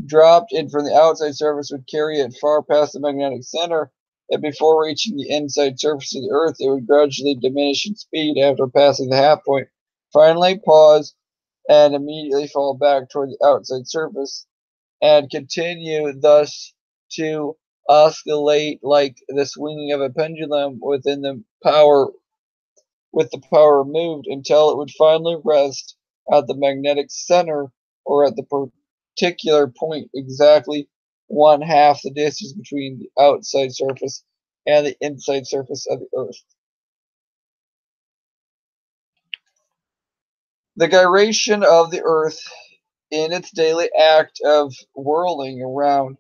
dropped in from the outside surface would carry it far past the magnetic center, and before reaching the inside surface of the Earth, it would gradually diminish in speed after passing the half point, finally pause, and immediately fall back toward the outside surface, and continue thus to oscillate like the swinging of a pendulum with the power removed until it would finally rest at the magnetic center or at the particular point exactly one half the distance between the outside surface and the inside surface of the Earth. The gyration of the Earth in its daily act of whirling around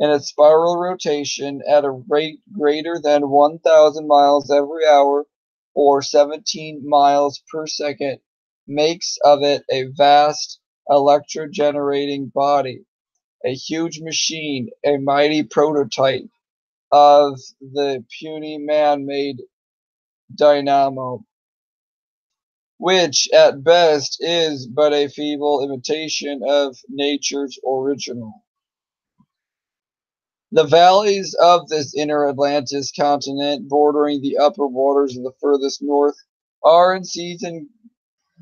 in its spiral rotation at a rate greater than 1,000 miles every hour or 17 miles per second makes of it a vast electro-generating body, a huge machine, a mighty prototype of the puny man-made dynamo, which at best is but a feeble imitation of nature's original. The valleys of this inner Atlantis continent, bordering the upper waters of the furthest north, are in season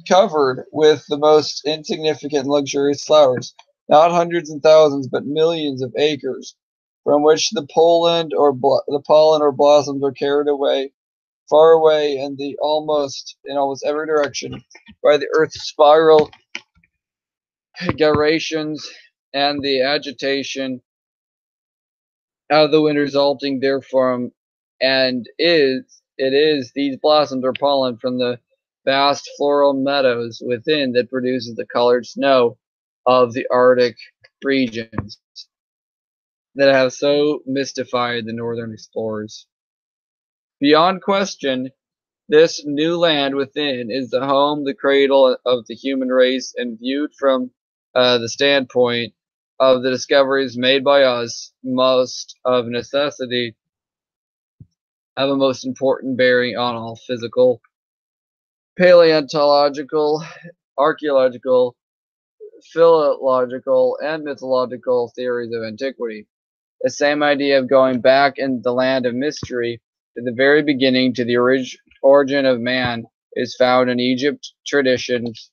covered with the most insignificant and luxurious flowers, not hundreds and thousands, but millions of acres, from which the pollen or blossoms are carried away, far away in almost every direction by the Earth's spiral gyrations and the agitation of the wind resulting therefrom, and it is these blossoms or pollen from the vast floral meadows within that produces the colored snow of the Arctic regions that have so mystified the northern explorers. Beyond question, this new land within is the home, the cradle of the human race, and viewed from the standpoint of the discoveries made by us, most of necessity have a most important bearing on all physical, paleontological, archaeological, philological, and mythological theories of antiquity. The same idea of going back in the land of mystery to the very beginning, to the origin of man, is found in Egypt traditions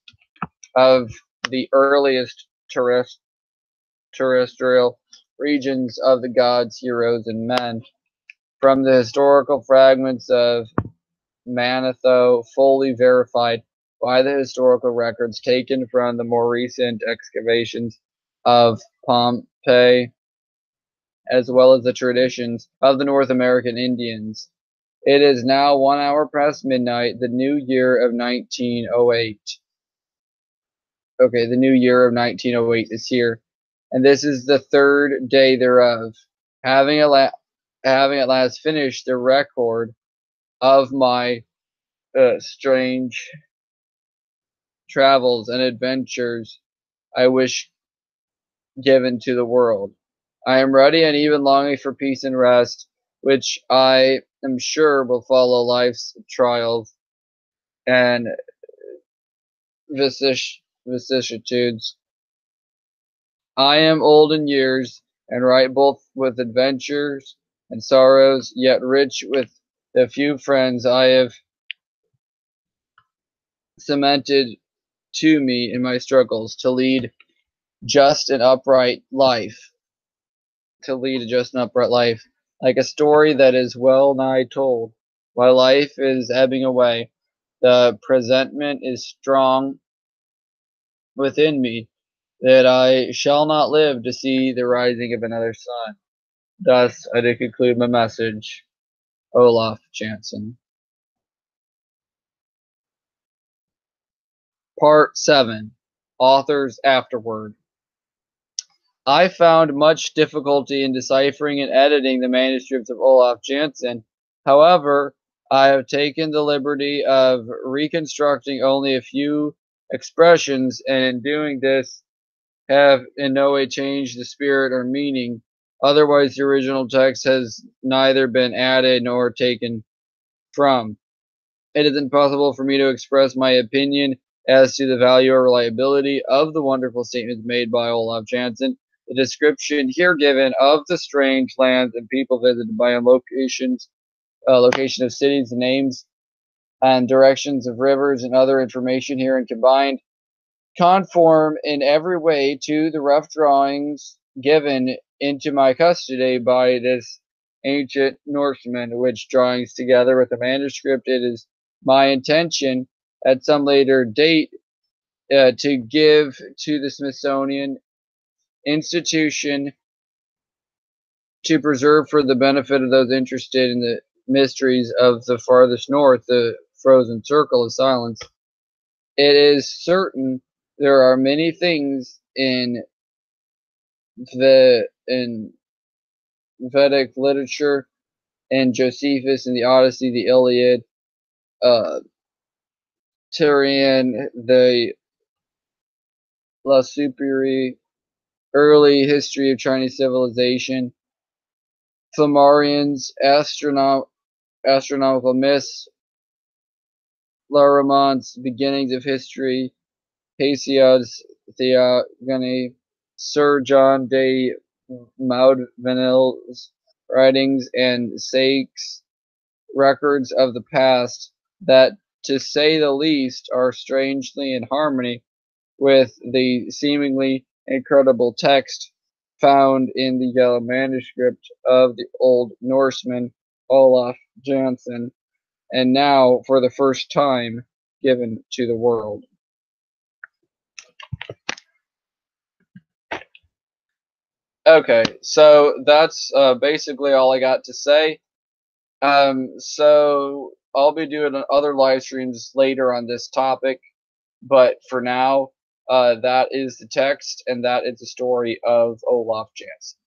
of the earliest terrestrial regions of the gods, heroes, and men. From the historical fragments of Manetho, fully verified by the historical records taken from the more recent excavations of Pompeii, as well as the traditions of the North American Indians. It is now 1 hour past midnight, the new year of 1908. Okay, the new year of 1908 is here, and this is the third day thereof. Having at last finished the record of my strange travels and adventures I wish given to the world, I am ready and even longing for peace and rest, which I am sure will follow life's trials and vicissitudes. I am old in years, and ripe both with adventures and sorrows, yet rich with the few friends I have cemented to me in my struggles to lead just an upright life. Like a story that is well nigh told. While life is ebbing away, the presentiment is strong within me that I shall not live to see the rising of another sun. Thus I do conclude my message. Olaf Jansen. Part 7. Authors Afterword. I found much difficulty in deciphering and editing the manuscripts of Olaf Jansen. However, I have taken the liberty of reconstructing only a few expressions, and in doing this have in no way changed the spirit or meaning. Otherwise, the original text has neither been added nor taken from. It is impossible for me to express my opinion as to the value or reliability of the wonderful statements made by Olaf Jansen. The description here given of the strange lands and people visited by location of cities, names, and directions of rivers, and other information herein combined conform in every way to the rough drawings given into my custody by this ancient Norseman, which drawings together with the manuscript, it is my intention at some later date to give to the Smithsonian Institution to preserve for the benefit of those interested in the mysteries of the farthest north, the frozen circle of silence. It is certain there are many things in Vedic literature, in Josephus, in the Odyssey, the Iliad, Tyrian, the La Superi, early history of Chinese civilization, Flammarion's astronomical myths, Laremont's beginnings of history, Hesiod's Theogony, Sir John de Maudevill's writings, and Sake's records of the past that, to say the least, are strangely in harmony with the seemingly incredible text found in the yellow manuscript of the Old Norseman Olaf Jansen, and now, for the first time, given to the world. Okay, so that's basically all I got to say. So I'll be doing other live streams later on this topic, but for now, that is the text, and that is the story of Olaf Jansen.